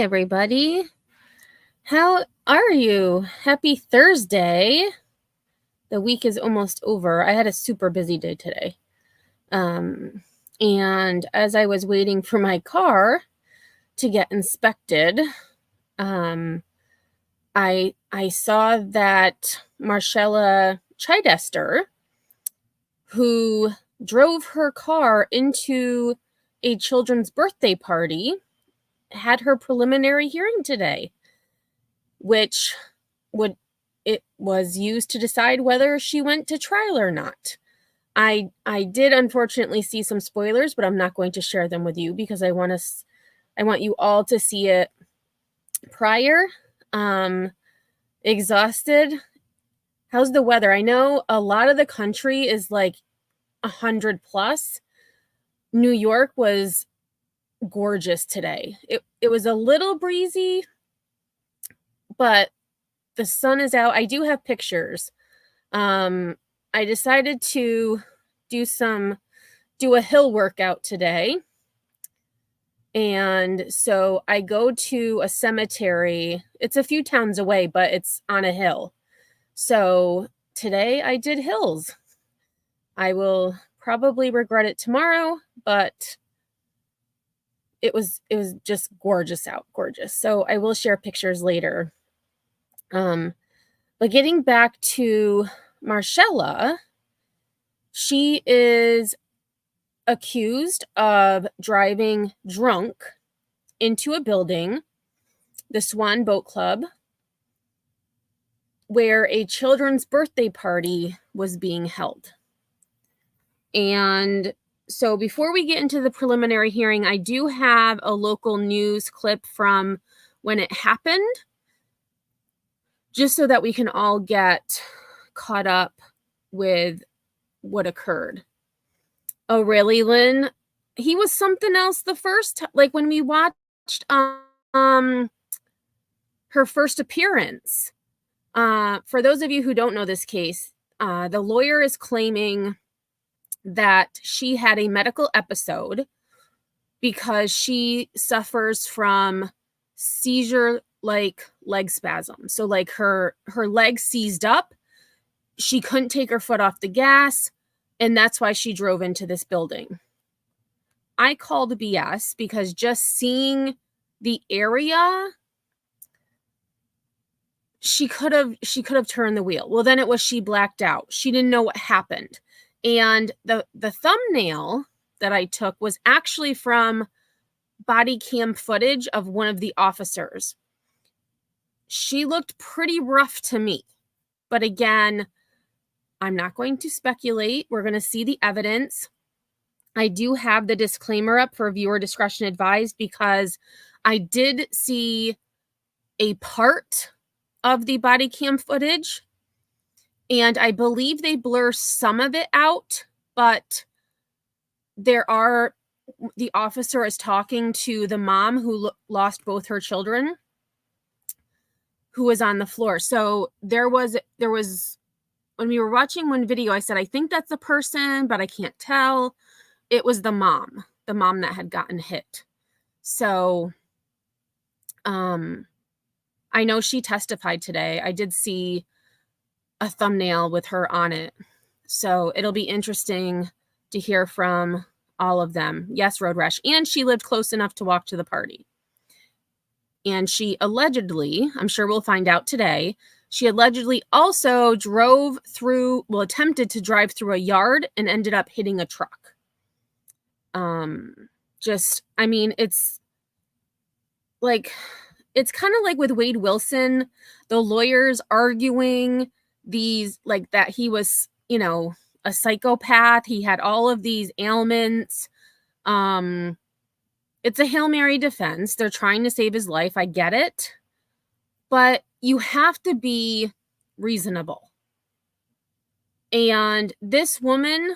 everybody. How are you? Happy Thursday. The week is almost over. I had a super busy day today. And as I was waiting for my car to get inspected, I saw that Marshella Chidester, who drove her car into a children's birthday party, had her preliminary hearing today, which was used to decide whether she went to trial or not. I did unfortunately see some spoilers, but I'm not going to share them with you because I want you all to see it prior. Exhausted. How's the weather? I know a lot of the country is like 100 plus. New York was gorgeous today. It was a little breezy, but the sun is out. I do have pictures. I decided to do a hill workout today. And so I go to a cemetery. It's a few towns away, but it's on a hill. So today I did hills. I will probably regret it tomorrow, but it was just gorgeous out, gorgeous. So I will share pictures later. But getting back to Marshella, she is accused of driving drunk into a building, the Swan Boat Club, where a children's birthday party was being held. And so before we get into the preliminary hearing, I do have a local news clip from when it happened, just so that we can all get caught up with what occurred. Oh, really, Lynn? He was something else the first, like when we watched her first appearance. For those of you who don't know this case, the lawyer is claiming that she had a medical episode because she suffers from seizure-like leg spasms. So like her leg seized up, she couldn't take her foot off the gas, and that's why she drove into this building. I called BS because just seeing the area, she could have turned the wheel. Well, then it was she blacked out. She didn't know what happened. And the thumbnail that I took was actually from body cam footage of one of the officers. She looked pretty rough to me. But again, I'm not going to speculate. We're going to see the evidence. I do have the disclaimer up for viewer discretion advised because I did see a part of the body cam footage, and I believe they blur some of it out, but the officer is talking to the mom who lost both her children, who was on the floor. So there was when we were watching one video, I said, I think that's the person, but I can't tell. It was the mom that had gotten hit. So, I know she testified today. I did see a thumbnail with her on it. So it'll be interesting to hear from all of them. Yes, Road Rash. And she lived close enough to walk to the party. And she allegedly, I'm sure we'll find out today, she allegedly also attempted to drive through a yard and ended up hitting a truck. It's kind of like with Wade Wilson, the lawyers arguing that he was, a psychopath. He had all of these ailments. It's a Hail Mary defense. They're trying to save his life. I get it. But you have to be reasonable. And this woman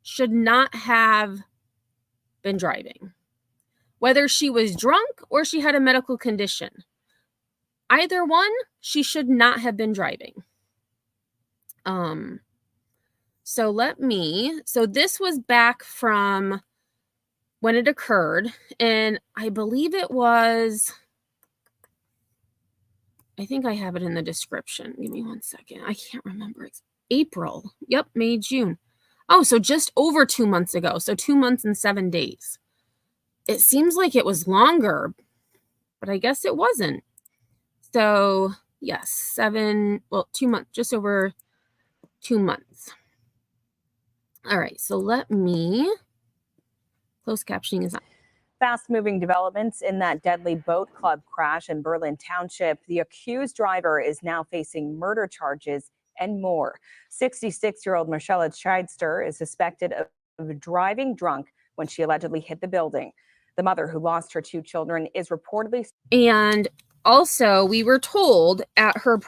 should not have been driving. Whether she was drunk or she had a medical condition. Either one, she should not have been driving. So this was back from when it occurred, and I believe it was I think I have it in the description. Give me 1 second. I can't remember. It's April. Yep, May, June. Oh, so just over 2 months ago. So 2 months and 7 days. It seems like it was longer, but I guess it wasn't. So yes, 2 months, just over 2 months. All right, so let me, closed captioning is on. Fast-moving developments in that deadly boat club crash in Berlin Township. The accused driver is now facing murder charges and more. 66-year-old Marshella Chidester is suspected of driving drunk when she allegedly hit the building. The mother, who lost her 2 children, is reportedly. And also, we were told at her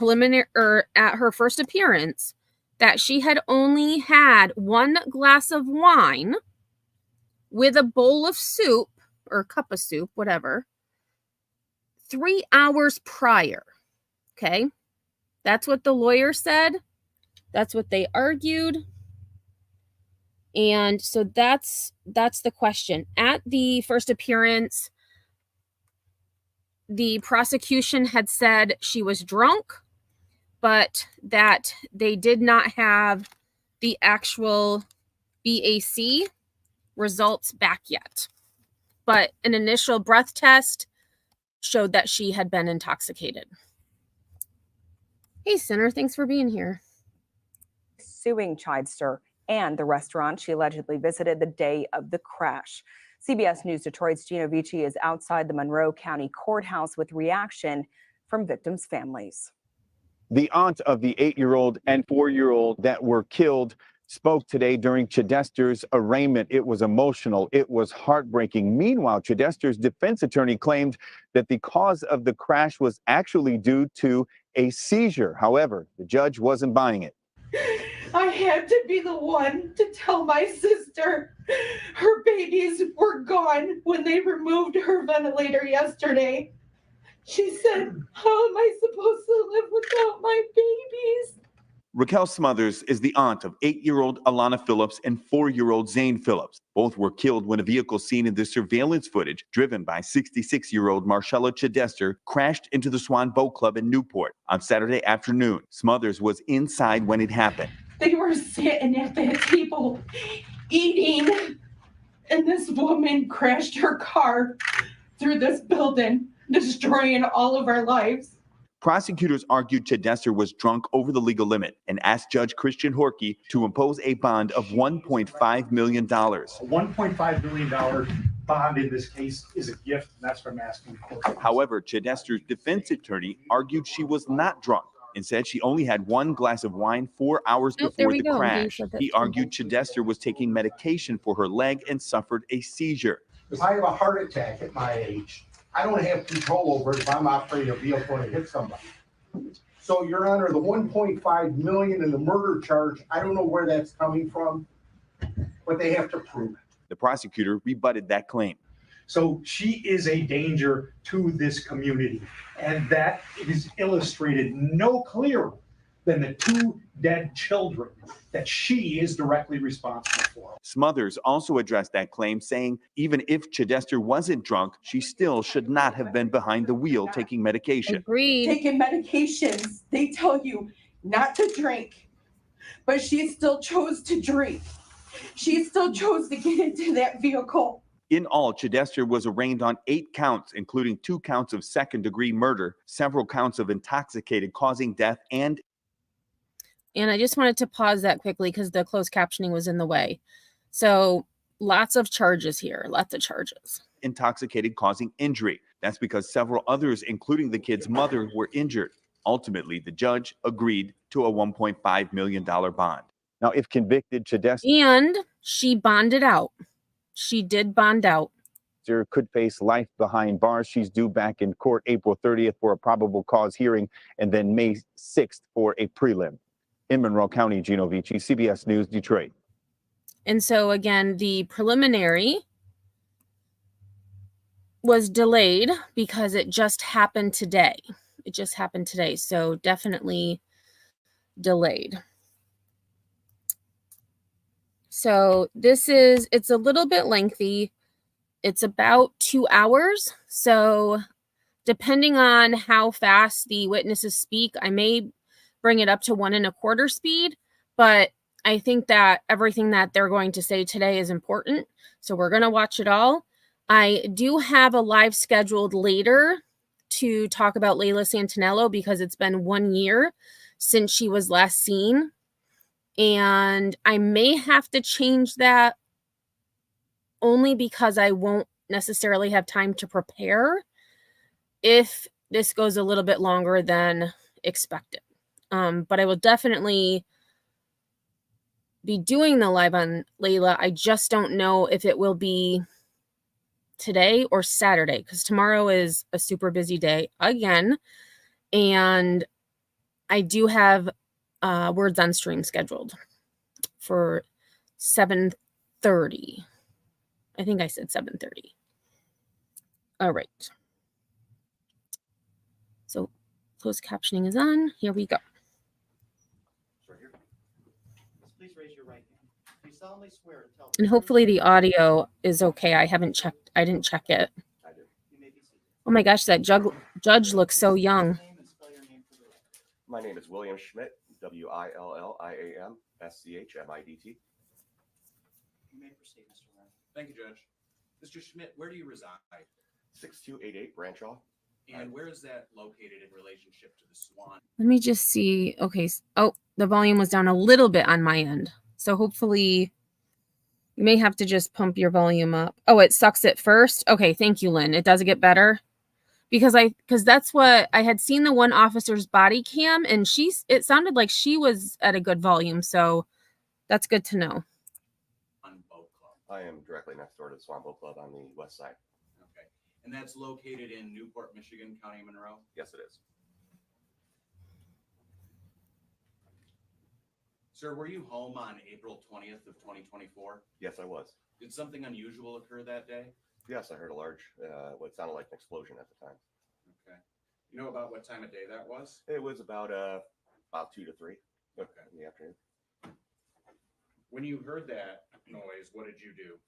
first appearance that she had only had 1 glass of wine with a bowl of soup or a cup of soup, whatever, 3 hours prior. Okay. That's what the lawyer said. That's what they argued. And so that's the question. At the first appearance, the prosecution had said she was drunk, but that they did not have the actual BAC results back yet. But an initial breath test showed that she had been intoxicated. Hey, Sinner, thanks for being here. Suing Chidester and the restaurant she allegedly visited the day of the crash. CBS News Detroit's Gino Vici is outside the Monroe County Courthouse with reaction from victims' families. The aunt of the 8-year-old and 4-year-old that were killed spoke today during Chidester's arraignment. It was emotional. It was heartbreaking. Meanwhile, Chidester's defense attorney claimed that the cause of the crash was actually due to a seizure. However, the judge wasn't buying it. I had to be the one to tell my sister her babies were gone when they removed her ventilator yesterday. She said, "How am I supposed to live without my babies?" Raquel Smothers is the aunt of 8-year-old Alana Phillips and 4-year-old Zane Phillips. Both were killed when a vehicle seen in the surveillance footage, driven by 66-year-old Marshella Chidester, crashed into the Swan Boat Club in Newport on Saturday afternoon. Smothers was inside when it happened. They were sitting at that table eating, and this woman crashed her car through this building, destroying all of our lives. Prosecutors argued Chidester was drunk over the legal limit and asked Judge Christian Horkey to impose a bond of $1.5 million. A $1.5 million bond in this case is a gift, and that's what I'm asking the court. However, Chidester's defense attorney argued she was not drunk and said she only had 1 glass of wine 4 hours before the crash. He argued Chidester was taking medication for her leg and suffered a seizure. If I have a heart attack at my age, I don't have control over it if I'm operating a vehicle and hit somebody. So, Your Honor, the $1.5 million in the murder charge, I don't know where that's coming from, but they have to prove it. The prosecutor rebutted that claim. So she is a danger to this community, and that is illustrated no clearer than the 2 dead children that she is directly responsible for. Smothers also addressed that claim, saying even if Chidester wasn't drunk, she still should not have been behind the wheel taking medication. Agreed. Taking medications, they tell you not to drink, but she still chose to drink. She still chose to get into that vehicle. In all, Chidester was arraigned on 8 counts, including 2 counts of second-degree murder, several counts of intoxicated causing death, and I just wanted to pause that quickly because the closed captioning was in the way. So lots of charges here, lots of charges. Intoxicated causing injury. That's because several others, including the kid's mother, were injured. Ultimately, the judge agreed to a $1.5 million bond. Now, if convicted, Chidester And she bonded out. She did bond out. Could face life behind bars. She's due back in court April 30th for a probable cause hearing and then May 6th for a prelim. In Monroe County, Gino Vici, CBS News, Detroit. And so, again, the preliminary was delayed because it just happened today. It just happened today. So definitely delayed. So it's a little bit lengthy. It's about 2 hours. So depending on how fast the witnesses speak, I may bring it up to 1 1/4 speed, but I think that everything that they're going to say today is important. So we're going to watch it all. I do have a live scheduled later to talk about Layla Santinello because it's been 1 year since she was last seen. And I may have to change that only because I won't necessarily have time to prepare if this goes a little bit longer than expected. But I will definitely be doing the live on Layla. I just don't know if it will be today or Saturday because tomorrow is a super busy day again. And I do have Words on Stream scheduled for 7:30. I think I said 7:30. All right. So closed captioning is on. Here we go. Please raise your right hand. You solemnly swear to tell And hopefully the audio is okay. I didn't check it. Oh my gosh, that judge looks so young. My name is William Schmidt, WILLIAM SCHMIDT. You may proceed, Mr. Warren. Thank you, Judge. Mr. Schmidt, where do you reside? 6288 Branshaw. And where is that located in relationship to the Swan? Let me just see. Okay. Oh, the volume was down a little bit on my end. So hopefully you may have to just pump your volume up. Oh, it sucks at first. Okay. Thank you, Lynn. It does get better because that's what I had seen the one officer's body cam and it sounded like she was at a good volume. So that's good to know. On Boat Club. I am directly next door to the Swan Boat Club on the west side. Okay. And that's located in Newport, Michigan, County Monroe? Yes, it is. Sir, were you home on April 20th of 2024? Yes, I was. Did something unusual occur that day? Yes, I heard a large, what sounded like an explosion at the time. Okay. You know about what time of day that was? It was about 2 to 3 in the afternoon. When you heard that noise, what did you do?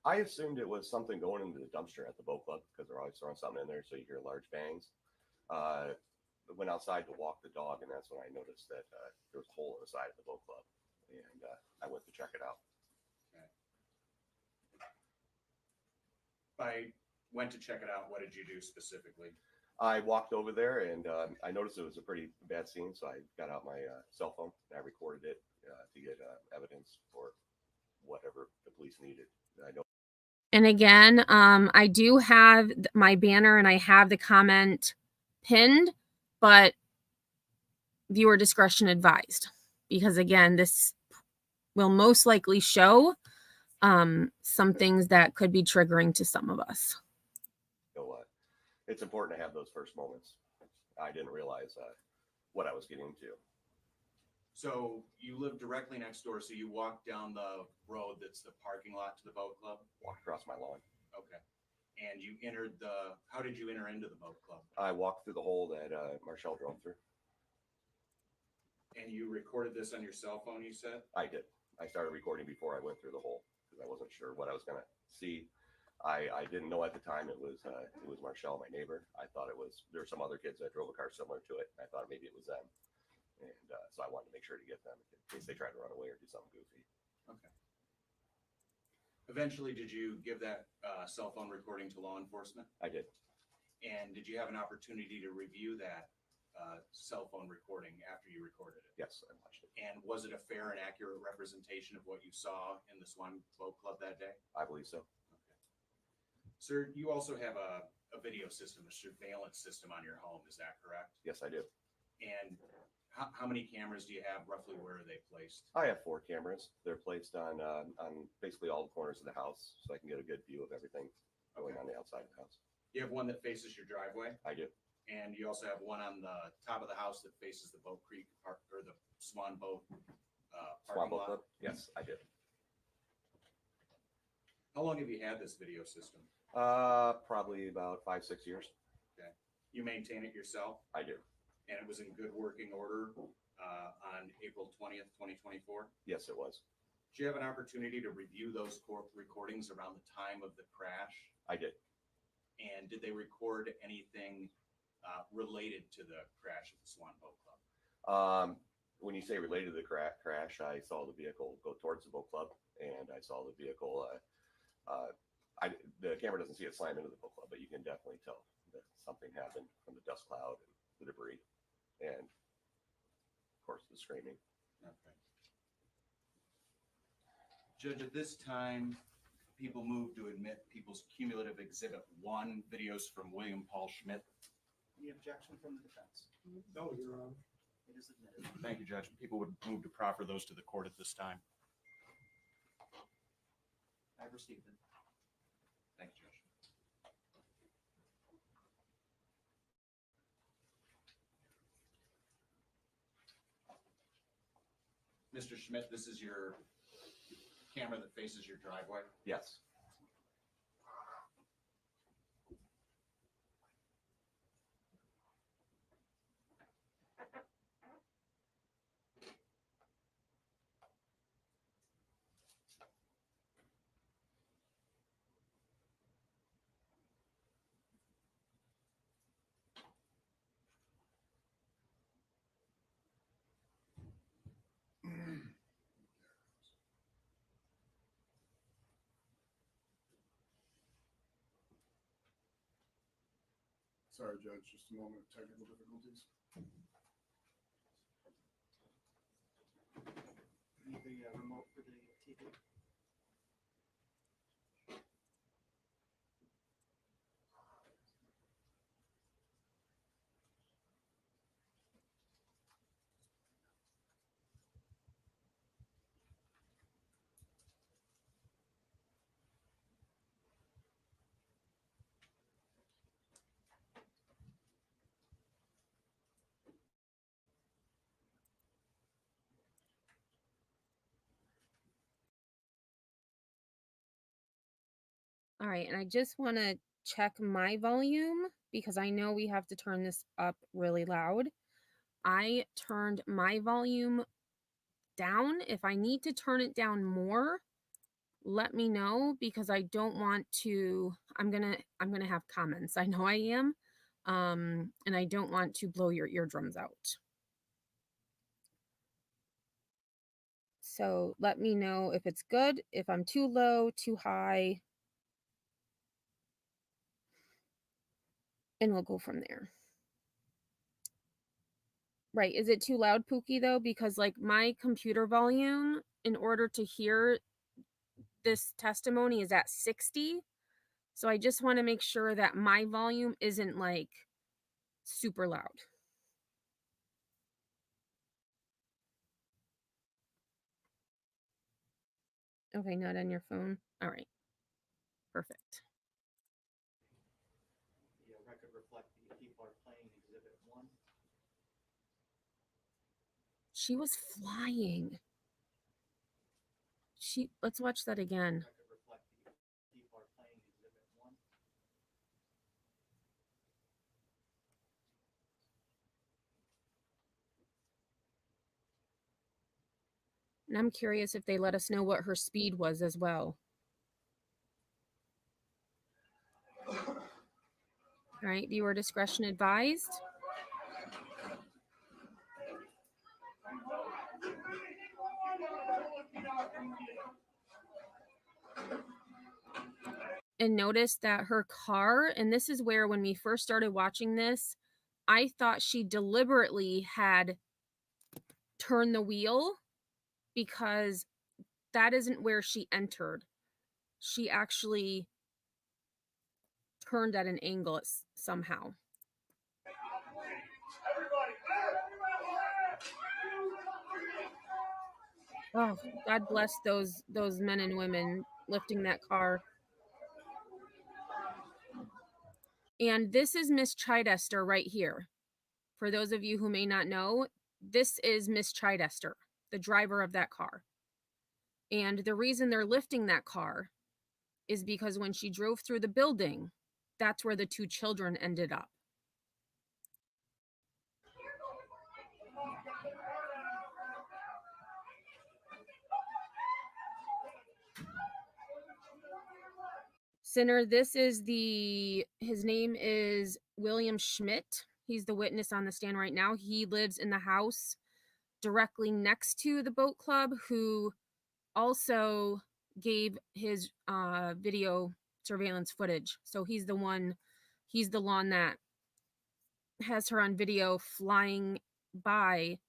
I assumed it was something going into the dumpster at the boat club because they're always throwing something in there, so you hear large bangs. Went outside to walk the dog, and that's when I noticed that there was a hole in the side of the boat club, and I went to check it out. Okay. I went to check it out. What did you do specifically? I walked over there, and I noticed it was a pretty bad scene, so I got out my cell phone and I recorded it to get evidence for whatever the police needed. I know. And again, I do have my banner and I have the comment pinned, but viewer discretion advised because again, this will most likely show some things that could be triggering to some of us. So it's important to have those first moments. I didn't realize what I was getting into. So you live directly next door, so you walk down the road that's the parking lot to the boat club? Walked across my lawn. Okay. And you entered how did you enter into the boat club? I walked through the hole that Marshella drove through. And you recorded this on your cell phone, you said? I did. I started recording before I went through the hole because I wasn't sure what I was going to see. I didn't know at the time it was Marshella, my neighbor. I thought there were some other kids that drove a car similar to it. I thought maybe it was them. And so I wanted to make sure to get them in case they tried to run away or do something goofy. Okay. Eventually, did you give that cell phone recording to law enforcement? I did. And did you have an opportunity to review that cell phone recording after you recorded it? Yes, I watched it. And was it a fair and accurate representation of what you saw in the Swan Boat Club that day? I believe so. Okay. Sir, you also have a video system, a surveillance system on your home. Is that correct? Yes, I do. And how many cameras do you have? Roughly, where are they placed? I have 4 cameras. They're placed on basically all the corners of the house, so I can get a good view of everything going on the outside of the house. You have one that faces your driveway? I do. And you also have one on the top of the house that faces the Boat Creek Park or the Swan Boat Swan parking Boat lot? Club? Yes, I do. How long have you had this video system? Probably about 5-6 years. Okay. You maintain it yourself? I do. And it was in good working order on April 20th, 2024? Yes, it was. Did you have an opportunity to review those recordings around the time of the crash? I did. And did they record anything related to the crash at the Swan Boat Club? When you say related to the crash, I saw the vehicle go towards the boat club, and I saw the vehicle. The camera doesn't see it slam into the boat club, but you can definitely tell that something happened from the dust cloud and the debris, and of course the screaming. Okay. Judge, at this time, people move to admit People's Cumulative Exhibit 1 videos from William Paul Schmidt. Any objection from the defense? No, Your Honor. It is admitted. Thank you, Judge. People would move to proffer those to the court at this time. I've received it. Thank you, Judge. Mr. Schmidt, this is your camera that faces your driveway? Yes. Sorry, Judge, just a moment of technical difficulties. Need the remote for the TV. All right, and I just want to check my volume because I know we have to turn this up really loud. I turned my volume down. If I need to turn it down more, let me know because I don't want to, I'm gonna have comments. I know I am. And I don't want to blow your eardrums out. So let me know if it's good, if I'm too low, too high, and we'll go from there. Right, is it too loud, Pookie, though? Because like my computer volume, in order to hear this testimony, is at 60. So I just want to make sure that my volume isn't like super loud. Okay, not on your phone. All right. Perfect. The record reflect the people are playing Exhibit 1. She was flying. Let's watch that again. Record reflect the people are playing Exhibit 1. And I'm curious if they let us know what her speed was as well. All right, viewer discretion advised. And notice that her car, and this is where when we first started watching this, I thought she deliberately had turned the wheel because that isn't where she entered. She actually turned at an angle somehow. Oh, God bless those men and women lifting that car. And this is Miss Chidester right here. For those of you who may not know, this is Miss Chidester, the driver of that car. And the reason they're lifting that car is because when she drove through the building, that's where the two children ended up. Sinner, this is his name is William Schmidt. He's the witness on the stand right now. He lives in the house directly next to the boat club, who also gave his video surveillance footage. So he's the one that has her on video flying by,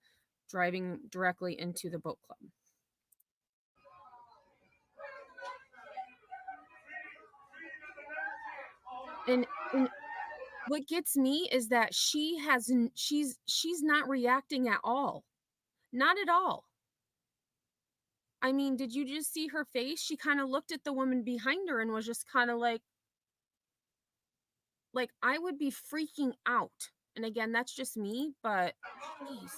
driving directly into the boat club. And what gets me is that she's not reacting at all. Not at all. I mean, did you just see her face? She kind of looked at the woman behind her and was just kind of like I would be freaking out. And again, that's just me, but jeez.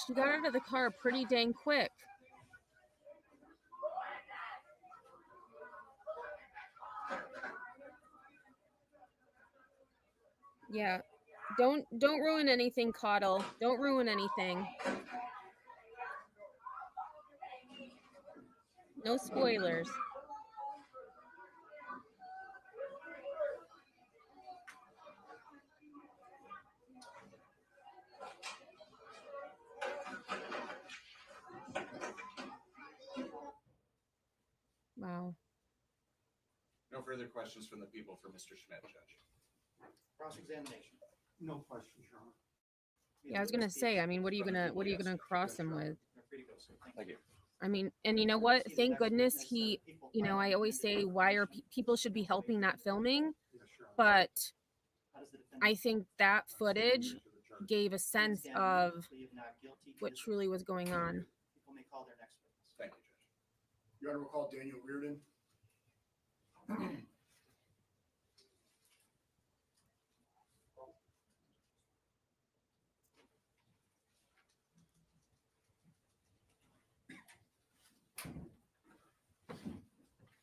She got out of the car pretty dang quick. Yeah. Don't ruin anything, Caudle. Don't ruin anything. No spoilers. Wow. No further questions from the people for Mr. Schmidt, Judge. Cross-examination. No questions, Your Honor. Yeah, I was gonna say, I mean, what are you gonna cross him with? You're free to go, sir. Thank you. I mean, and you know what? Thank goodness he, you know, I always say, why are people should be helping, not filming, Yes, Your Honor. but How does the defendant I think that footage gave a sense stand of plea of not guilty to what this truly was going on. People may call their next witness. Thank you, Judge. Your Honor, we'll call Daniel Reardon.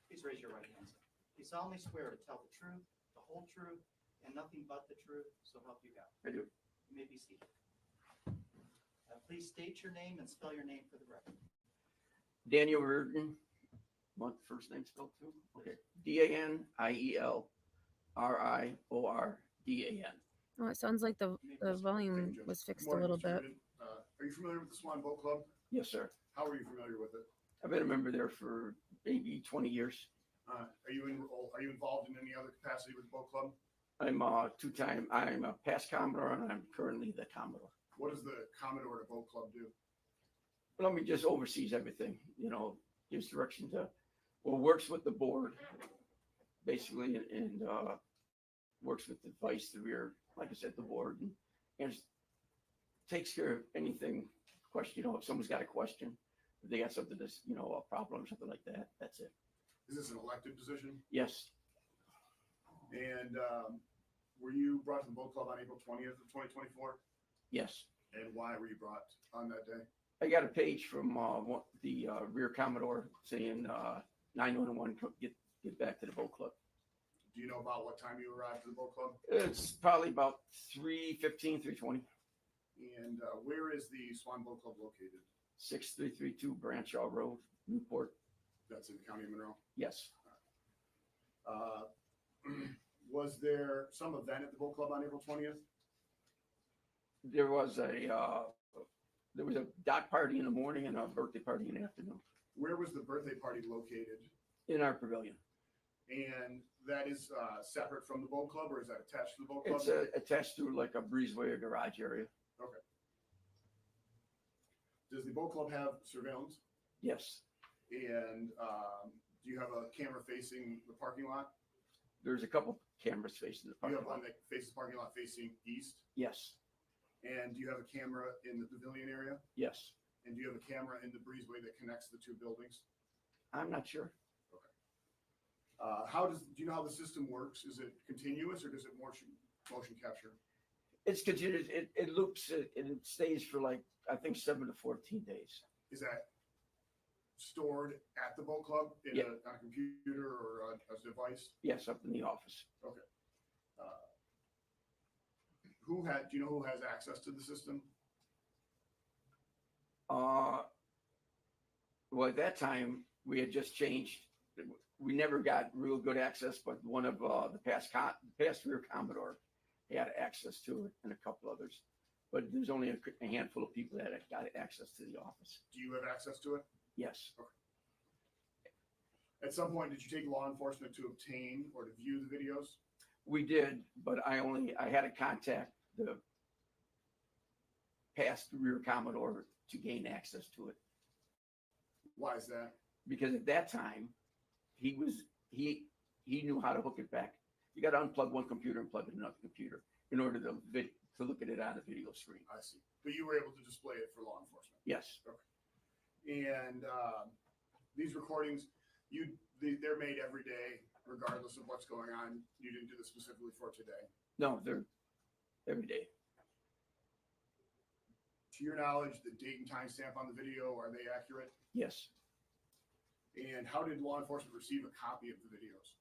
Please raise your right hand. Sir. You solemnly swear to tell the truth, the whole truth, and nothing but the truth, so help you God. I do. You may be seated. Please state your name and spell your name for the record. Daniel Reardon. Want the first name spelled too? Okay. DanielRiordan. Oh, it sounds like the volume was fixed a little bit. Are you familiar with the Swan Boat Club? Yes, sir. How are you familiar with it? I've been a member there for maybe 20 years. Are you involved in any other capacity with the boat club? I'm a I'm a past Commodore and I'm currently the Commodore. What does the Commodore of the boat club do? Well, I mean, just oversees everything, you know, gives direction to, well, works with the board, basically, and works with the vice, the rear, like I said, the board, and takes care of anything, question, you know, if someone's got a question, if they got something that's, you know, a problem or something like that, that's it. Is this an elected position? Yes, And were you brought to the boat club on April 20th of 2024? yes. And why were you brought on that day? I got a page from the rear Commodore saying 911, get back to the boat club. Do you know about what time you arrived to the boat club? It's probably about 3:15, 3:20. And where is the Swan Boat Club located? 6332 Branshaw Road, Newport. That's in the county of Monroe. Yes. Was there some event at the boat club on April 20th? There was a dock party in the morning and a birthday party in the afternoon Where was the birthday party located? in our pavilion. And that is separate from the boat club, or is that attached to the boat club? It's attached to like a breezeway or garage area. Okay. Does the boat club have surveillance? Yes. And do you have a camera facing the parking lot? There's a couple cameras facing the Do you parking have one lot. that faces the parking lot facing east? Yes. And do you have a camera in the pavilion area? Yes. And do you have a camera in the breezeway that connects the two buildings? I'm not sure. Do you know how the system works? Is it continuous or does it motion capture? It's considered, it loops and it stays for like, I think 7 to 14 days. Is that stored at the boat club Yeah. on a computer or a device? Yes, up in the office. Okay. Do you know who has access to the system? Well, at that time, we had just changed. We never got real good access, but one of the past rear Commodore had access to it, and a couple others. But there's only a handful of people that got access to the office. Do you have access to it? Yes. At some point, did you take law enforcement to obtain or to view the videos? We did, but I had to contact the past rear Commodore to gain access to it. Why is that? Because at that time, he knew how to hook it back. You got to unplug one computer and plug in another computer in order to look at it on a video screen. I see. But you were able to display it for law enforcement? Yes. Okay. And these recordings, they're made every day, regardless of what's going on. You didn't do this specifically for today? No, they're every day. To your knowledge, the date and time stamp on the video, are they accurate? Yes. And how did law enforcement receive a copy of the videos?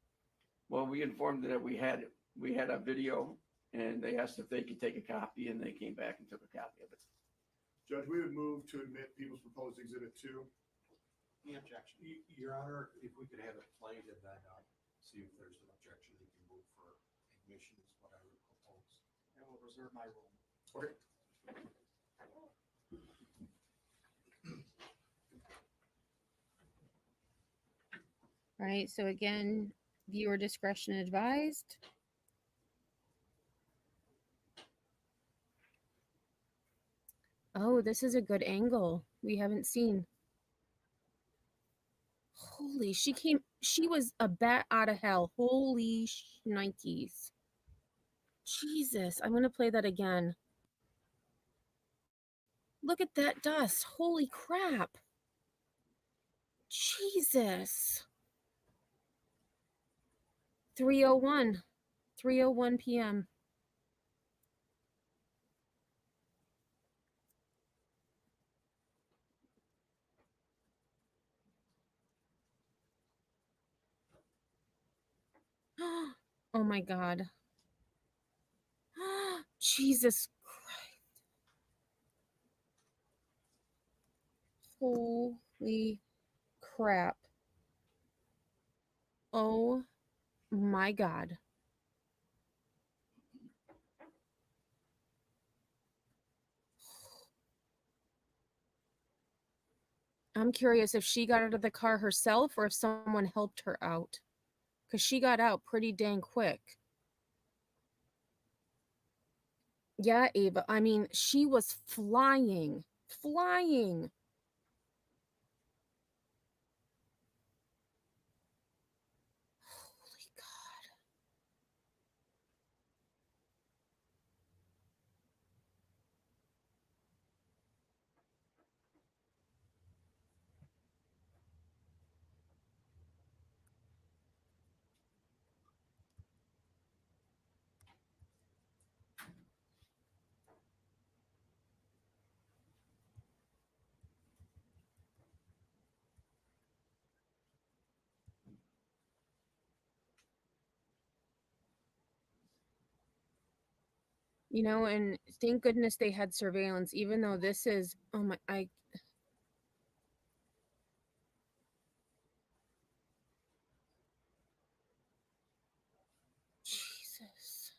Well, we informed that we had a video, and they asked if they could take a copy, and they came back and took a copy of it. Judge, we would move to admit People's Proposed Exhibit 2. Any objection? Your Honor, if we could have it played and then see if there's an objection, we can move for admission is what I would propose. I will reserve my rule. Okay. All right, so again, viewer discretion advised. Oh, this is a good angle we haven't seen. Holy, she was a bat out of hell. Holy shnikes. Jesus, I'm going to play that again. Look at that dust. Holy crap. Jesus. 3:01 p.m. Oh my God. Jesus Christ. Holy crap. Oh my God. I'm curious if she got out of the car herself or if someone helped her out. Because she got out pretty dang quick. Yeah, Ava. I mean, she was flying. Flying. Holy God. You know, and thank goodness they had surveillance, even though this is, oh my, Jesus.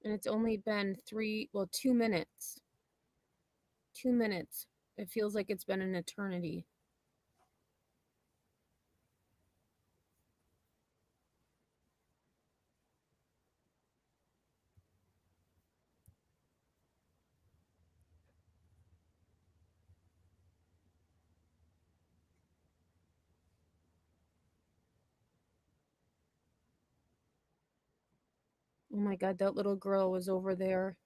And it's only been 2 minutes. 2 minutes. It feels like it's been an eternity. Oh my God, that little girl was over there.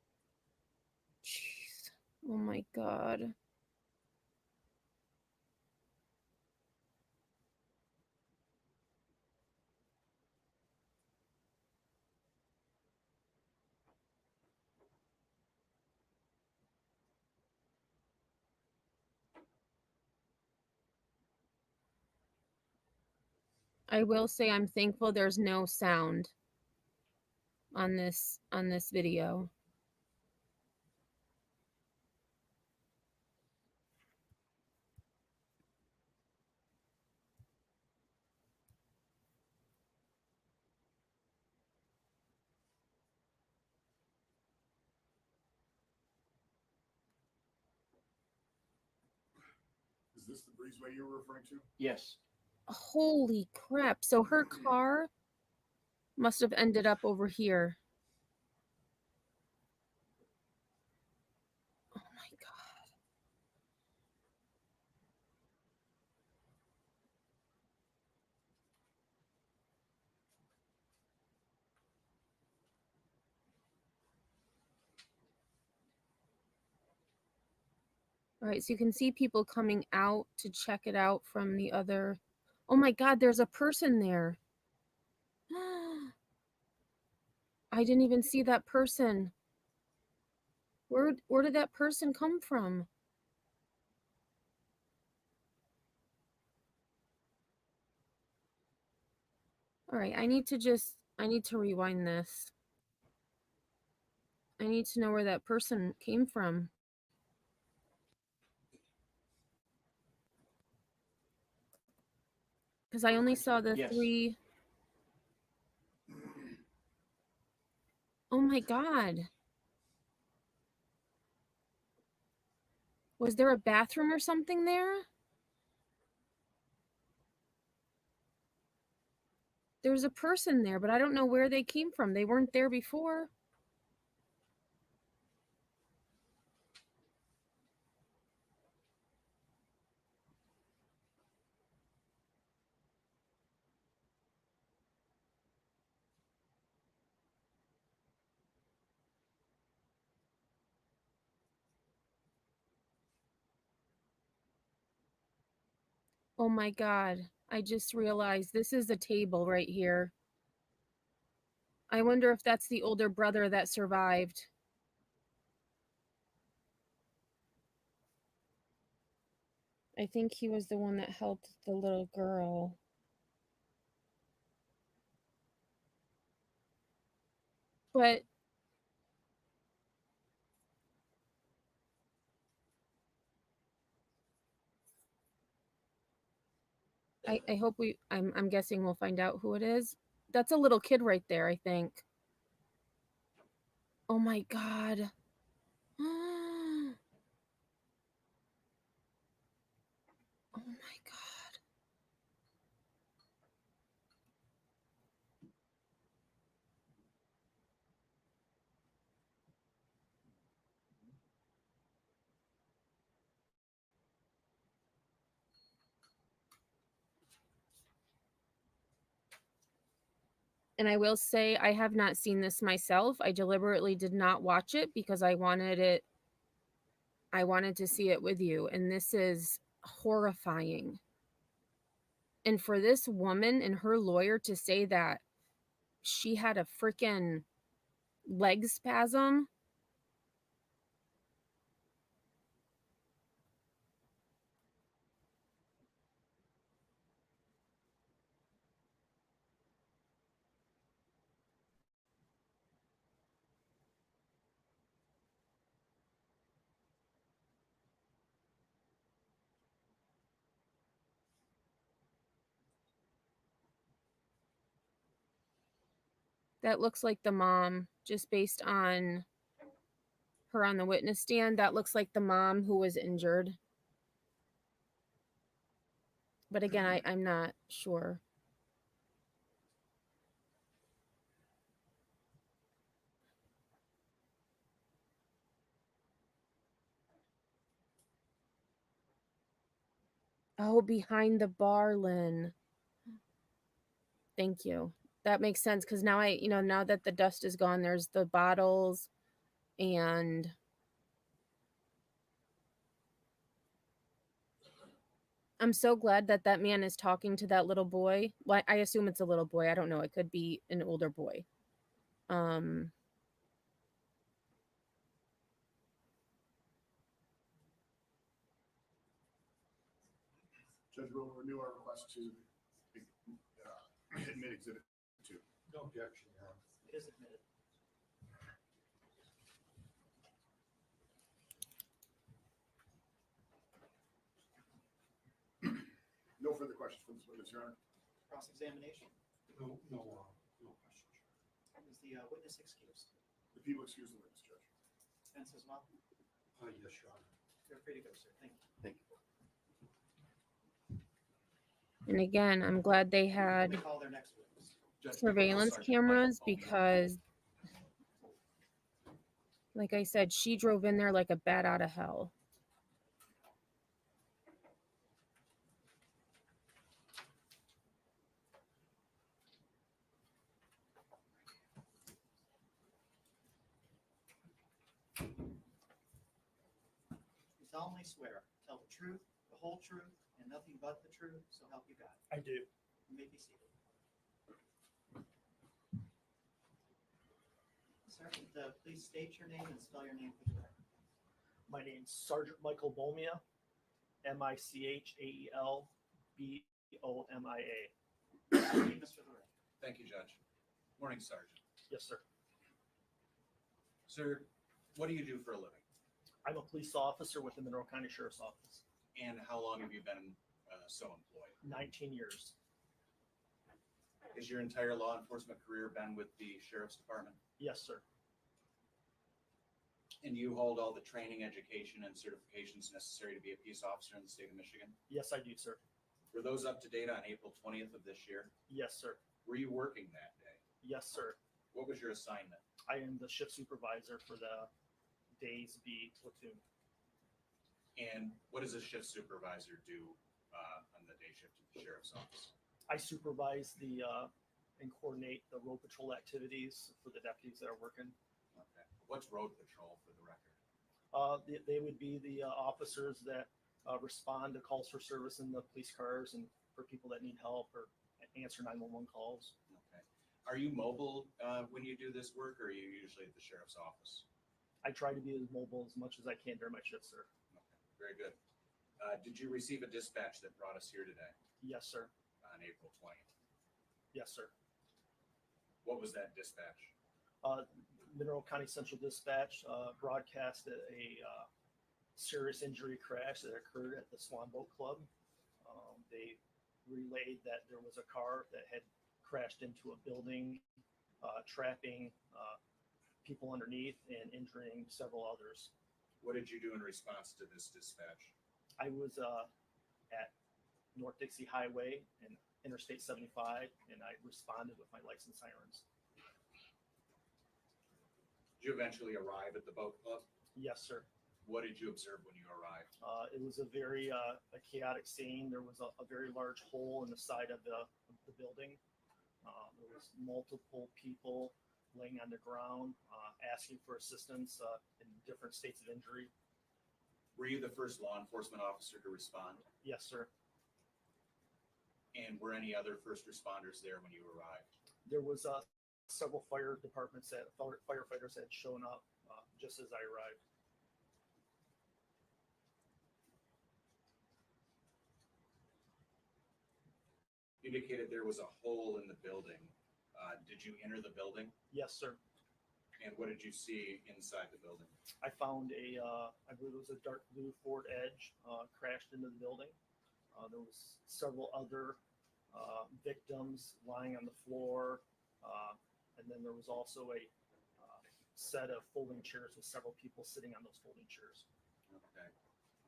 Jeez. Oh my God. I will say I'm thankful there's no sound on this video. Is this the breezeway you were referring to? Yes. Holy crap. So her car must have ended up over here. Oh my God. All right, so you can see people coming out to check it out from the other. Oh my God, there's a person there. I didn't even see that person. Where did that person come from? All right, I need to rewind this. I need to know where that person came from. Because I only saw the Yes. 3. Oh my God. Was there a bathroom or something there? There's a person there, but I don't know where they came from. They weren't there before. Oh my God. I just realized this is a table right here. I wonder if that's the older brother that survived. I think he was the one that helped the little girl. But I hope I'm guessing we'll find out who it is. That's a little kid right there, I think. Oh my God. Oh my God. And I will say I have not seen this myself. I deliberately did not watch it because I wanted to see it with you, and this is horrifying. And for this woman and her lawyer to say that she had a freaking leg spasm. That looks like the mom, just based on her on the witness stand. That looks like the mom who was injured. But again, I'm not sure. Oh, behind the bar, Lynn. Thank you. That makes sense because now now that the dust is gone, there's the bottles and I'm so glad that that man is talking to that little boy. Well, I assume it's a little boy. I don't know. It could be an older boy. Judge will renew our request to admit Exhibit 2. No objection, Your Honor. It is admitted. No further questions from this witness, Your Honor. Cross-examination. No questions. Is the witness excused? The people excuse the witness, Judge. Defense as well. Yes, Your Honor. You're free to go, sir. Thank you. Thank you. And again, I'm glad they We had call their next witness. surveillance cameras because, like I said, she drove in there like a bat out of hell. You solemnly swear, tell the truth, the whole truth, and nothing but the truth, so help you God. I do. You may be seated. Sergeant, please state your name and spell your name for the record. My name's Sergeant Michael Bomia, Michaelbomia. Thank you, Mr. Lorraine. Thank you, Judge. Morning, Sergeant. Yes, sir. Sir, what do you do for a living? I'm a police officer with the Monroe County Sheriff's Office. And how long have you been so employed? 19 years. Has your entire law enforcement career been with the Sheriff's Department? Yes, sir. And you hold all the training, education, and certifications necessary to be a peace officer in the state of Michigan? Yes, I do, sir. Were those up to date on April 20th of this year? Yes, sir. Were you working that day? Yes, sir. What was your assignment? I am the shift supervisor for the Days B platoon. And what does a shift supervisor do on the day shift at the Sheriff's Office? I supervise and coordinate the road patrol activities for the deputies that are working. Okay. What's road patrol for the record? They would be the officers that respond to calls for service in the police cars and for people that need help or answer 911 calls. Okay. Are you mobile when you do this work, or are you usually at the Sheriff's Office? I try to be as mobile as much as I can during my shift, sir. Okay. Very good. Did you receive a dispatch that brought us here today Yes, sir. on April 20th? Yes, sir. What was that dispatch? Monroe County Central Dispatch broadcasted a serious injury crash that occurred at the Swan Boat Club. They relayed that there was a car that had crashed into a building, trapping people underneath and injuring several others. What did you do in response to this dispatch? I was at North Dixie Highway and Interstate 75, and I responded with my lights and sirens. Did you eventually arrive at the boat club? Yes, sir. What did you observe when you arrived? It was a very a chaotic scene. There was a very large hole in the side of the building. There was multiple people laying on the ground, asking for assistance in different states of injury. Were you the first law enforcement officer to respond? Yes, sir. And were any other first responders there when you arrived? There was several fire departments that firefighters had shown up just as I arrived. You indicated there was a hole in the building. Did you enter the building? Yes, sir. And what did you see inside the building? I found I believe it was a dark blue Ford Edge crashed into the building. There was several other victims lying on the floor. And then there was also a set of folding chairs with several people sitting on those folding chairs. Okay.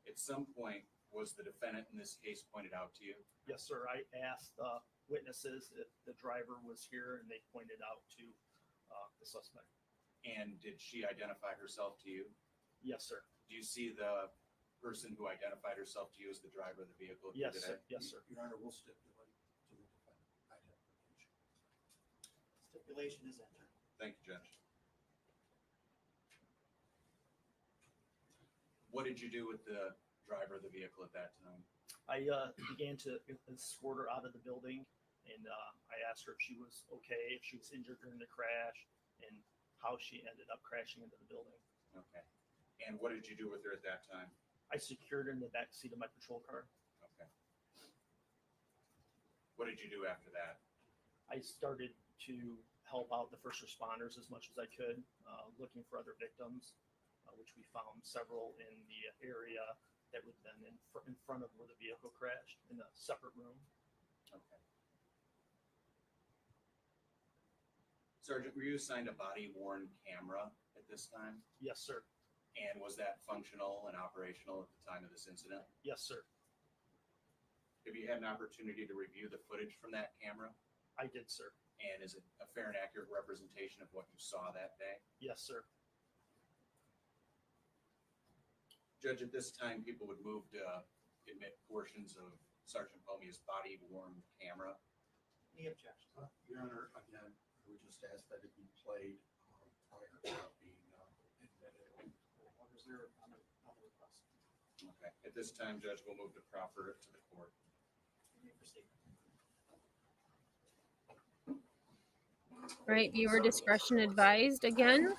At some point, was the defendant in this case pointed out to you? Yes, sir. I asked witnesses if the driver was here, and they pointed out to the suspect. And did she identify herself to you? Yes, sir. Do you see the person who identified herself to you as the driver of the vehicle here Yes, today? sir. Yes, sir. Your Honor, we'll stipulate to the defendant identification. Stipulation is entered. Thank you, Judge. What did you do with the driver of the vehicle at that time? I began to escort her out of the building, and I asked her if she was okay, if she was injured during the crash, and how she ended up crashing into the building. Okay. And what did you do with her at that time? I secured her in the back seat of my patrol car. Okay. What did you do after that? I started to help out the first responders as much as I could, looking for other victims, which we found several in the area that would have been in front of where the vehicle crashed in a separate room. Okay. Sergeant, were you assigned a body-worn camera at this time? Yes, sir. And was that functional and operational at the time of this incident? Yes, sir. Have you had an opportunity to review the footage from that camera? I did, sir. And is it a fair and accurate representation of what you saw that day? Yes, sir. Judge, at this time, people would move to admit portions of Sergeant Pomey's body-worn camera. Any objection? Your Honor, again, I would just ask that it be played prior to being admitted. What is there on the request? Okay. At this time, Judge, we'll move to proffer it to the court. You may proceed. Right, viewer discretion advised again.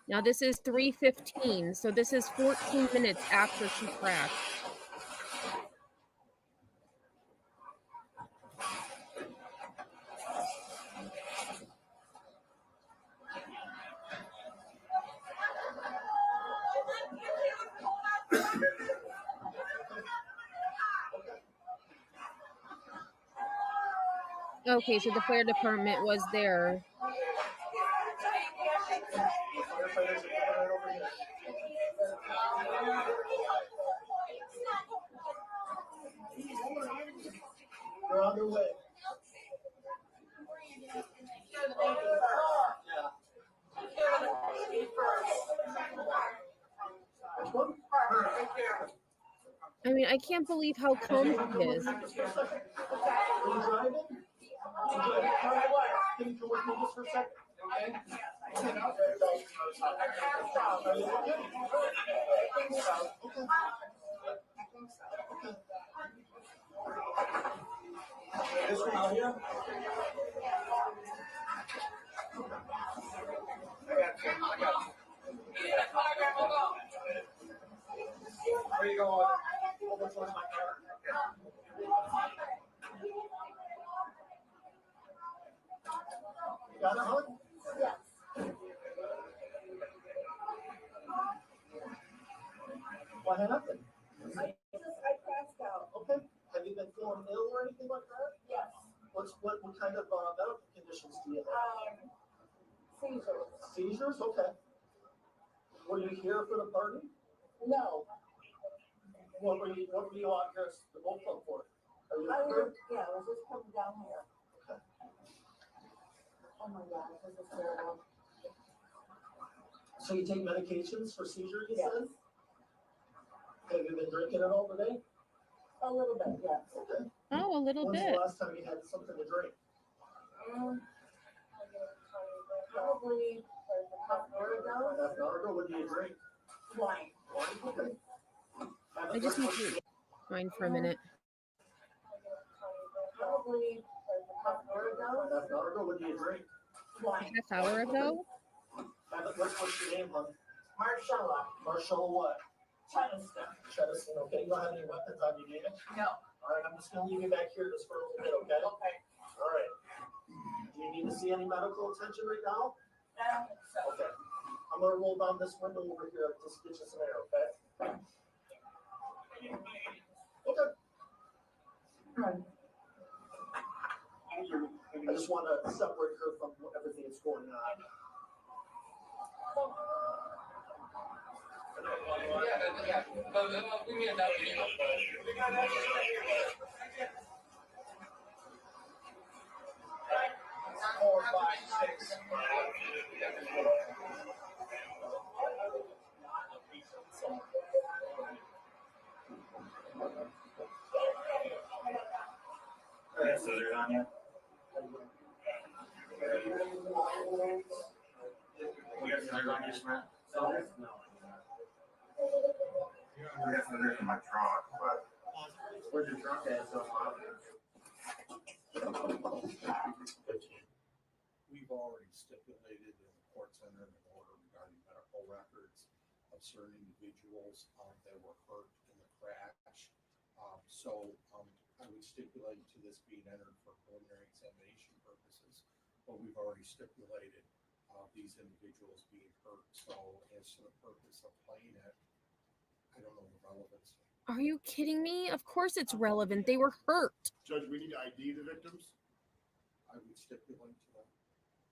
Now this is 3:15, so this is 14 minutes after she crashed. Okay, so the fire department was there. They're on their way. I mean, I can't believe how calm she is. Are you driving? Can you come with me just for a second? This one out here? Where you going? Oh, which one's my car? You got it, hon? Yes. What happened? I passed out. Okay. Have you been feeling ill or anything like that? Yes. What kind of medical conditions do you have? Seizures. Seizures? Okay. Were you here for the party? No. What were you out here at the boat club for? Are you I here? was just coming down here. Okay. Oh my God, this is terrible. So you take medications for seizure, you Yes. said? Have you been drinking at all today? A little bit, yes. Okay. Oh, a little When's bit. the last time you had something to drink? Probably a half hour ago. Half an hour ago. What did you drink? Wine. Okay. I just need to mind for a minute. Probably a half hour ago. Half an hour ago. What did you drink? Wine. Half hour ago? What's your name, hon? Marshella. Marshella what? Chidester. Chidester, okay. You don't have any weapons on you, do you? No. All right, I'm just going to leave you back here just for a little bit, okay? Okay. All right. Do you need to see any medical attention right now? So. Okay. I'm going to roll down this window over here just to get you some air, okay? Okay. Right. I just want to separate her from everything that's going on. Yeah. But we mean that video. 4, 5, 6. So they're on yet? My trunk, but where's your trunk at? We've already stipulated in the court center an order regarding medical records of certain individuals that were hurt in the crash. I would stipulate to this being entered for preliminary examination purposes, but we've already stipulated these individuals being hurt. So as to the purpose of playing it, I don't know the relevancy. Are you kidding me? Of course it's relevant. They were hurt. Judge, we need to ID the victims. I would stipulate to that.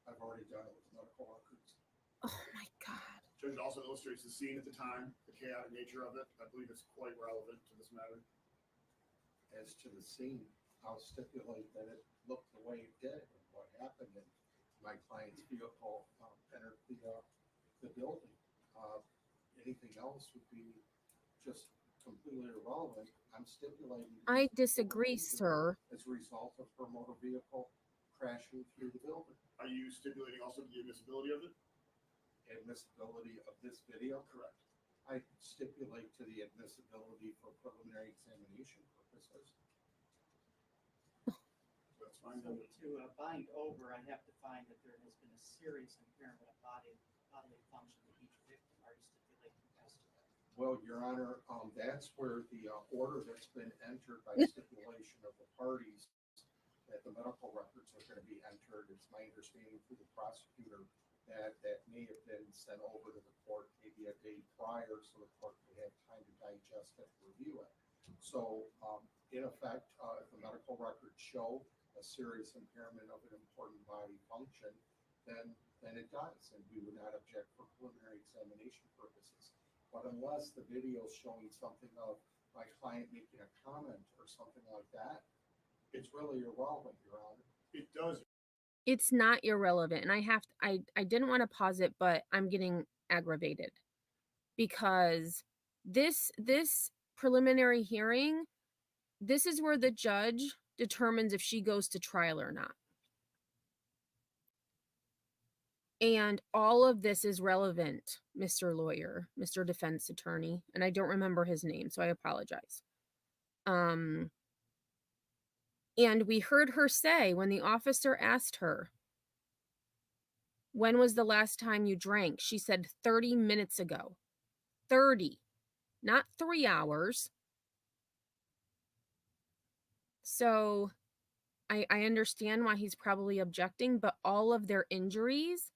I've already done it with medical records. Oh my God. Judge, it also illustrates the scene at the time, the chaotic nature of it. I believe it's quite relevant to this matter. As to the scene, I'll stipulate that it looked the way it did and what happened, and my client's vehicle entered the building. Anything else would be just completely irrelevant. I'm stipulating. I disagree, sir. As a result of her motor vehicle crashing through the building. Are you stipulating also the admissibility of it? Admissibility of this video? Correct. I stipulate to the admissibility for preliminary examination purposes. That's fine. So to bind over, I have to find that there has been a serious impairment of bodily function to each victim. Are you stipulating as to that? Well, Your Honor, that's where the order that's been entered by stipulation of the parties that the medical records are going to be entered. It's my understanding through the prosecutor that may have been sent over to the court maybe a day prior so the court could have time to digest it and review it. So in effect, if the medical records show a serious impairment of an important body function, then it does, and we would not object for preliminary examination purposes. But unless the video is showing something of my client making a comment or something like that, it's really irrelevant, Your Honor. It does. It's not irrelevant. And I didn't want to pause it, but I'm getting aggravated because this preliminary hearing, this is where the judge determines if she goes to trial or not. And all of this is relevant, Mr. Lawyer, Mr. Defense Attorney, and I don't remember his name, so I apologize. And we heard her say when the officer asked her, when was the last time you drank? She said 30 minutes ago. 30, not 3 hours. So I understand why he's probably objecting, but all of their injuries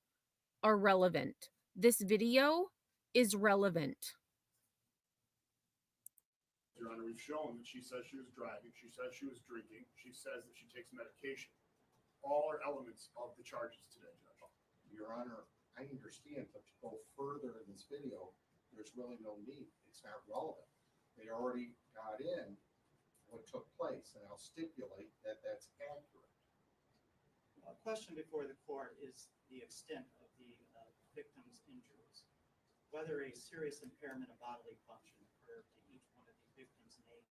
are relevant. This video is relevant. Your Honor, we've shown that she says she was driving, she says she was drinking, she says that she takes medication. All are elements of the charges today, Judge. Your Honor, I understand, but to go further in this video, there's really no need. It's not relevant. They already got in what took place, and I'll stipulate that that's accurate. A question before the court is the extent of the victim's injuries. Whether a serious impairment of bodily function occurred to each one of the victims named.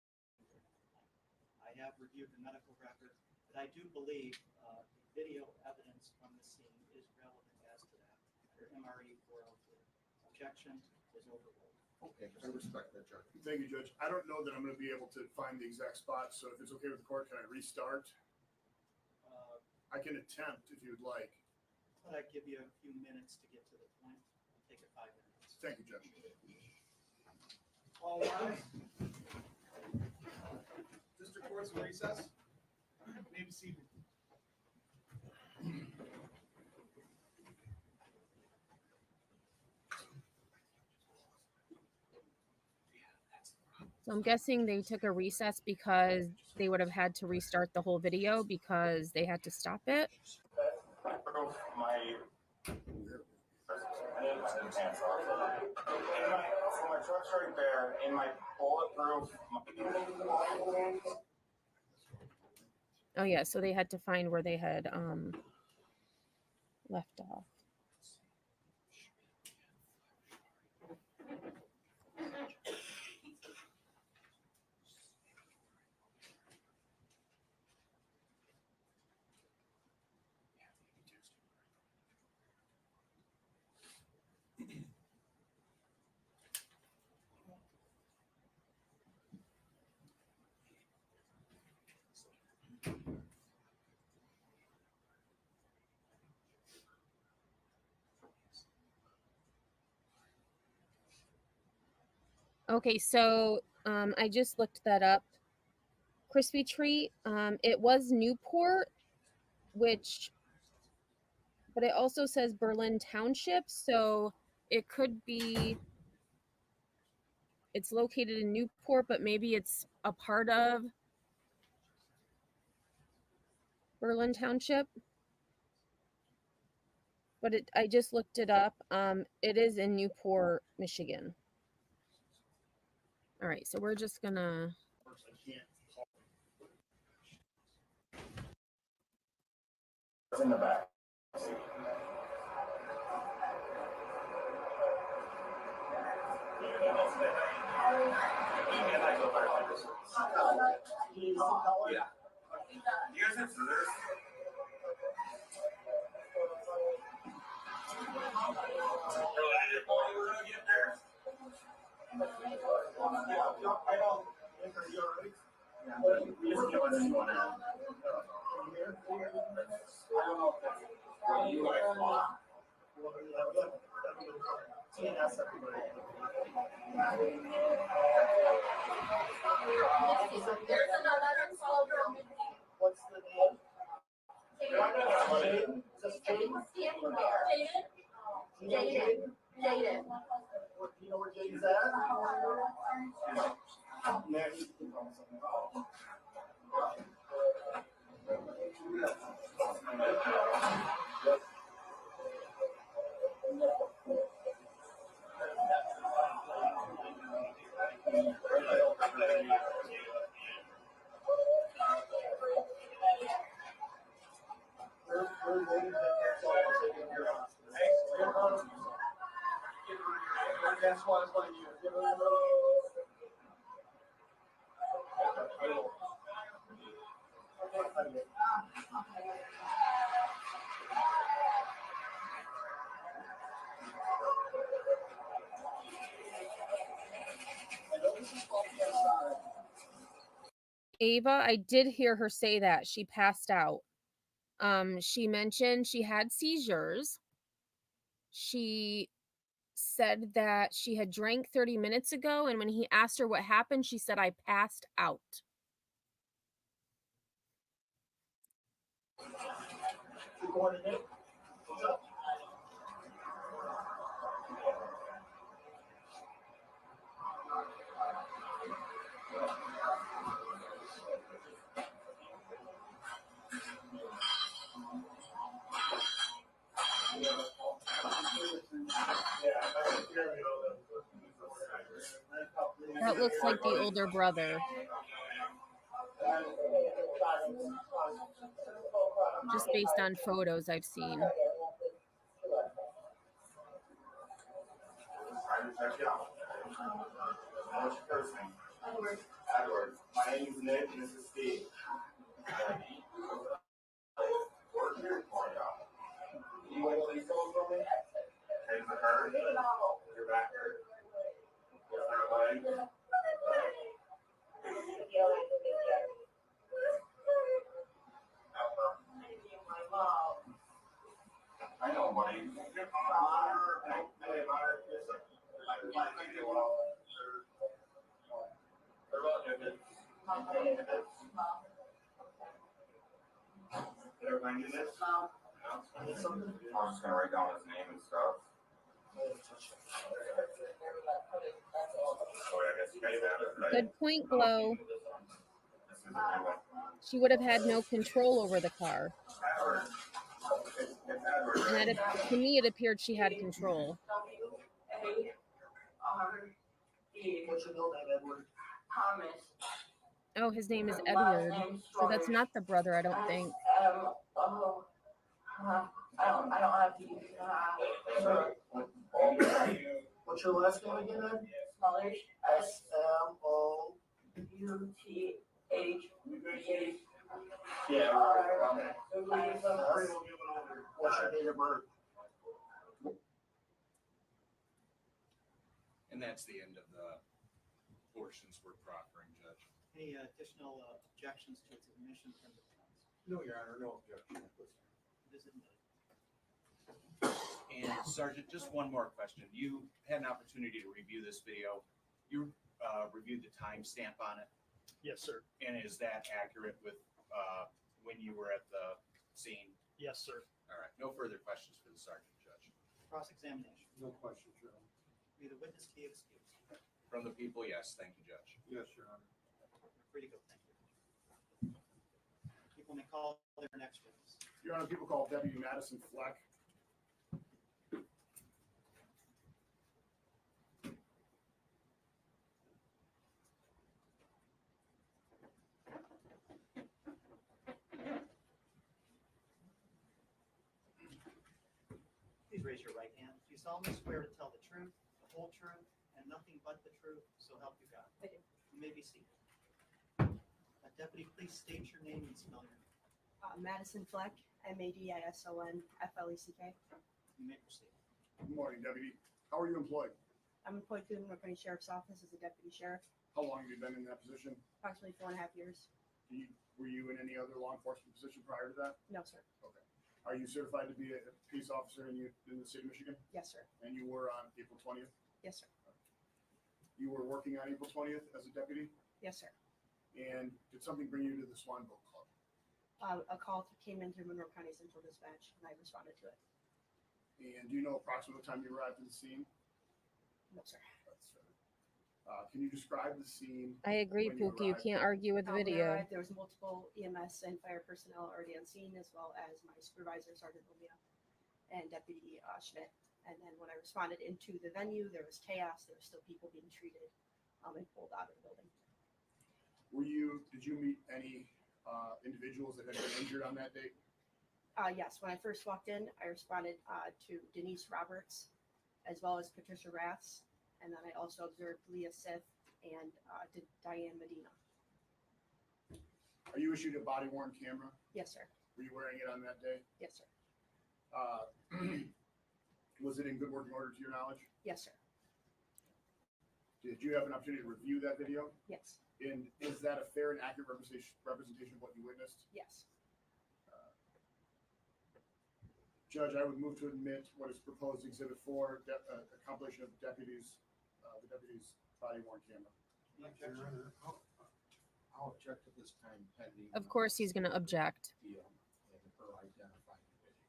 I have reviewed the medical record, but I do believe the video evidence from the scene is relevant as to that. Your MRE 403 objection is overruled. Okay, I respect that, Judge. Thank you, Judge. I don't know that I'm going to be able to find the exact spot, so if it's okay with the court, can I restart? I can attempt if you'd like. But I give you a few minutes to get to the point. I'll take it 5 minutes. Thank you, Judge. All rise. District Court's in recess. You may be seated. So I'm guessing they took a recess because they would have had to restart the whole video because they had to stop it. My truck's right there, in my bulletproof. Oh yeah, so they had to find where they had left off. Okay, so I just looked that up. Crispy Treat, it was Newport, but it also says Berlin Township, so it could be it's located in Newport, but maybe it's a part of Berlin Township. But I just looked it up. It is in Newport, Michigan. All right, so we're just gonna. In the back. Yeah. You guys have scissors? There's another soldier. What's the name? Jaden. Jaden. Do you know where Jaden's at? Yeah, he's on something. That's why it's like you. Ava, I did hear her say that she passed out. She mentioned she had seizures. She said that she had drank 30 minutes ago, and when he asked her what happened, she said, I passed out. That looks like the older brother. Just based on photos I've seen. What's your first name? Edward. My name is Nick and this is Steve. We're here for you. You want to leave those from me? Things that hurt. Your back hurt. What's your leg? I know, buddy. Did everybody do this? No. I'm just gonna write down his name and stuff. Good point, Glow. She would have had no control over the car. And to me, it appeared she had control. What's your middle name, Edward? Thomas. Oh, his name is Edward. So that's not the brother, I don't think. I don't have to use What's your last name again, Ed? Smothers. S-M-O-U-T-H-E-H. Yeah. What's your date of birth? And that's the end of the portions we're proffering, Judge. Any additional objections to its admission from the defense? No, Your Honor, no objection. It is admitted. And Sergeant, just one more question. You had an opportunity to review this video. You reviewed the timestamp on it, Yes, sir. and is that accurate with when you were at the scene? Yes, sir. All right, no further questions for the sergeant, Judge. Cross-examination. No question, Your Honor. May the witness be excused. From the people, yes. Thank you, Judge. Yes, Your Honor. You're free to go. Thank you. People may call their next witness. Your Honor, people call Deputy Madison Fleck. Please raise your right hand. Do you solemnly swear to tell the truth, the whole truth, and nothing but the truth, so help you God? I do. You may be seated. Deputy, please state your name and spell your name. Madison Fleck, Madison Fleck. You may proceed. Good morning, Deputy. How are you employed? I'm employed through the Monroe County Sheriff's Office as a deputy sheriff, How long have you been in that position? approximately 4.5 years. Were you in any other law enforcement position prior to that? No, sir. Okay. Are you certified to be a peace officer in the state of Michigan? Yes, sir. And you were on April 20th? Yes, sir. You were working on April 20th as a deputy? Yes, sir. And did something bring you to the Swan Boat Club? A call came in through Monroe County Central Dispatch, and I responded to it. And do you know approximately what time you arrived at the scene? No, sir. Can you describe the scene? I agree, when you Pookie. You arrived? can't argue with the When I video. arrived, there was multiple EMS and fire personnel already on scene, as well as my supervisor, Sergeant Lumia, and Deputy Schmidt. And then when I responded into the venue, there was chaos. There were still people being treated and pulled out of the building. Did you meet any individuals that had been injured on that date? Yes, when I first walked in, I responded to Denise Roberts, as well as Patricia Raths, and then I also observed Leah Sith and Diane Medina. Are you issued a body-worn camera? Yes, sir. Were you wearing it on that day? Yes, sir. Was it in good working order to your knowledge? Yes, sir. Did you have an opportunity to review that video? Yes. And is that a fair and accurate representation of what you witnessed? Yes. Judge, I would move to admit what is proposed Exhibit 4, a compilation of the deputy's body-worn camera. Your Honor, I'll object to this time pending. Of course, he's going to object. And her identifying the video.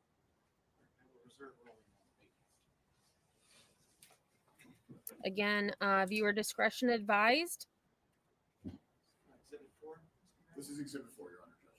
I will reserve ruling. Again, viewer discretion advised. Exhibit 4. This is Exhibit 4, Your Honor, Judge.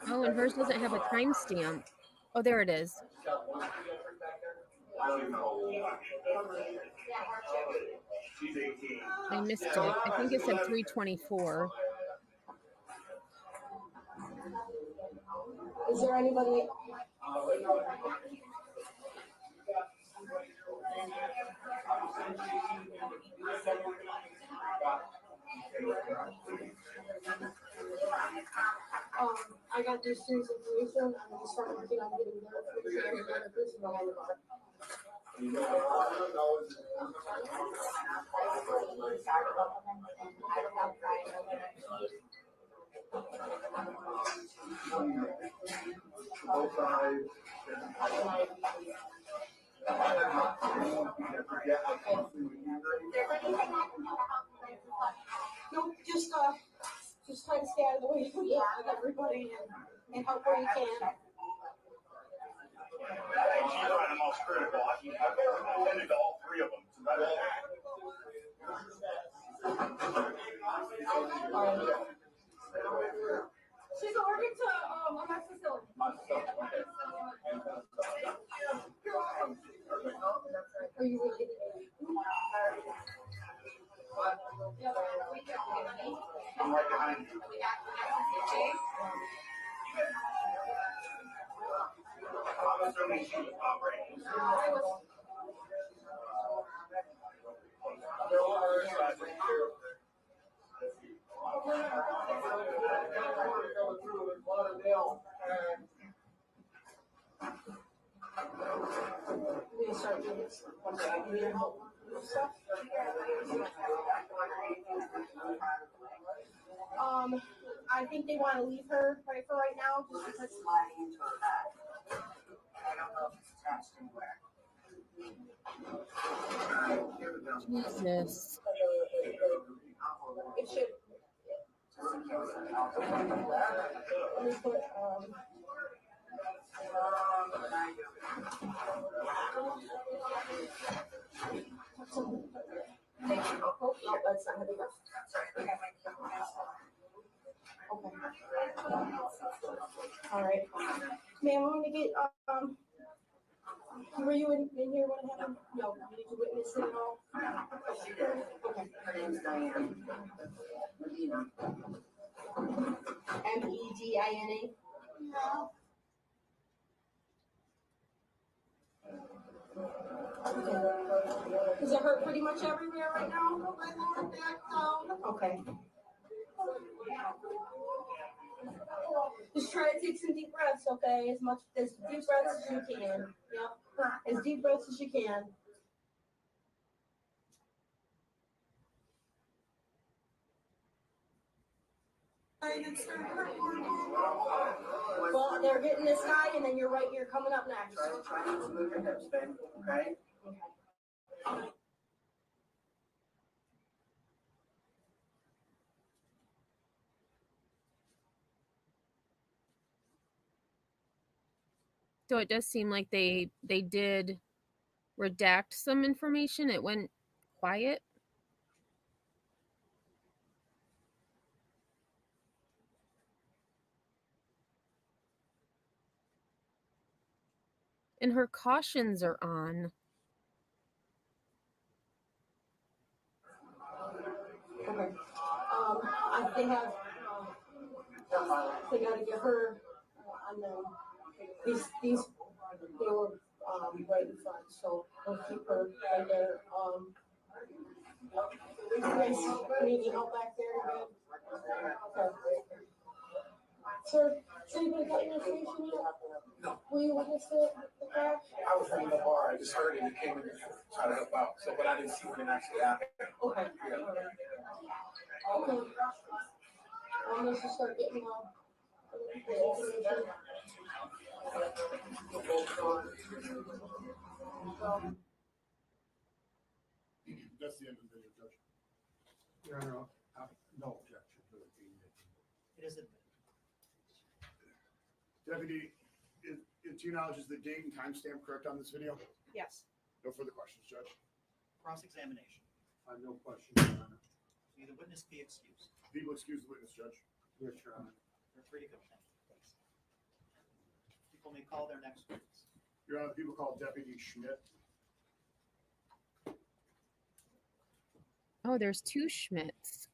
Oh, and hers doesn't have a timestamp. Oh, there it is. I don't even know. She's 18. I missed it. I think it said 324. Is there anybody? I got this series of information. I'm going to start working on getting their information. Both sides. No, just try to stay out of the way of everybody and help where you can. She's probably the most critical. I've attended to all three of them. She's allergic to amoxicillin. Are you really? I'm right behind you. I think they want to leave her right for right now, just because. I don't know if it's attached anywhere. Jesus. It should. Let me put, oh, no, that's not heavy enough. Okay. All right. Ma'am, I'm gonna get, were you in here when it happened? No, did you witness it at all? Okay. Her name's Diane. Medina. No. Okay. Does it hurt pretty much everywhere right now? Okay. Just try to take some deep breaths, okay? As deep breaths as you can. Yep. As deep breaths as you can. Well, they're getting this guy, and then you're coming up next. Try to move your hips, babe. Okay? So it does seem like they did redact some information. It went quiet. And her cautions are on. Okay. They gotta get her on the, these, they were, right in front, so we'll keep her right there. You guys need any help back there? Good? Okay. Sir, so you been cutting your station yet? No. Were you witness the crash? I was in the bar, I just heard it and came in to try to help out, so, but I didn't see when it actually happened. Okay. Okay. I'm gonna just start getting the information. That's the end of the video, Judge. Your Honor, no objection to it being admitted. It is admitted. Deputy, to your knowledge, is the date and timestamp correct on this video? Yes. No further questions, Judge. Cross-examination. I have no question, Your Honor. May the witness be excused. People excuse the witness, Judge. Yes, Your Honor. You're free to go. Thanks. People may call their next witness. Your Honor, people call Deputy Schmidt. Oh, there's two Schmidts.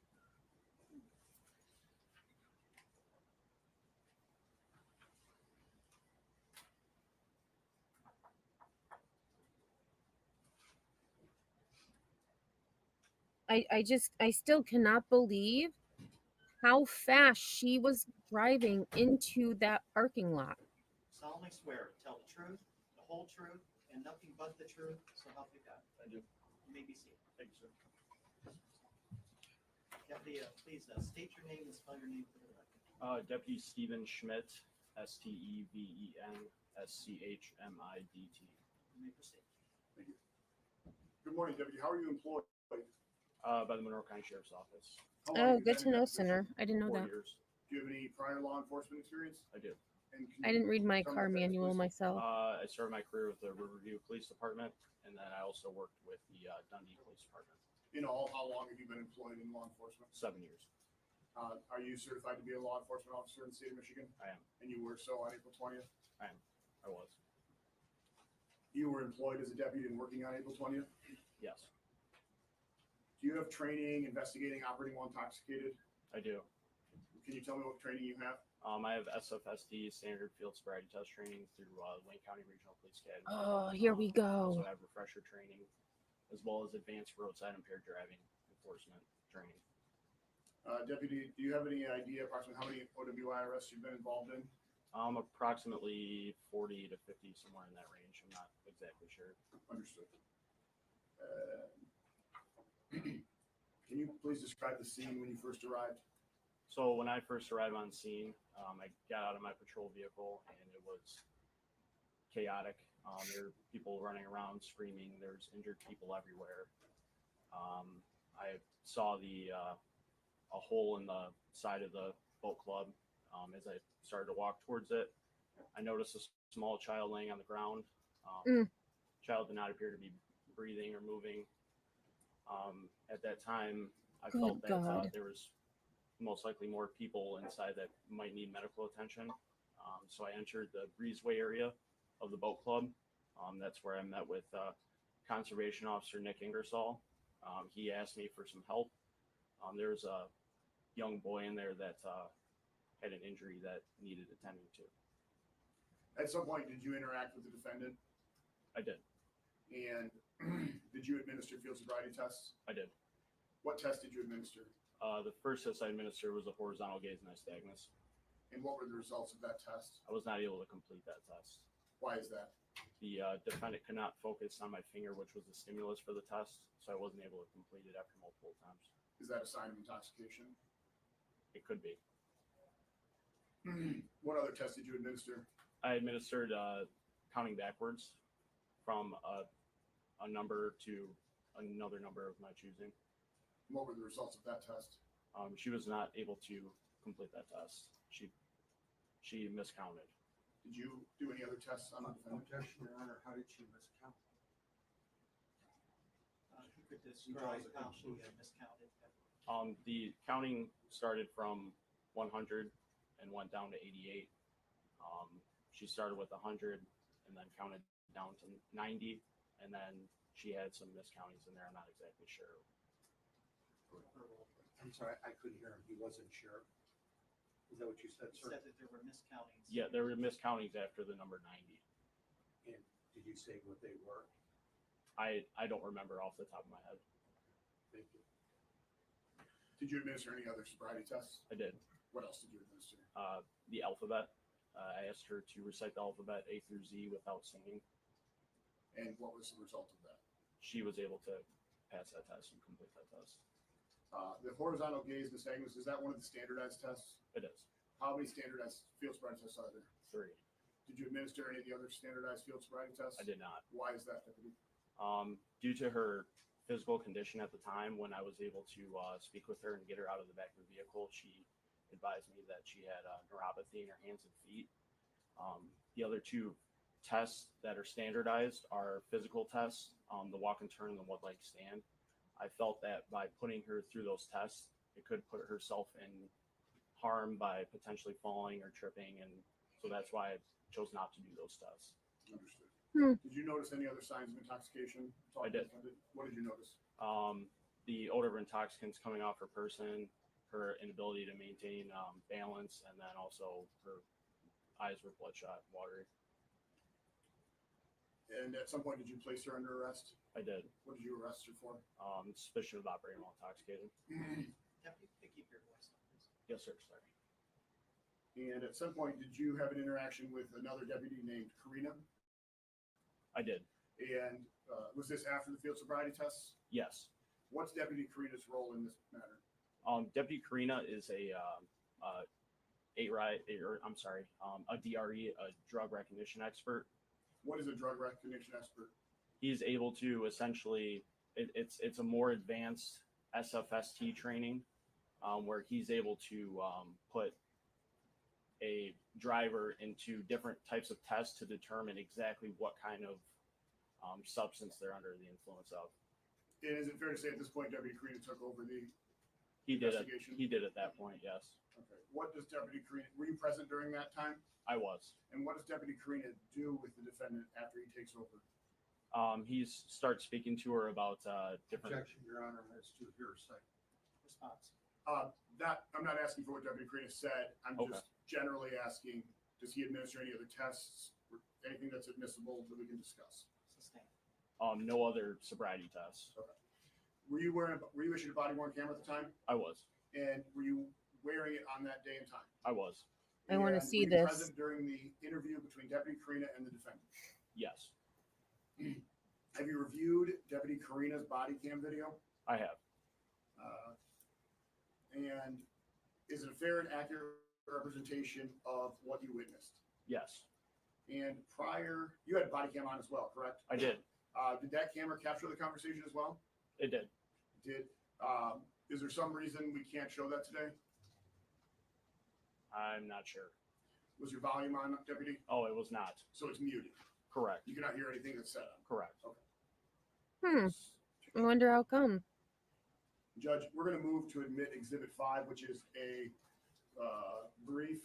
I still cannot believe how fast she was driving into that parking lot. Solemnly swear to tell the truth, the whole truth, and nothing but the truth, so help you God. I do. You may be seated. Thank you, sir. Deputy, please state your name and spell your name for the record. Deputy Stephen Schmidt, STEVEN SCHMIDT. You may proceed. Thank you. Good morning, Deputy. How are you employed? By the Monroe County Sheriff's Office. How long Oh, have you good been to in know, that position? Senator. I didn't know 4 that. years. Do you have any prior law enforcement experience? I do. And can I didn't read my tell me car about that, manual please? myself. I started my career with the Riverview Police Department, and then I also worked with the Dundee Police Department. In all, how long have you been employed in law enforcement? 7 years. Are you certified to be a law enforcement officer in the state of Michigan? I am. And you were so on April 20th? I am. I was. You were employed as a deputy and working on April 20th? Yes, Do you have training investigating operating while intoxicated? I do. Can you tell me what training you have? I have SFSD, standard field sobriety test training through Wayne County Regional Police Academy. Oh, here we I also go. have refresher training, as well as advanced roadside impaired driving enforcement training. Deputy, do you have any idea approximately how many OWI arrests you've been involved in? Approximately 40 to 50, somewhere in that range. I'm not exactly sure. Understood. Can you please describe the scene when you first arrived? So when I first arrived on scene, I got out of my patrol vehicle and it was chaotic. There were people running around screaming. There's injured people everywhere. I saw a hole in the side of the boat club. As I started to walk towards it, I noticed a small child laying on the ground. Child did not appear to be breathing or moving. At that time, I felt that there was most likely more people inside that might need medical attention. So I entered the breezeway area of the boat club. That's where I met with Conservation Officer Nick Ingersoll. He asked me for some help. There was a young boy in there that had an injury that needed attending to. At some point, did you interact with the defendant? I did. And did you administer field sobriety tests? I did. What test did you administer? The first test I administered was a horizontal gaze nystagmus. And what were the results of that test? I was not able to complete that test. Why is that? The defendant could not focus on my finger, which was the stimulus for the test, so I wasn't able to complete it after multiple attempts. Is that a sign of intoxication? It could be. What other test did you administer? I administered counting backwards from a number to another number of my choosing. What were the results of that test? She was not able to complete that test. She miscounted. Did you do any other tests on the defendant? Objection, Your Honor. How did she miscount? Who could describe how she miscounted? The counting started from 100 and went down to 88. She started with 100 and then counted down to 90, and then she had some miscountings in there. I'm not exactly sure. I'm sorry, I couldn't hear him. He wasn't sure. Is that what you said, You sir? said that there were miscountings. Yeah, there were miscountings after the number 90. And did you say what they were? I don't remember off the top of my head. Thank you. Did you administer any other sobriety tests? I did. What else did you administer? The alphabet. I asked her to recite the alphabet A through Z without singing. And what was the result of that? She was able to pass that test and complete that test. The horizontal gaze nystagmus, is that one of the standardized tests? It is. How many standardized field sobriety tests are there? 3. Did you administer any of the other standardized field sobriety tests? I did not. Why is that, Deputy? Due to her physical condition at the time, when I was able to speak with her and get her out of the back of the vehicle, she advised me that she had neuropathy in her hands and feet. The other 2 tests that are standardized are physical tests, the walk and turn and the one leg stand. I felt that by putting her through those tests, it could put herself in harm by potentially falling or tripping, and so that's why I chose not to do those tests. Understood. Hmm. Did you notice any other signs of intoxication? I did. What did you notice? The odor of intoxicants coming off her person, her inability to maintain balance, and then also her eyes were bloodshot, watery. And at some point, did you place her under arrest? I did. What did you arrest her for? Suspicion of operating while intoxicated. Deputy, keep your voice up, please. Yes, sir. Sorry. And at some point, did you have an interaction with another deputy named Karina? I did. And was this after the field sobriety tests? Yes. What's Deputy Karina's role in this matter? Deputy Karina is a DRE, a drug recognition expert. What is a drug recognition expert? He's able to essentially, it's a more advanced SFST training where he's able to put a driver into different types of tests to determine exactly what kind of substance they're under the influence of. And is it fair to say at this point, Deputy Karina took over the investigation? He did at that point, yes. Okay. What does Deputy Karina, were you present during that time? I was. And what does Deputy Karina do with the defendant after he takes over? He starts speaking to her about different. Objection, Your Honor, as to hearsay. Response. That I'm not asking for what Deputy Karina said. I'm Okay. just generally asking, does he administer any other tests or anything that's admissible that we can discuss? No other sobriety tests. Okay. Were you issued a body worn camera at the time? I was. And were you wearing it on that day and time? I was. I want to And see were you this. present during the interview between Deputy Karina and the defendant? Yes, Have you reviewed Deputy Karina's body cam video? I have. And is it a fair and accurate representation of what you witnessed? Yes, And prior, you had a body cam on as well, correct? I did. Did that camera capture the conversation as well? It did. It did. Is there some reason we can't show that today? I'm not sure. Was your volume on, Deputy? Oh, it was not. So it's muted. Correct. You cannot hear anything that's said. Correct. Okay. I wonder how come. Judge, we're going to move to admit Exhibit 5, which is a brief,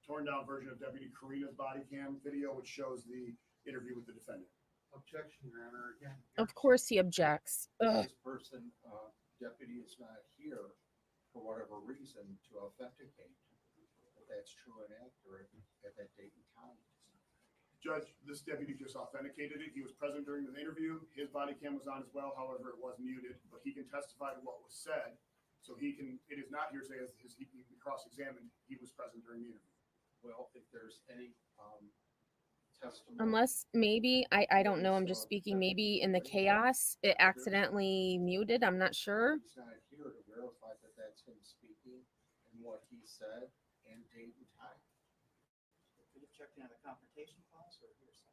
torn down version of Deputy Karina's body cam video, which shows the interview with the defendant. Objection, Your Honor. Again, Of course he objects. Ugh. this person, deputy is not here for whatever reason to authenticate that that's true and accurate at that date and time. Judge, this deputy just authenticated it. He was present during the interview. His body cam was on as well. However, it was muted, but he can testify to what was said. So it is not hearsay as he can be cross-examined. He was present during the interview. Well, if there's any testimony. Unless maybe, I don't know, I'm just speaking, maybe in the chaos, it accidentally muted. I'm not sure. He's not here to verify that that's him speaking and what he said and date and time. Could you check in on the confrontation clause or hearsay?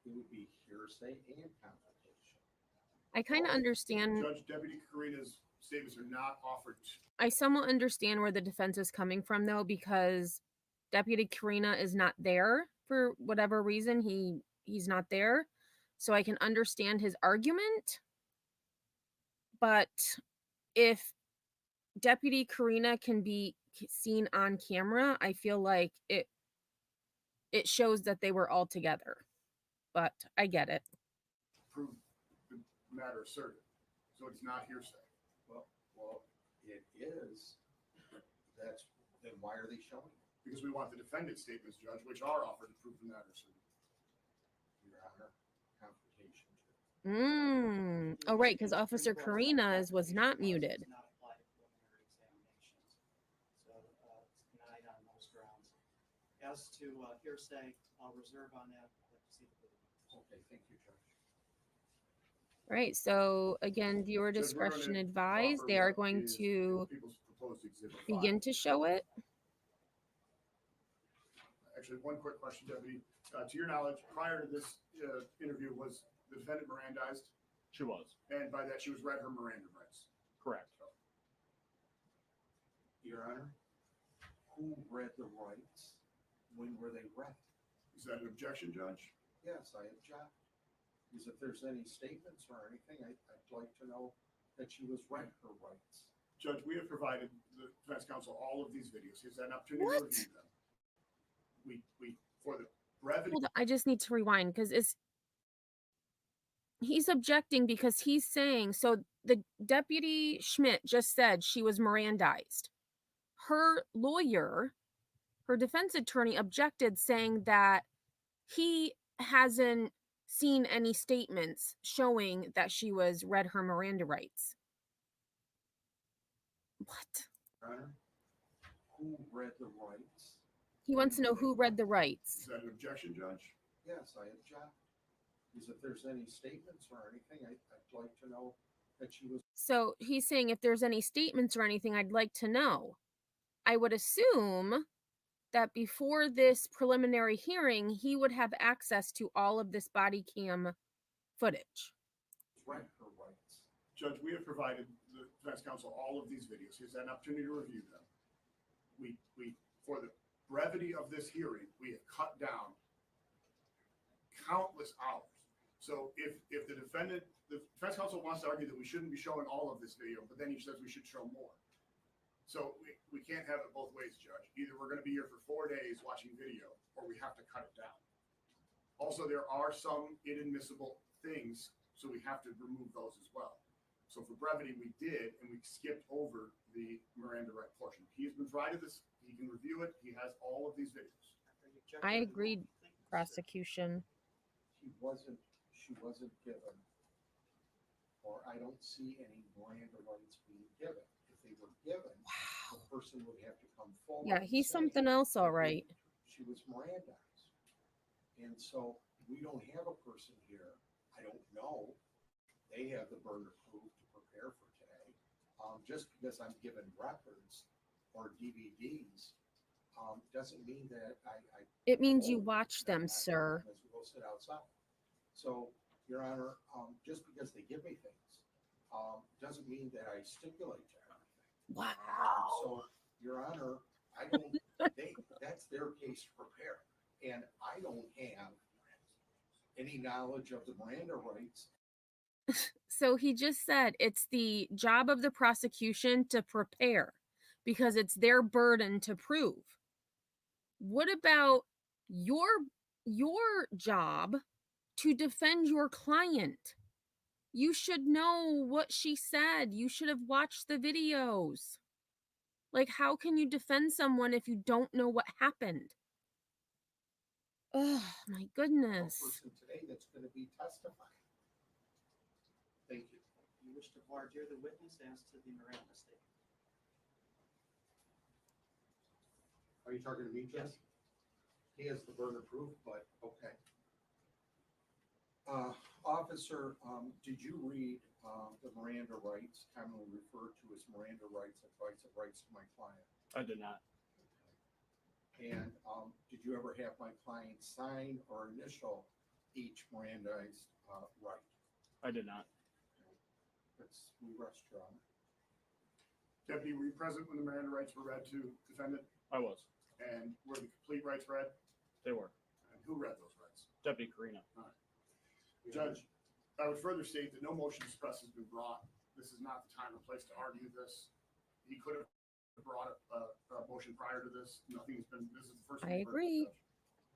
It would be hearsay and confrontation. I kind of understand. Judge, Deputy Karina's statements are not offered. I somewhat understand where the defense is coming from, though, because Deputy Karina is not there for whatever reason. He's not there, so I can understand his argument. But if Deputy Karina can be seen on camera, I feel like it shows that they were all together. But I get it. Prove the matter asserted. So it's not hearsay. Well, it is. Then why are they showing it? Because we want the defendant's statements, Judge, which are offered to prove the matter asserted. Your Honor, confrontation. Oh, right, because Officer Karina's was not muted. Not apply to preliminary examinations. So it's denied on those grounds. As to hearsay, I'll reserve on that. I'd like to see the video. Okay, thank you, Judge. Right, so again, viewer discretion advised. They are going to begin to show it. Actually, one quick question, Deputy. To your knowledge, prior to this interview, was the defendant Mirandized? She was. And by that, she was read her Miranda rights. Correct. Your Honor, who read the rights? When were they read? Is that an objection, Judge? Yes, I object. Because if there's any statements or anything, I'd like to know that she was read her rights. Judge, we have provided the defense counsel all of these videos. He's had an opportunity to review them. We for the brevity. Hold on, I just need to rewind because he's objecting because he's saying, so the Deputy Schmidt just said she was Mirandized. Her lawyer, her defense attorney, objected, saying that he hasn't seen any statements showing that she was read her Miranda rights. What? Your Honor, who read the rights? He wants to know who read the rights. Is that an objection, Judge? Yes, I object. Because if there's any statements or anything, I'd like to know that she was. So he's saying if there's any statements or anything, I'd like to know. I would assume that before this preliminary hearing, he would have access to all of this body cam footage. Read her rights. Judge, we have provided the defense counsel all of these videos. He's had an opportunity to review them. We for the brevity of this hearing, we have cut down countless hours. So if the defense counsel wants to argue that we shouldn't be showing all of this video, but then he says we should show more. So we can't have it both ways, Judge. Either we're going to be here for 4 days watching video, or we have to cut it down. Also, there are some inadmissible things, so we have to remove those as well. So for brevity, we did, and we skipped over the Miranda right portion. He's been provided this. He can review it. He has all of these videos. I agreed, prosecution. She wasn't given, or I don't see any Miranda rights being given. If they were given, the person would have to come forward. Yeah, he's something else, all right. She was Mirandized. And so we don't have a person here. I don't know. They have the burden of proof to prepare for today. Just because I'm given records or DVDs doesn't mean that I It means you watch them, sir. as we go sit outside. So, Your Honor, just because they give me things doesn't mean that I stipulate to everything. Wow. So, Your Honor, I don't. That's their case to prepare, and I don't have any knowledge of the Miranda rights. So he just said it's the job of the prosecution to prepare because it's their burden to prove. What about your job to defend your client? You should know what she said. You should have watched the videos. Like, how can you defend someone if you don't know what happened? Oh, my goodness. Person today that's going to be testifying. Thank you. You wish to voir dire the witness as to the Miranda statement. Are you talking to me, Jess? He has the burden of proof, but okay. Officer, did you read the Miranda rights, commonly referred to as Miranda rights, advice of rights to my client? I did not. And did you ever have my client sign or initial each Mirandized right? I did not. We rest, Your Honor. Deputy, were you present when the Miranda rights were read to defendant? I was. And were the complete rights read? They were. And who read those rights? Deputy Carino. All right. Judge, I would further state that no motion to suppress has been brought. This is not the time or place to argue this. He could have brought a motion prior to this. Nothing's been, this is the first. I agree.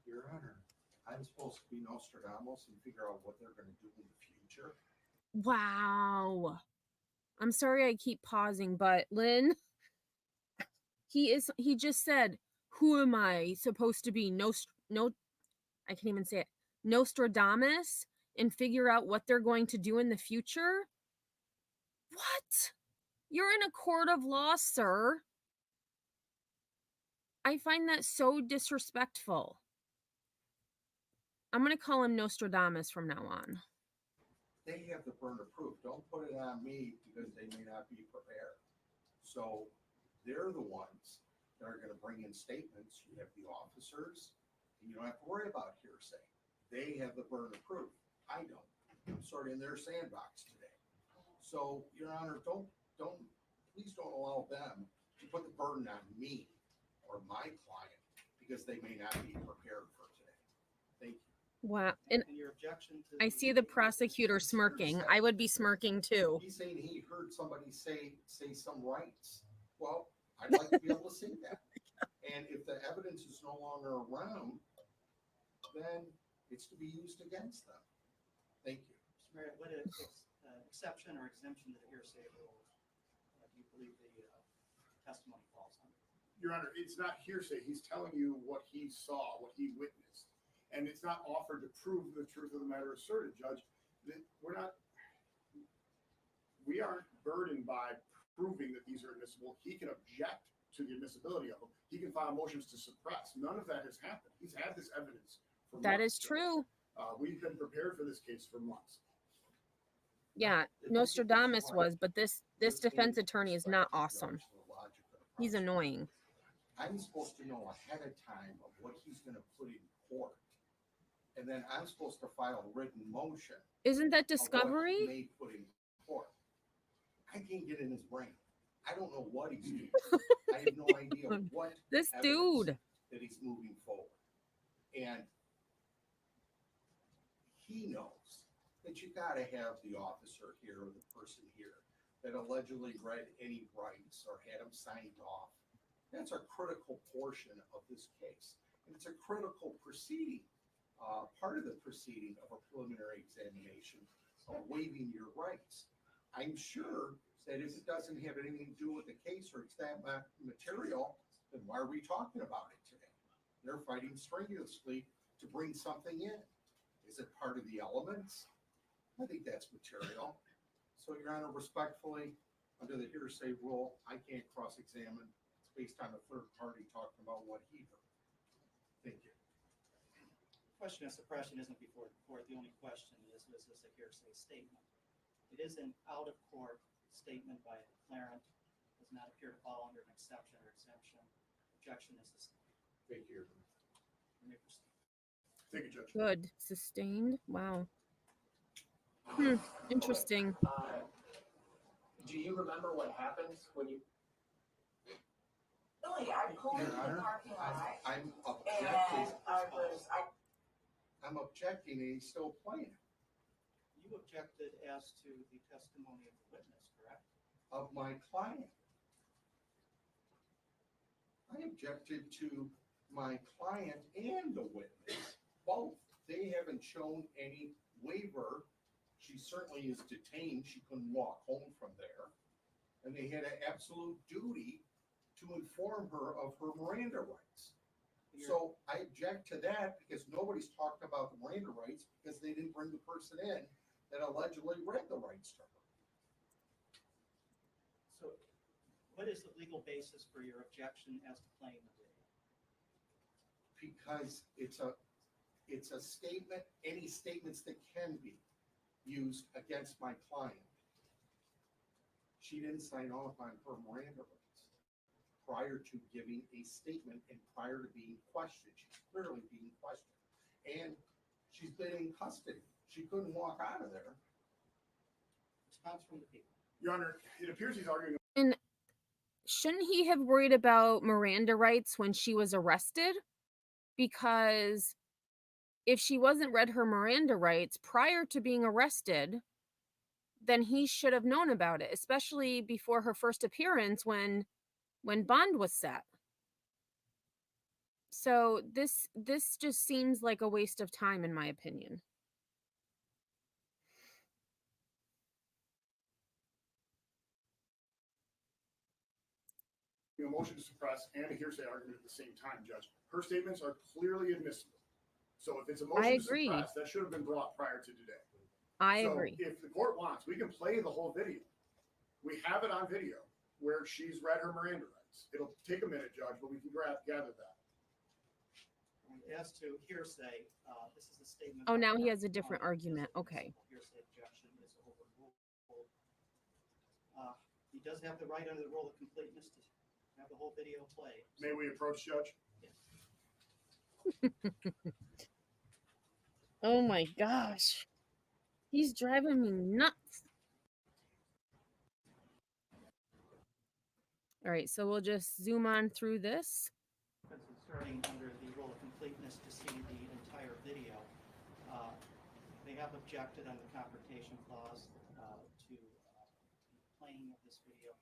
Your Honor, I'm supposed to be Nostradamus and figure out what they're going to do in the future. Wow. I'm sorry I keep pausing, but Lynn, he just said, who am I supposed to be? I can't even say it. Nostradamus and figure out what they're going to do in the future? What? You're in a court of law, sir. I find that so disrespectful. I'm going to call him Nostradamus from now on. They have the burden of proof. Don't put it on me because they may not be prepared. So they're the ones that are going to bring in statements. You have the officers, and you don't have to worry about hearsay. They have the burden of proof. I don't. I'm sort of in their sandbox today. So, Your Honor, please don't allow them to put the burden on me or my client because they may not be prepared for today. Thank you. Wow. And your objection to I see the prosecutor smirking. I would be smirking too. He's saying he heard somebody say some rights. Well, I'd like to be able to see that. And if the evidence is no longer around, then it's to be used against them. Thank you. Mr. Mayor, what exception or exemption to the hearsay rule do you believe the testimony falls under? Your Honor, it's not hearsay. He's telling you what he saw, what he witnessed. And it's not offered to prove the truth of the matter asserted, Judge. We aren't burdened by proving that these are admissible. He can object to the admissibility of them. He can file motions to suppress. None of that has happened. He's had this evidence for months. That is true. We've been prepared for this case for months. Yeah, Nostradamus was, but this defense attorney is not awesome. He's annoying. I'm supposed to know ahead of time of what he's going to put in court. And then I'm supposed to file a written motion. Isn't that discovery? What he may put in court. I can't get in his brain. I don't know what he's doing. I have no idea what this dude that he's moving forward. And he knows that you got to have the officer here or the person here that allegedly read any rights or had them signed off. That's a critical portion of this case. And it's a critical proceeding. Part of the proceeding of a preliminary examination of waiving your rights. I'm sure that if it doesn't have anything to do with the case or it's that material, then why are we talking about it today? They're fighting strenuously to bring something in. Is it part of the elements? I think that's material. So, Your Honor, respectfully, under the hearsay rule, I can't cross-examine. It's based on a third party talking about what he heard. Thank you. Question of suppression isn't before the court. The only question is this a hearsay statement? It is an out-of-court statement by a declarant. Does not appear to fall under an exception or exemption. Objection is sustained. Thank you. You may proceed. Thank you, Judge. Good. Sustained. Wow. Interesting. Do you remember what happens when you? Really, I pulled into the parking lot. I'm And objecting. I'm objecting and he's still playing. You objected as to the testimony of the witness, correct? Of my client. I objected to my client and the witness, both. They haven't shown any waiver. She certainly is detained. She couldn't walk home from there. And they had an absolute duty to inform her of her Miranda rights. So I object to that because nobody's talked about the Miranda rights because they didn't bring the person in that allegedly read the rights to her. So what is the legal basis for your objection as to playing the video? Because it's a statement, any statements that can be used against my client. She didn't sign off on her Miranda rights prior to giving a statement and prior to being questioned. She's clearly being questioned. And she's been in custody. She couldn't walk out of there. Response from the people. Your Honor, it appears he's arguing. And shouldn't he have worried about Miranda rights when she was arrested? Because if she wasn't read her Miranda rights prior to being arrested, then he should have known about it, especially before her first appearance when bond was set. So this just seems like a waste of time, in my opinion. A motion to suppress and a hearsay argument at the same time, Judge. Her statements are clearly admissible. So if it's a motion to suppress, that should have been brought prior to today. I agree. If the court wants, we can play the whole video. We have it on video where she's read her Miranda rights. It'll take a minute, Judge, but we can gather that. As to hearsay, this is a statement. Oh, now he has a different argument. Okay. Hearsay objection is overruled. He does have the right under the rule of completeness to have the whole video play. May we approach, Judge? Yes. Oh my gosh. He's driving me nuts. All right, so we'll just zoom on through this. Starting under the rule of completeness to see the entire video. They have objected on the confrontation clause to the playing of this video.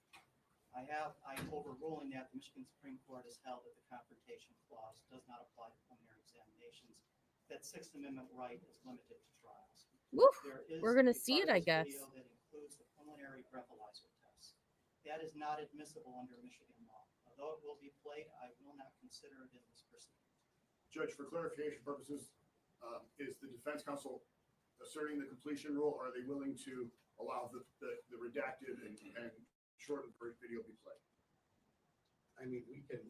I'm overruling that. The Michigan Supreme Court has held that the confrontation clause does not apply to preliminary examinations. That Sixth Amendment right is limited to trials. Woof, we're going to see it, I guess. Video that includes the preliminary breathalyzer test. That is not admissible under Michigan law. Although it will be played, I will not consider it in this proceeding. Judge, for clarification purposes, is the defense counsel asserting the completion rule, or are they willing to allow the redacted and shortened video be played? I mean, we can,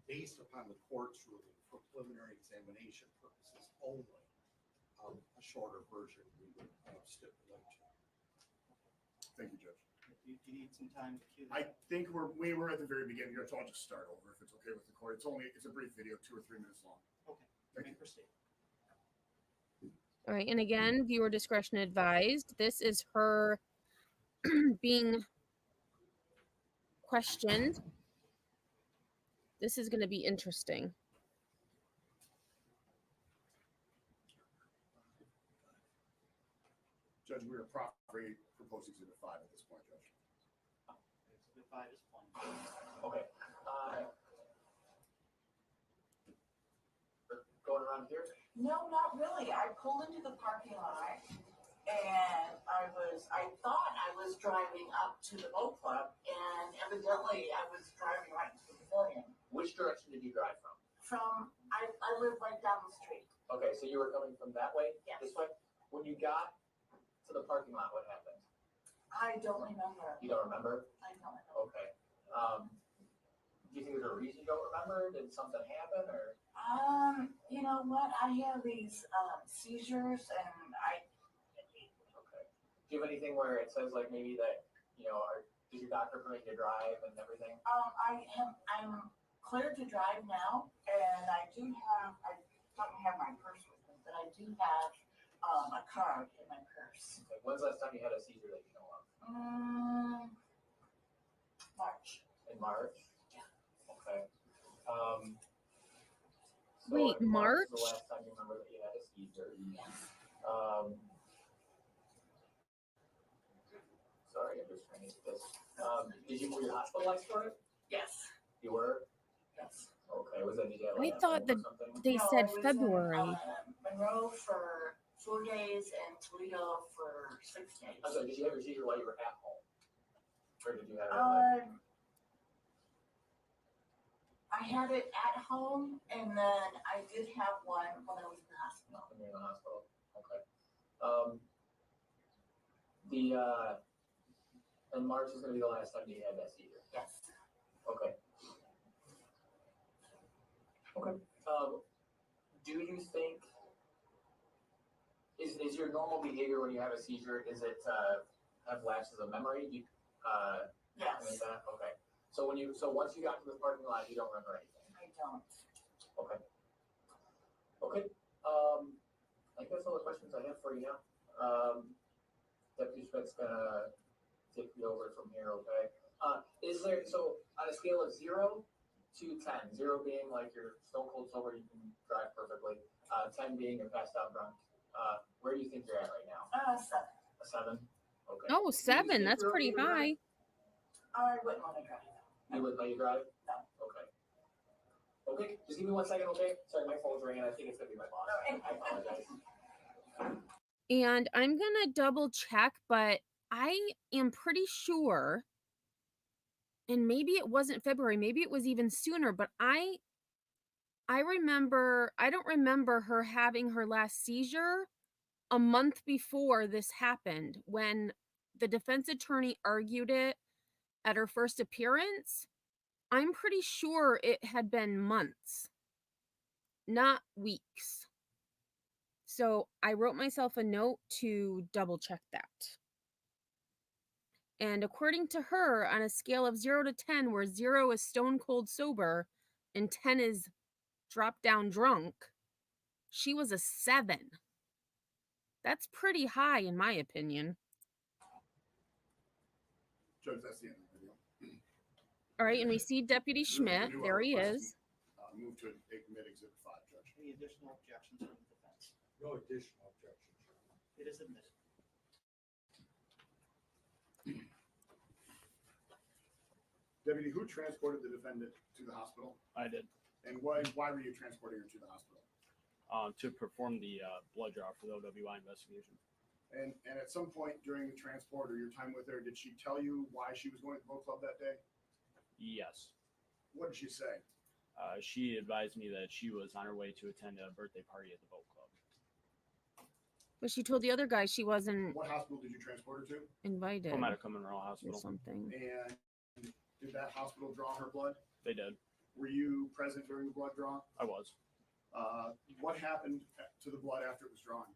based upon the court's ruling for preliminary examination purposes only, a shorter version we would stipulate to. Thank you, Judge. Do you need some time to cue I think we were at the very beginning here, so I'll just start over if it's okay with the court. It's a brief video, 2 or 3 minutes long. Okay, you may proceed. All right, and again, viewer discretion advised. This is her being questioned. This is going to be interesting. Judge, we are properly proposing Exhibit 5 at this point, Judge. Exhibit 5 is playing. Okay. Going around here? No, not really. I pulled into the parking lot and I thought I was driving up to the boat club, and evidently I was driving right to the which direction did you drive from? I live right down the street. Okay, so you were coming from that way? Yes. This way? When you got to the parking lot, what happened? I don't remember. You don't remember? I don't remember. Okay. Do you think there's a reason you don't remember? Did something happen or? You know what? I have these seizures and Okay. Do you have anything where it says like maybe that, does your doctor permit you to drive and everything? I'm cleared to drive now, and I don't have my purse with me, but I do have a card in my purse. Okay. When's the last time you had a seizure that you know of? March. In March? Yeah. Okay. So Wait, in March? was the last time you remember that you had a seizure? Yes. Sorry, I'm just trying to get this. Were you hospitalized for it? Yes. You were? Yes. Okay. Was that, did you have I like thought that they No, said I was February. in Monroe for 4 days and Toledo for 6 days. I'm sorry, did you have your seizure while you were at home? Or did you have it I had it at home, and then I did have one when I was in the hospital. when you're in the hospital? Okay. And March is gonna be the last time you had that seizure? Yes. Okay. Okay. Do you think, is your normal behavior when you have a seizure, is it have lapses of memory? Do you, Yes. like that? Okay. So once you got to the parking lot, you don't remember anything? I don't. Okay. Okay. I guess all the questions I have for you now. Deputy Schmidt's gonna take me over from here, okay? Is there, so on a scale of 0 to 10, 0 being like you're stone cold sober, you can drive perfectly, 10 being you're passed out drunk, where do you think you're at right now? 7. A 7? Okay. Oh, Do you 7. think That's you're pretty okay to drive? high. I wouldn't want to drive. You wouldn't let you drive? No. Okay. Okay, just give me 1 second, okay? Sorry, my phone's ringing. I think it's gonna be my boss. I apologize. And I'm going to double check, but I am pretty sure, and maybe it wasn't February, maybe it was even sooner, but I don't remember her having her last seizure a month before this happened when the defense attorney argued it at her first appearance. I'm pretty sure it had been months, not weeks. So I wrote myself a note to double check that. And according to her, on a scale of 0 to 10, where 0 is stone cold sober and 10 is drop down drunk, she was a 7. That's pretty high in my opinion. Judge, that's the end of the video. All right, and we see Deputy Schmidt. There he is. Move to admit Exhibit 5, Judge. Any additional objections from the defense? No additional objections. It is admitted. Deputy, who transported the defendant to the hospital? I did. And why were you transporting her to the hospital? To perform the blood draw for the OWI investigation. And at some point during the transport or your time with her, did she tell you why she was going to the boat club that day? Yes. What did she say? She advised me that she was on her way to attend a birthday party at the boat club. But she told the other guy she wasn't What hospital did you transport her to? invited Medical Monroe or Hospital. something. And did that hospital draw her blood? They did. Were you present during the blood draw? I was. What happened to the blood after it was drawn?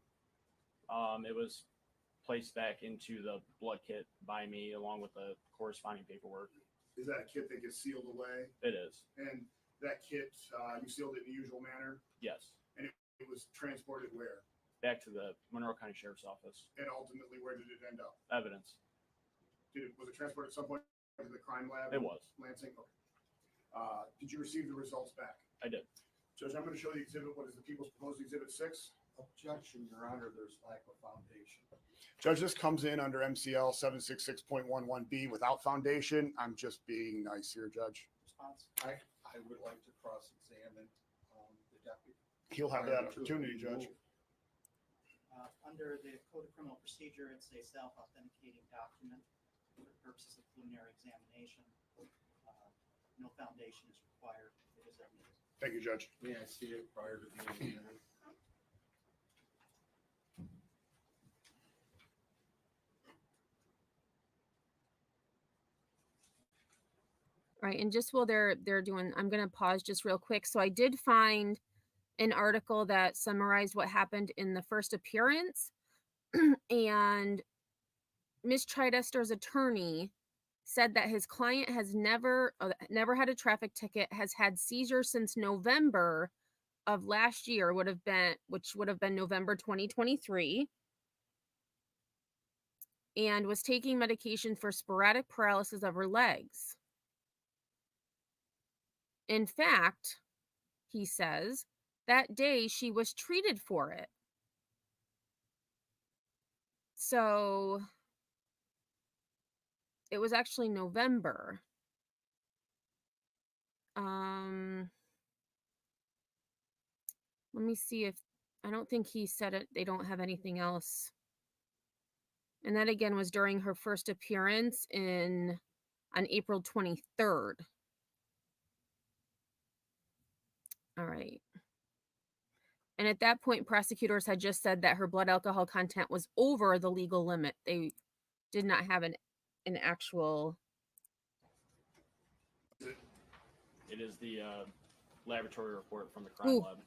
It was placed back into the blood kit by me along with the corresponding paperwork. Is that a kit that gets sealed away? It is. And that kit, you sealed it in the usual manner? Yes. And it was transported where? Back to the Monroe County Sheriff's Office. And ultimately, where did it end up? Evidence. Was it transported at some point to the crime lab? It was. Lansing? Okay. Did you receive the results back? I did. Judge, I'm going to show the exhibit. What is the People's Proposed Exhibit 6? Objection, Your Honor, there's lack of foundation. Judge, this comes in under MCL 766.11B without foundation. I'm just being nice here, Judge. Response? I would like to cross-examine the deputy. He'll have that opportunity, Judge. Under the Code of Criminal Procedure, it's a self-authenticating document for purposes of preliminary examination. No foundation is required. It is admitted. Thank you, Judge. May I see it prior to being admitted? All right, and just while they're doing, I'm gonna pause just real quick. So I did find an article that summarized what happened in the first appearance, and Miss Chidester's attorney said that his client has never had a traffic ticket, has had seizures since November of last year, which would have been November 2023, and was taking medication for sporadic paralysis of her legs. In fact, he says, that day she was treated for it. So it was actually November. Let me see if, I don't think he said it. They don't have anything else. And that again was during her first appearance on April 23rd. All right. And at that point, prosecutors had just said that her blood alcohol content was over the legal limit. They did not have an actual. It is the laboratory report from the crime lab.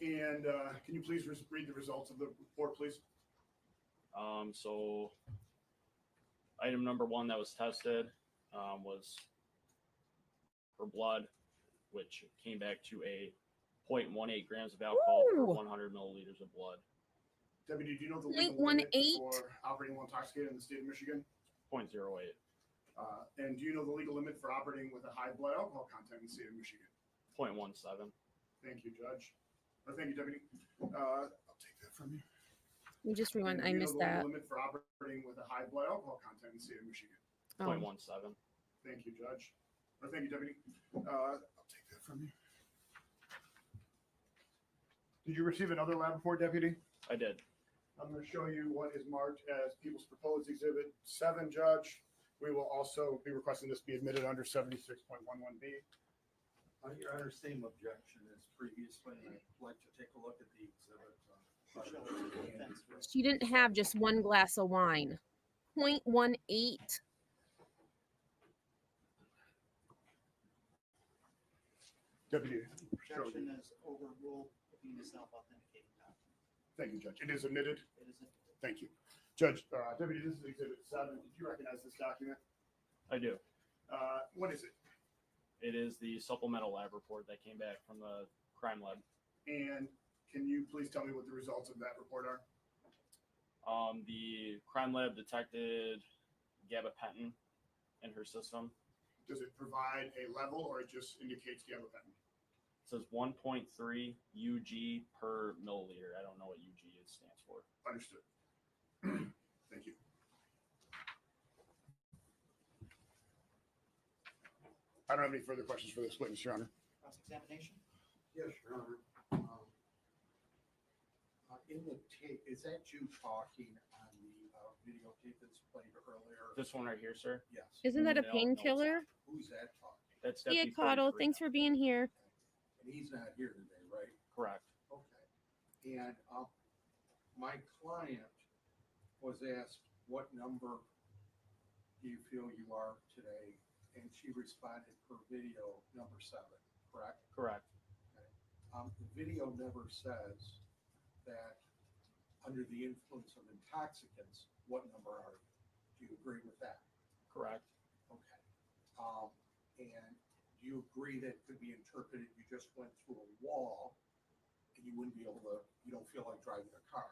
And can you please read the results of the report, please? So item number 1 that was tested was her blood, which came back to a 0.18 grams of alcohol per 100 milliliters of blood. Deputy, do you know the legal limit for operating while intoxicated in the state of Michigan? 0.08. And do you know the legal limit for operating with a high blood alcohol content in the state of Michigan? 0.17. Thank you, Judge. Thank you, Deputy. I'll take that from you. You just rewind. I missed that. that. Do you know the limit for operating with a high blood alcohol content in the state of Michigan? 0.17. Thank you, Judge. Thank you, Deputy. I'll take that from you. Did you receive another lab report, Deputy? I did. I'm going to show you what is marked as People's Proposed Exhibit 7, Judge. We will also be requesting this be admitted under 76.11B. Your Honor, same objection as previously. I'd like to take a look at the exhibit. She didn't have just one glass of wine. 0.18. Deputy. Objection is overruled, being a self-authenticating document. Thank you, Judge. It is admitted. It is admitted. Thank you. Judge, Deputy, this is Exhibit 7. Did you recognize this document? I do. What is it? It is the supplemental lab report that came back from the crime lab. And can you please tell me what the results of that report are? The crime lab detected gabapentin in her system. Does it provide a level or it just indicates gabapentin? It says 1.3 UG per milliliter. I don't know what UG stands for. Understood. Thank you. I don't have any further questions for this witness, Your Honor. Cross-examination? Yes, Your Honor. In the tape, is that you talking on the videotape that's played earlier? This one right here, sir? Yes. Isn't that a painkiller? Who's that talking? That's Yeah, Deputy Cottle. 43. Thanks for being here. And he's not here today, right? Correct. Okay. And my client was asked, what number do you feel you are today? And she responded per video, number 7, correct? Correct. Okay. The video never says that under the influence of intoxicants, what number are you? Do you agree with that? Correct. Okay. And do you agree that it could be interpreted you just went through a wall and you wouldn't be able to, you don't feel like driving a car?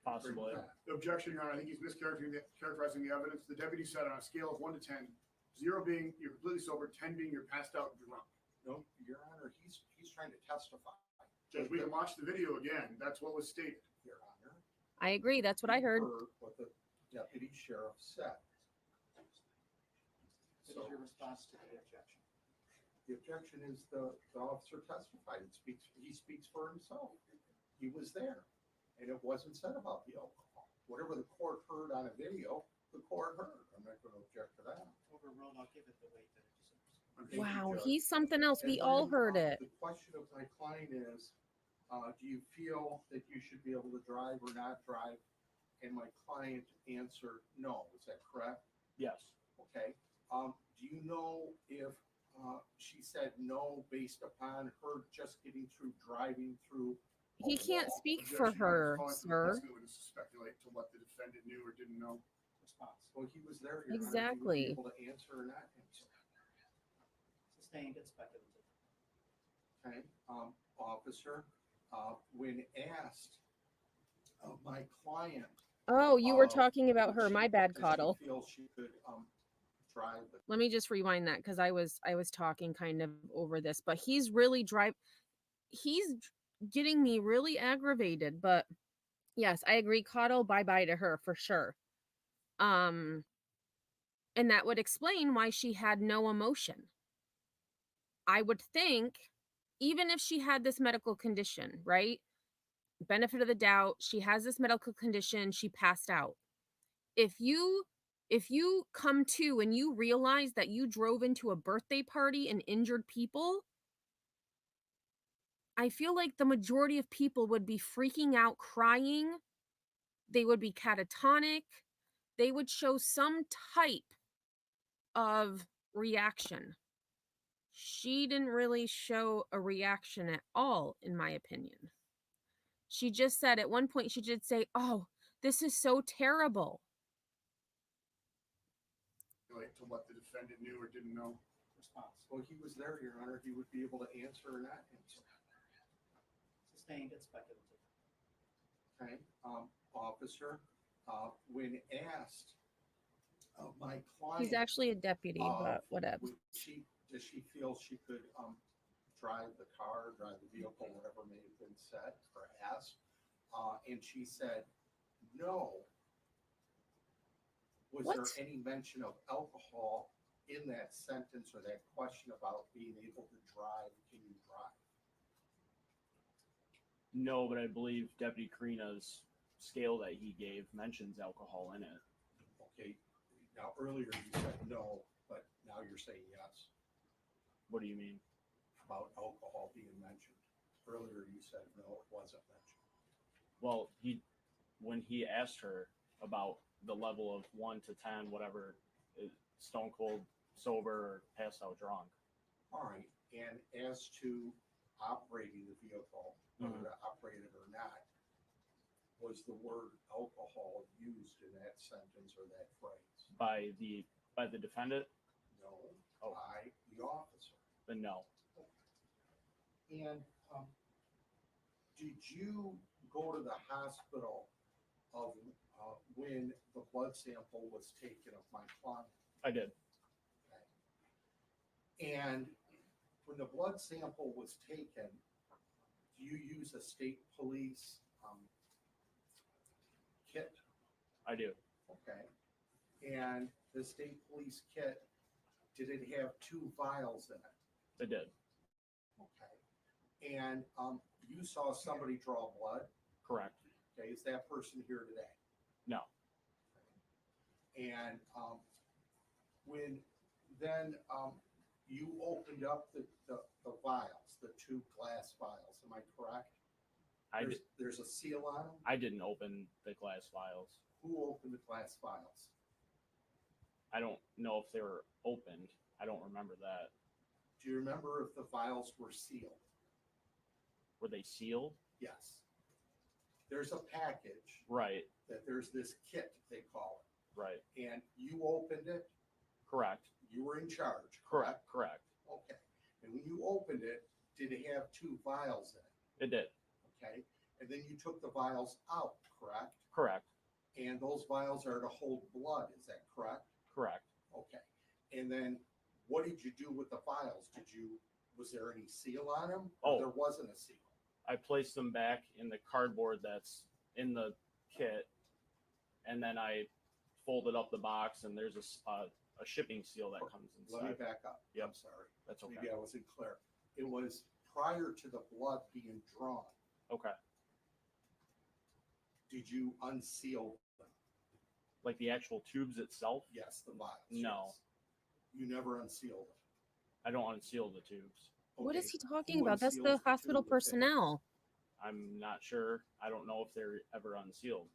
Possibly. Objection, Your Honor. I think he's mischaracterizing the evidence. The deputy said on a scale of 1 to 10, 0 being you're completely sober, 10 being you're passed out drunk. No, Your Honor, he's trying to testify. Judge, we can watch the video again. That's what was stated. Your Honor. I agree. That's what I heard. What the deputy sheriff said. What is your response to the objection? The objection is the officer testified. He speaks for himself. He was there, and it wasn't said about the alcohol. Whatever the court heard on a video, the court heard. I'm not going to object to that. Overruled, I'll give it the weight that it deserves. Thank you, Wow, Judge. he's something else. And We all then, heard it. The question of my client is, do you feel that you should be able to drive or not drive? And my client answered no. Is that correct? Yes. Okay. Do you know if she said no based upon her just getting through driving through? He can't wall? speak Judge, for you her, respond to the sir. question that would speculate to what the defendant knew or didn't know. Response. Well, he was there. Your Honor. He would Exactly. be able to answer or not answer. Sustained and speculative. Okay. Officer, when asked of my client. Oh, you were talking about would her. she- My bad, does she Caudle. feel she could drive the Let me just rewind that because I was talking kind of over this, but he's really he's getting me really aggravated. But yes, I agree. Caudle, bye-bye to her for sure. And that would explain why she had no emotion. I would think, even if she had this medical condition, right? Benefit of the doubt, she has this medical condition, she passed out. If you come to and you realize that you drove into a birthday party and injured people, I feel like the majority of people would be freaking out, crying. They would be catatonic. They would show some type of reaction. She didn't really show a reaction at all, in my opinion. She just said at one point, she did say, "Oh, this is so terrible." Speculate to what the defendant knew or didn't know. response? Well, he was there, Your Honor. He would be able to answer or not answer. Sustained and speculative. Okay. Officer, when asked of my client. He's actually a deputy, but whatever. Does she feel she could drive the car, drive the vehicle, whatever may have been said or asked? And she said, no. Was What? there any mention of alcohol in that sentence or that question about being able to drive? Can you drive? No, but I believe Deputy Karina's scale that he gave mentions alcohol in it. Okay. Now, earlier you said no, but now you're saying yes. What do you mean? About alcohol being mentioned. Earlier you said no, it wasn't mentioned. Well, when he asked her about the level of 1 to 10, whatever, stone cold, sober, or passed out drunk. All right. And as to operating the vehicle, whether to operate it or not, was the word alcohol used in that sentence or that phrase? By the defendant? No. By the officer. Then no. And did you go to the hospital of when the blood sample was taken of my client? I did. Okay. And when the blood sample was taken, do you use a state police kit? I do. Okay. And the state police kit, did it have 2 vials in it? It did. Okay. And you saw somebody draw blood? Correct. Okay. Is that person here today? No. And when then you opened up the vials, the 2 glass vials, am I correct? There's a seal on them? I didn't open the glass vials. Who opened the glass vials? I don't know if they were opened. I don't remember that. Do you remember if the vials were sealed? Were they sealed? Yes. There's a package. Right. That there's this kit, they call it. Right. And you opened it? Correct. You were in charge, correct? Correct. Okay. And when you opened it, did it have 2 vials in it? It did. Okay. And then you took the vials out, correct? Correct. And those vials are to hold blood, is that correct? Correct. Okay. And then what did you do with the vials? Was there any seal on them? Or there wasn't a seal? I placed them back in the cardboard that's in the kit, and then I folded up the box, and there's a shipping seal that comes inside. Let me back up. Yep. I'm sorry. That's okay. Maybe I wasn't clear. It was prior to the blood being drawn. Okay. Did you unseal them? Like the actual tubes itself? Yes, the vials. No. Yes. You never unsealed them? I don't unseal the tubes. What is Okay, he talking who about? That's unseals the hospital tube if they- personnel. I'm not sure. I don't know if they're ever unsealed.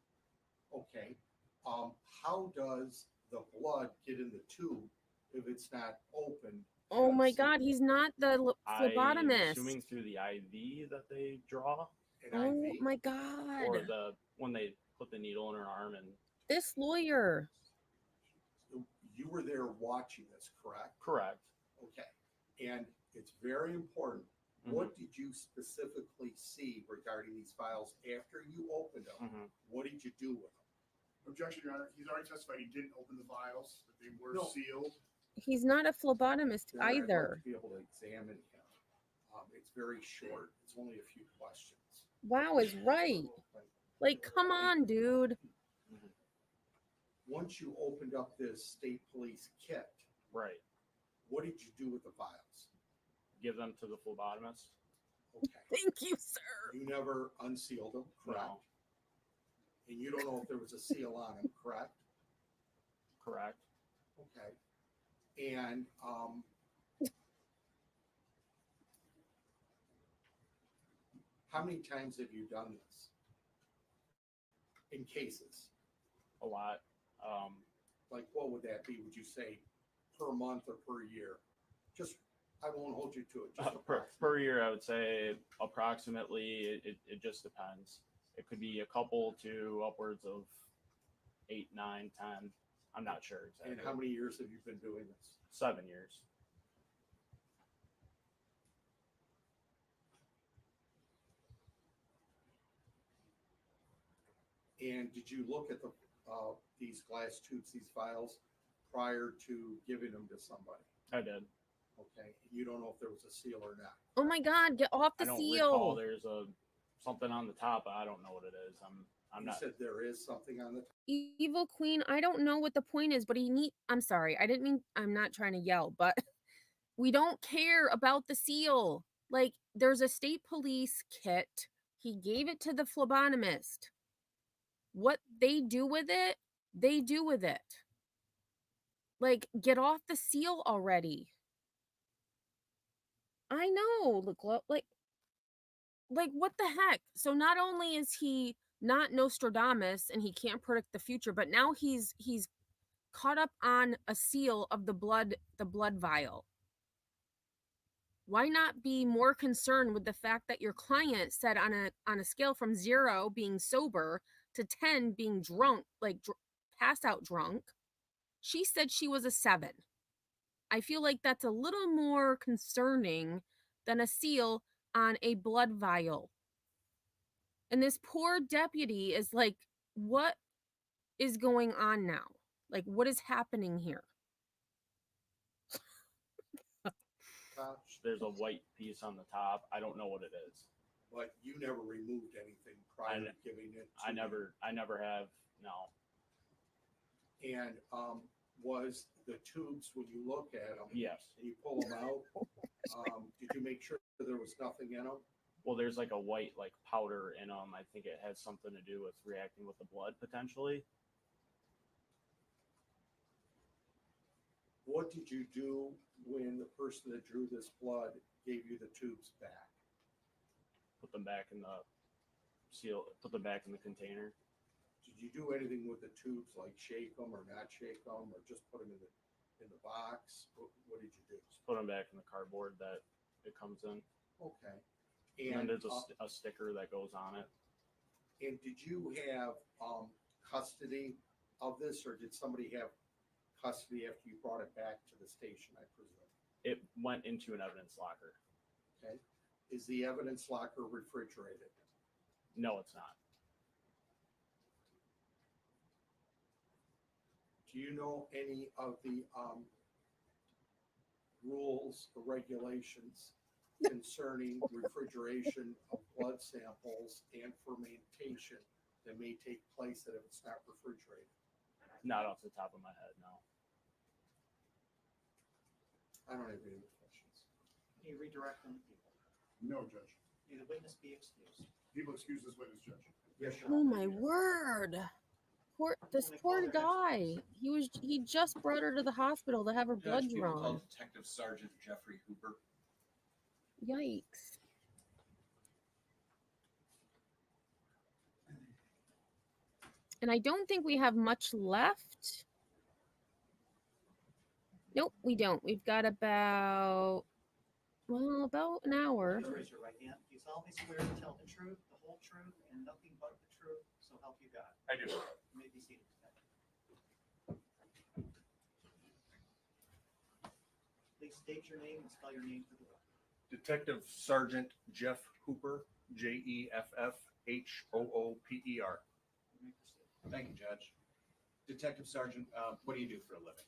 Okay, how does the blood get in the tube if it's not open? Oh my God, he's not the I'm phlebotomist. assuming through the IV that they draw. Oh my God. Or when they put the needle in her arm and. This lawyer. You were there watching this, correct? Correct. Okay, and it's very important. What did you specifically see regarding these files after you opened them? What did you do with them? Objection, Your Honor. He's already testified he didn't open the vials, that they were No. sealed. He's not a phlebotomist Then I'd like either. to be able to examine him. It's very short. It's only a few questions. Wow is right. Like, come on, dude. Once you opened up this state police kit, right, what did you do with the files? Give them to the phlebotomist. Okay. Thank you, sir. You never unsealed them, correct? No. And you don't know if there was a seal on them, correct? Correct. Okay. And how many times have you done this in cases? A lot. Like, what would that be? Would you say per month or per year? Just, I won't hold you to it. Just Per year, I would say approximately. It just depends. It could be a couple to upwards of 8, 9, 10. I'm not sure exactly. And how many years have you been doing this? 7 years. And did you look at the these glass tubes, these files, prior to giving them to somebody? I did. Okay. You don't know if there was a seal or not. Oh my God, get off the I don't seal. recall there's something on the top. I don't know what it is. I'm You not. said there is something on the top. Evil Queen, I don't know what the point is, but I'm sorry. I didn't mean, I'm not trying to yell, but we don't care about the seal. Like, there's a state police kit. He gave it to the phlebotomist. What they do with it, they do with it. Like, get off the seal already. I know, like what the heck? So not only is he not Nostradamus and he can't predict the future, but now he's caught up on a seal of the blood vial. Why not be more concerned with the fact that your client said on a scale from 0 being sober to 10 being drunk, like passed out drunk, she said she was a 7. I feel like that's a little more concerning than a seal on a blood vial. And this poor deputy is like, what is going on now? Like, what is happening here? There's a white piece on the top. I don't know what it is. But you never removed anything prior to giving it to I never have. No. And was the tubes, when you look at them, Yes. and you pull them out, did you make sure there was nothing in them? Well, there's like a white like powder in them. I think it has something to do with reacting with the blood potentially. What did you do when the person that drew this blood gave you the tubes back? Put them back in the seal. Put them back in the container. Did you do anything with the tubes, like shake them or not shake them, or just put them in the box? What did you do? Just put them back in the cardboard that it comes in. Okay. And then there's a sticker that goes on it. And did you have custody of this, or did somebody have custody after you brought it back to the station, I presume? It went into an evidence locker. Okay. Is the evidence locker refrigerated? No, it's not. Do you know any of the rules or regulations concerning refrigeration of blood samples and fermentation that may take place that if it's not refrigerated? Not off the top of my head, no. I don't have any more questions. Can you redirect them to people? No, Judge. May the witness be excused. People excuse this witness, Judge. Yes, Oh my word. poor guy. He just brought her to the hospital to have her blood Judge, people drawn. call Detective Sergeant Jeffrey Hooper. Yikes. And I don't think we have much left. Nope, we don't. We've got about an hour. Please raise your right hand. Do you solemnly swear to tell the truth, the whole truth, and nothing but the truth, so help you God? I do. You may be seated. Please state your name and spell your name for the record. Detective Sergeant Jeff Hooper, Jeffhooper. You may proceed. Thank you, Judge. Detective Sergeant, what do you do for a living?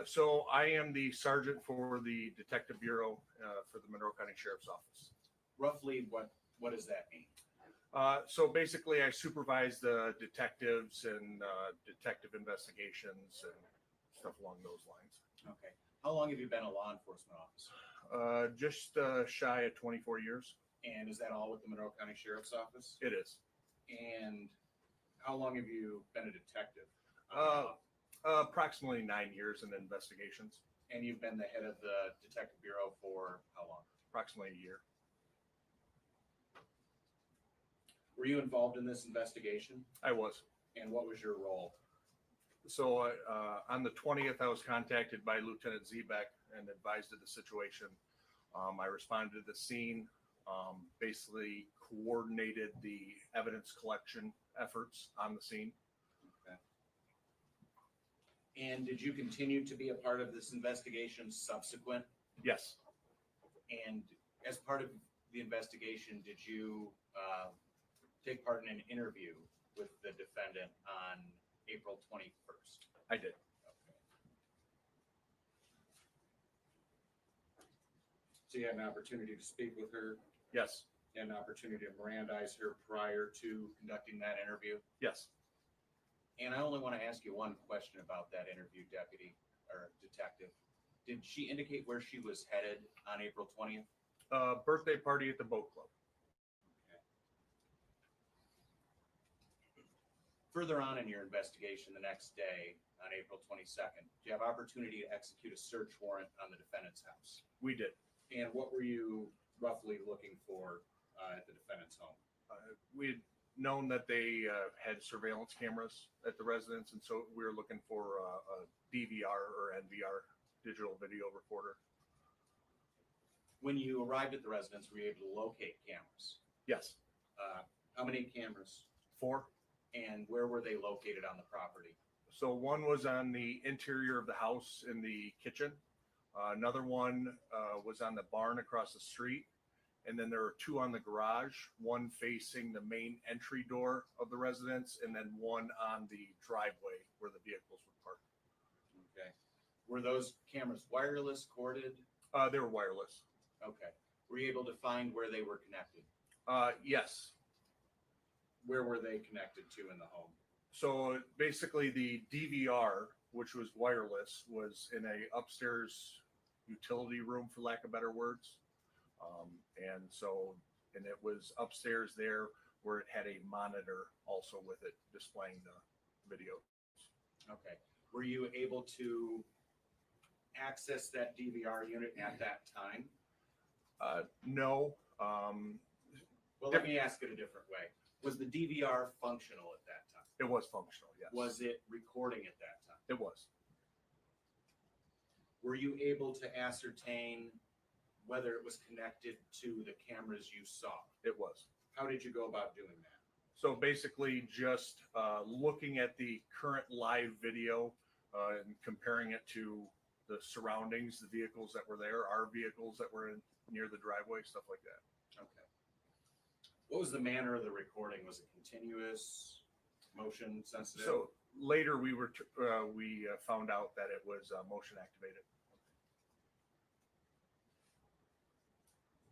So I am the sergeant for the Detective Bureau for the Monroe County Sheriff's Office. Roughly, what does that mean? So basically, I supervise the detectives and detective investigations and stuff along those lines. Okay. How long have you been a law enforcement officer? Just shy of 24 years. And is that all with the Monroe County Sheriff's Office? It is. And how long have you been a detective? Approximately 9 years in investigations. And you've been the head of the Detective Bureau for how long? Approximately a year. Were you involved in this investigation? I was. And what was your role? So on the 20th, I was contacted by Lieutenant Zebek and advised of the situation. I responded to the scene, basically coordinated the evidence collection efforts on the scene. Okay. And did you continue to be a part of this investigation subsequent? Yes. And as part of the investigation, did you take part in an interview with the defendant on April 21st? I did. Okay. So you had an opportunity to speak with her? Yes. You had an opportunity to Mirandize her prior to conducting that interview? Yes. And I only want to ask you one question about that interview, deputy or detective. Did she indicate where she was headed on April 20th? Birthday party at the boat club. Further on in your investigation the next day on April 22nd, do you have opportunity to execute a search warrant on the defendant's house? We did. And what were you roughly looking for at the defendant's home? We had known that they had surveillance cameras at the residence, and so we were looking for a DVR or NVR, digital video recorder. When you arrived at the residence, were you able to locate cameras? Yes. How many cameras? 4. And where were they located on the property? So one was on the interior of the house in the kitchen. Another one was on the barn across the street. And then there were 2 on the garage, one facing the main entry door of the residence, and then one on the driveway where the vehicles were parked. Okay. Were those cameras wireless, corded? They were wireless. Okay. Were you able to find where they were connected? Yes. Where were they connected to in the home? So basically the DVR, which was wireless, was in a upstairs utility room, for lack of better words. And it was upstairs there where it had a monitor also with it displaying the video. Okay. Were you able to access that DVR unit at that time? No. Well, let me ask it a different way. Was the DVR functional at that time? It was functional, yes. Was it recording at that time? It was. Were you able to ascertain whether it was connected to the cameras you saw? It was. How did you go about doing that? So basically just looking at the current live video and comparing it to the surroundings, the vehicles that were there, our vehicles that were near the driveway, stuff like that. Okay. What was the manner of the recording? Was it continuous, motion sensitive? So later we found out that it was motion activated.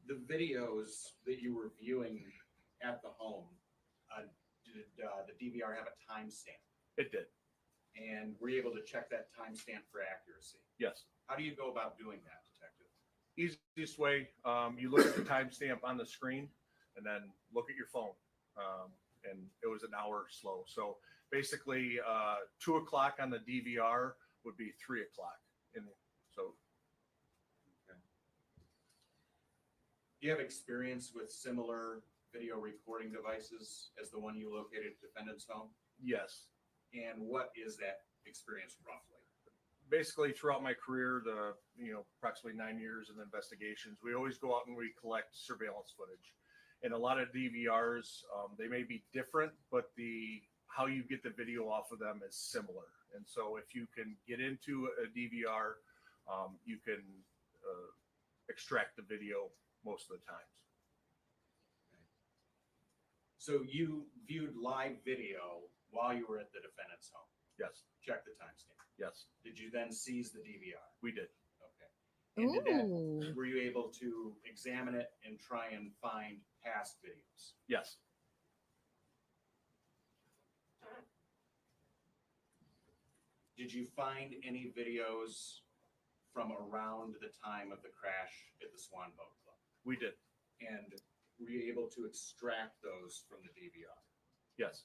The videos that you were viewing at the home, did the DVR have a timestamp? It did. And were you able to check that timestamp for accuracy? Yes. How do you go about doing that, detective? Easiest way, you look at the timestamp on the screen and then look at your phone. And it was an hour slow. So basically 2 o'clock on the DVR would be 3 o'clock. So. Do you have experience with similar video recording devices as the one you located at defendant's home? Yes. And what is that experience roughly? Basically, throughout my career, approximately 9 years of investigations, we always go out and we collect surveillance footage. And a lot of DVRs, they may be different, but how you get the video off of them is similar. And so if you can get into a DVR, you can extract the video most of the times. So you viewed live video while you were at the defendant's home? Yes. Check the timestamp? Yes. Did you then seize the DVR? We did. Okay. And were you able to examine it and try and find past videos? Yes. Did you find any videos from around the time of the crash at the Swan Boat Club? We did. And were you able to extract those from the DVR? Yes.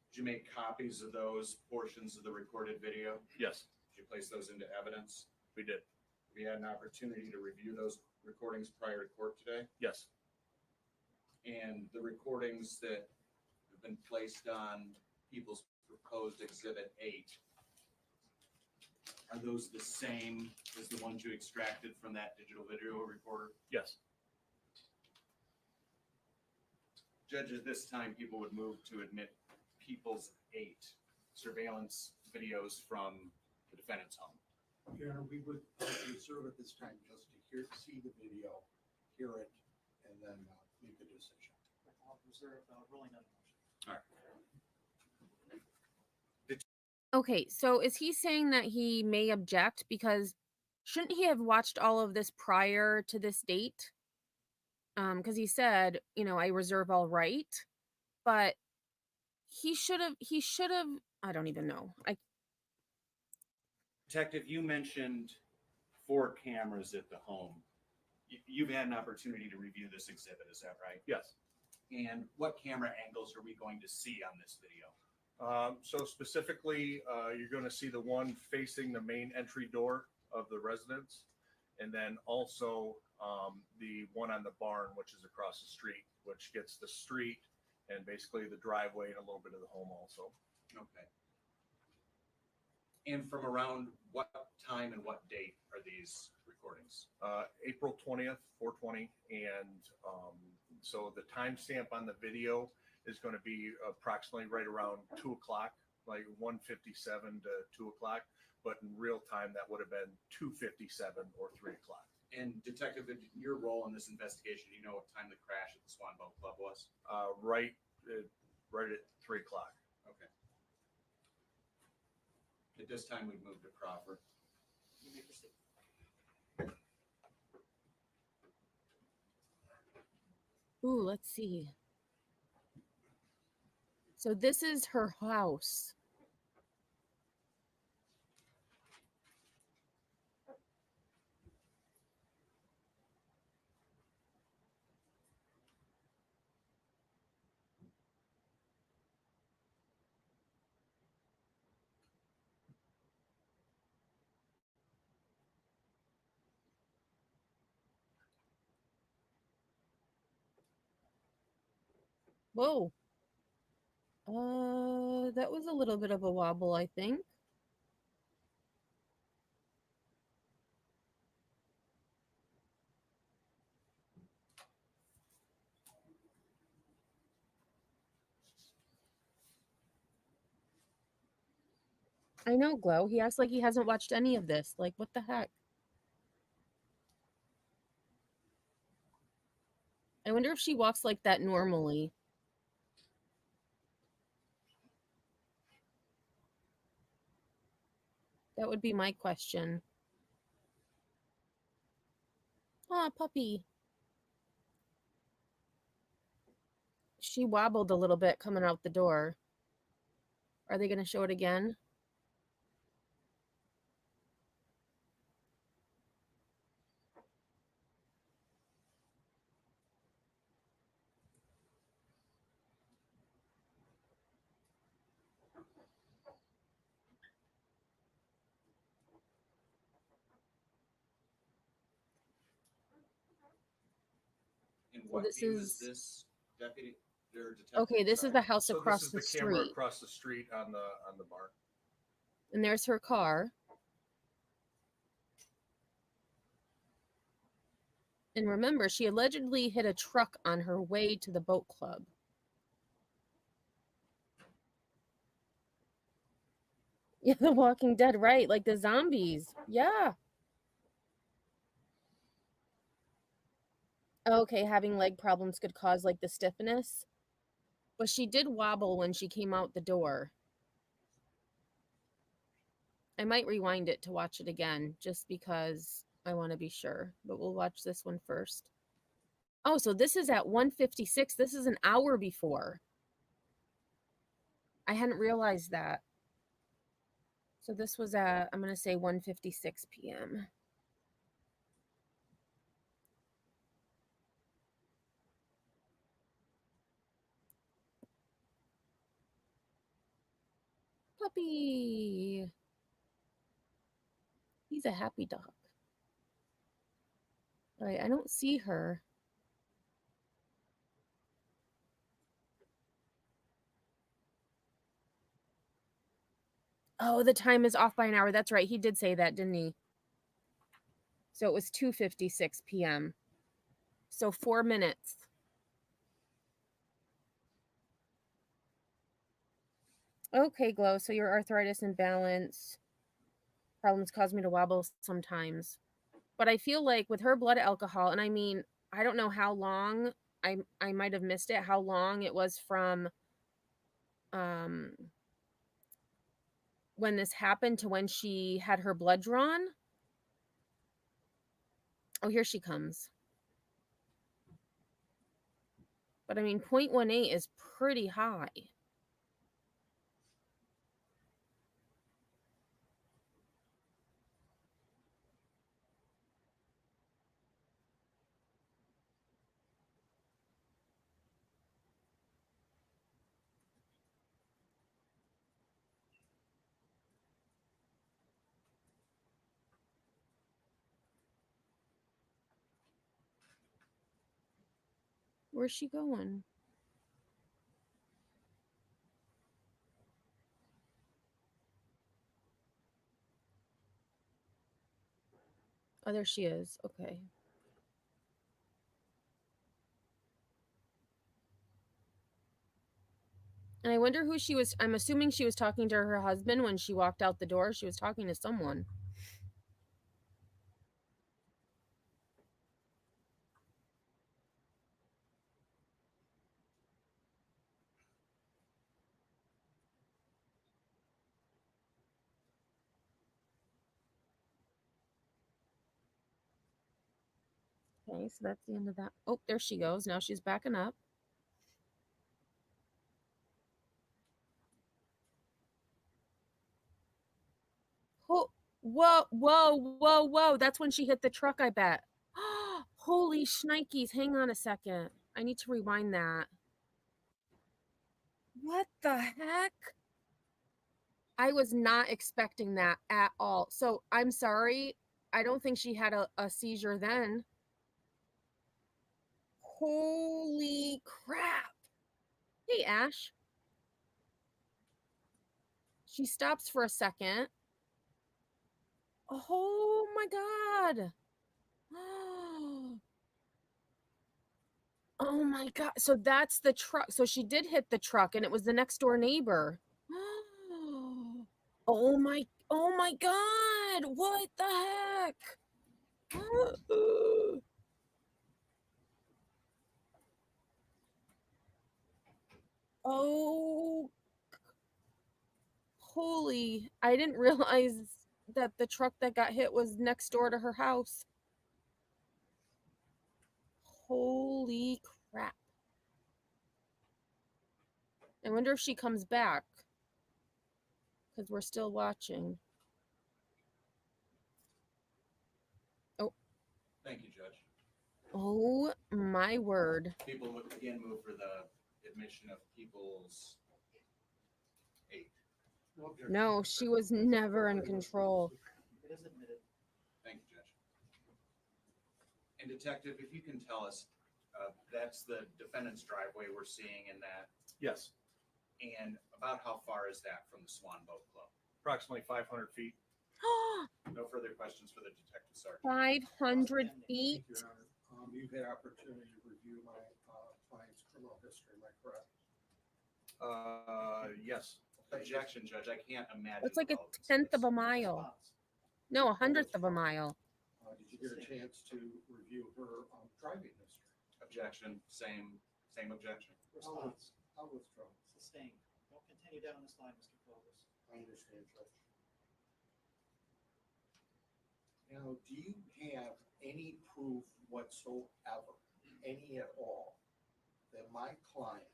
Did you make copies of those portions of the recorded video? Yes. Did you place those into evidence? We did. Have you had an opportunity to review those recordings prior to court today? Yes. And the recordings that have been placed on people's proposed Exhibit 8, are those the same as the ones you extracted from that digital video recorder? Yes. Judge, at this time, people would move to admit People's 8 surveillance videos from the defendant's home. Your Honor, we would reserve at this time just to see the video, hear it, and then make a decision. I'll reserve ruling on the motion. All right. Okay, so is he saying that he may object because shouldn't he have watched all of this prior to this date? Because he said, I reserve all right, but he should have, I don't even know. Detective, you mentioned 4 cameras at the home. You've had an opportunity to review this exhibit, is that right? Yes. And what camera angles are we going to see on this video? So specifically, you're going to see the one facing the main entry door of the residence, and then also the one on the barn, which is across the street, which gets the street and basically the driveway and a little bit of the home also. Okay. And from around what time and what date are these recordings? April 20th, 420, and so the timestamp on the video is going to be approximately right around 2 o'clock, like 1:57 to 2 o'clock, but in real time that would have been 2:57 or 3 o'clock. And Detective, your role in this investigation, do you know what time the crash at the Swan Boat Club was? Right at 3 o'clock. Okay. At this time, we've moved to Crawford. You may proceed. Ooh, let's see. So this is her house. Whoa. That was a little bit of a wobble, I think. I know, Glow. He acts like he hasn't watched any of this. Like, what the heck? I wonder if she walks like that normally. That would be my question. Aw, puppy. She wobbled a little bit coming out the door. Are they going to show it again? what this view is- is this, deputy? Or detective? Okay, this is Sorry. the house So across this the is the camera street. across the street on the barn. And there's her car. And remember, she allegedly hit a truck on her way to the boat club. Yeah, The Walking Dead, right? Like the zombies. Yeah. Okay, having leg problems could cause like the stiffness. But she did wobble when she came out the door. I might rewind it to watch it again just because I want to be sure. But we'll watch this one first. Oh, so this is at 1:56. This is an hour before. I hadn't realized that. So this was at, I'm going to say 1:56 p.m. Puppy. He's a happy dog. All right, I don't see her. Oh, the time is off by an hour. That's right. He did say that, didn't he? So it was 2:56 p.m. So 4 minutes. Okay, Glow. So your arthritis and balance problems cause me to wobble sometimes. But I feel like with her blood alcohol, and I mean, I don't know how long, I might have missed it, how long it was from when this happened to when she had her blood drawn. Oh, here she comes. But I mean, 0.18 is pretty high. Where's she going? Oh, there she is. Okay. And I wonder who she was. I'm assuming she was talking to her husband when she walked out the door. She was talking to someone. Okay, so that's the end of that. Oh, there she goes. Now she's backing up. Oh, whoa, whoa, whoa, whoa. That's when she hit the truck, I bet. Holy shnikes. Hang on a second. I need to rewind that. What the heck? I was not expecting that at all. So I'm sorry. I don't think she had a seizure then. Holy crap. Hey, Ash. She stops for a second. Oh my God. Oh my God. So that's the truck. So she did hit the truck and it was the next door neighbor. Oh my God. What the heck? Oh, holy. I didn't realize that the truck that got hit was next door to her house. Holy crap. I wonder if she comes back. Because we're still watching. Oh. Thank you, Judge. Oh my word. People would again move for the admission of people's 8. No, she was never in control. It is admitted. Thank you, Judge. And Detective, if you can tell us, That's the defendant's driveway we're seeing in that. Yes, And about how far is that from the Swan Boat Club? approximately 500 feet. No further questions for the detective sergeant. 500 feet. Thank you, Your Honor. You've had opportunity to review my client's criminal history, am I correct? Yes. Objection, Judge. I can't imagine. It's like a relevance of tenth this. of a mile. No, a hundredth of a mile. Did you get a chance to review her driving history? Objection. Same objection. Response. I'll withdraw. Sustained. Don't continue down this line, Mr. Clovis. I understand, Judge. Now, do you have any proof whatsoever, any at all, that my client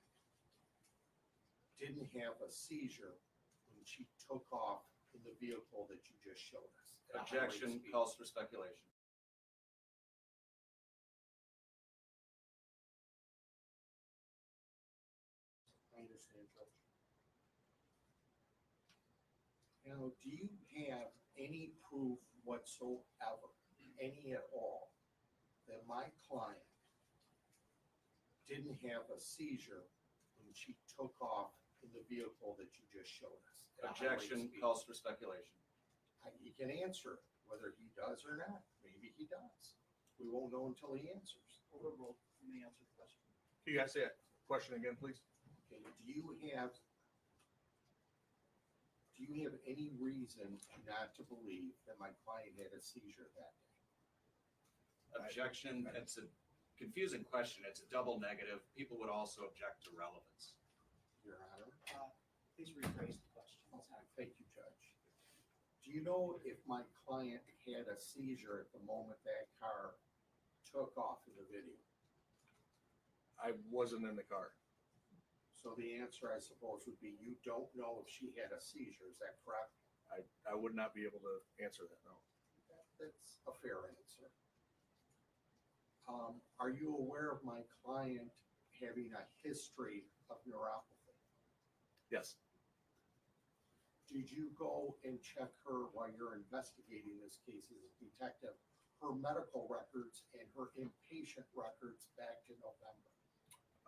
didn't have a seizure when she took off in the vehicle that you just showed us? at a high rate of Objection speed? calls for speculation. I understand, Judge. Now, do you have any proof whatsoever, any at all, that my client didn't have a seizure when she took off in the vehicle that you just showed us? at a high rate of Objection speed? calls for speculation. He can answer whether he does or not. Maybe he does. We won't know until he answers. Overruled. You may answer the question. Can you guys say that question again, please? Okay, do you have any reason not to believe that my client had a seizure that day? Objection. It's a confusing question. It's a double negative. People would also object to relevance. Your Honor. Please rephrase the question. Thank you, Judge. Do you know if my client had a seizure at the moment that car took off in the video? I wasn't in the car. So the answer, I suppose, would be you don't know if she had a seizure. Is that correct? I would not be able to answer that, no. That's a fair answer. Are you aware of my client having a history of neuropathy? Yes. Did you go and check her while you're investigating this case as a detective, her medical records and her inpatient records back to November?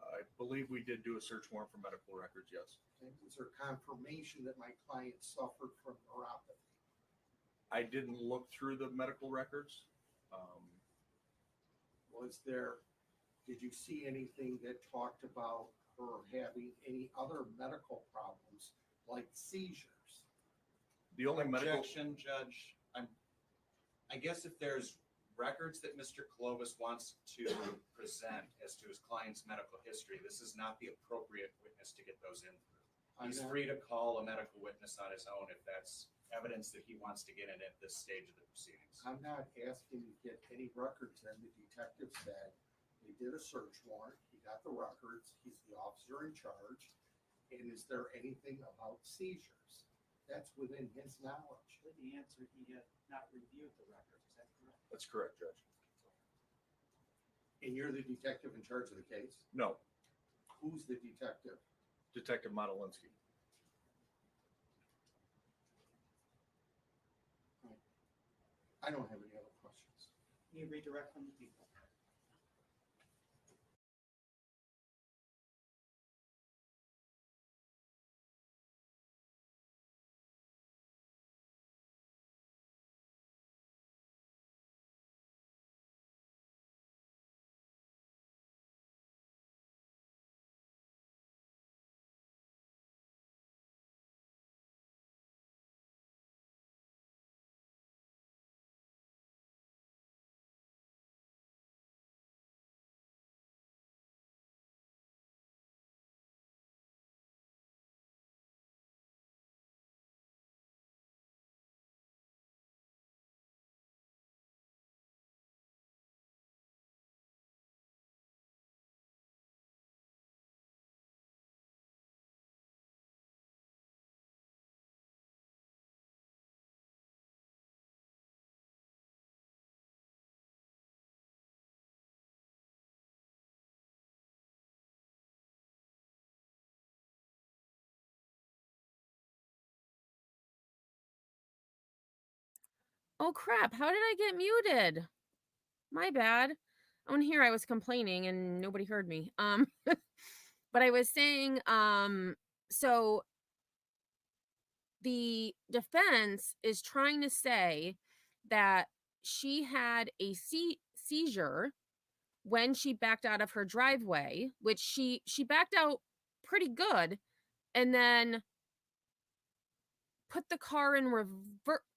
I believe we did do a search warrant for medical records, yes. Okay. Was there confirmation that my client suffered from neuropathy? I didn't look through the medical records. Did you see anything that talked about her having any other medical problems like seizures? The only medical. Objection, Judge. I guess if there's records that Mr. Clovis wants to present as to his client's medical history, this is not the appropriate witness to get those in through. He's free to call a medical witness on his own if that's evidence that he wants to get in at this stage of the proceedings. I'm not asking to get any records in. The detective said he did a search warrant, he got the records, he's the officer in charge. And is there anything about seizures? That's within his knowledge. The answer, he had not reviewed the records. Is that correct? That's correct, Judge. And you're the detective in charge of the case? No. Who's the detective? Detective Modelinsky. I don't have any other questions. You redirect from the people. Oh crap, how did I get muted? My bad. On here I was complaining and nobody heard me. But I was saying, so the defense is trying to say that she had a seizure when she backed out of her driveway, which she backed out pretty good, and then put the car in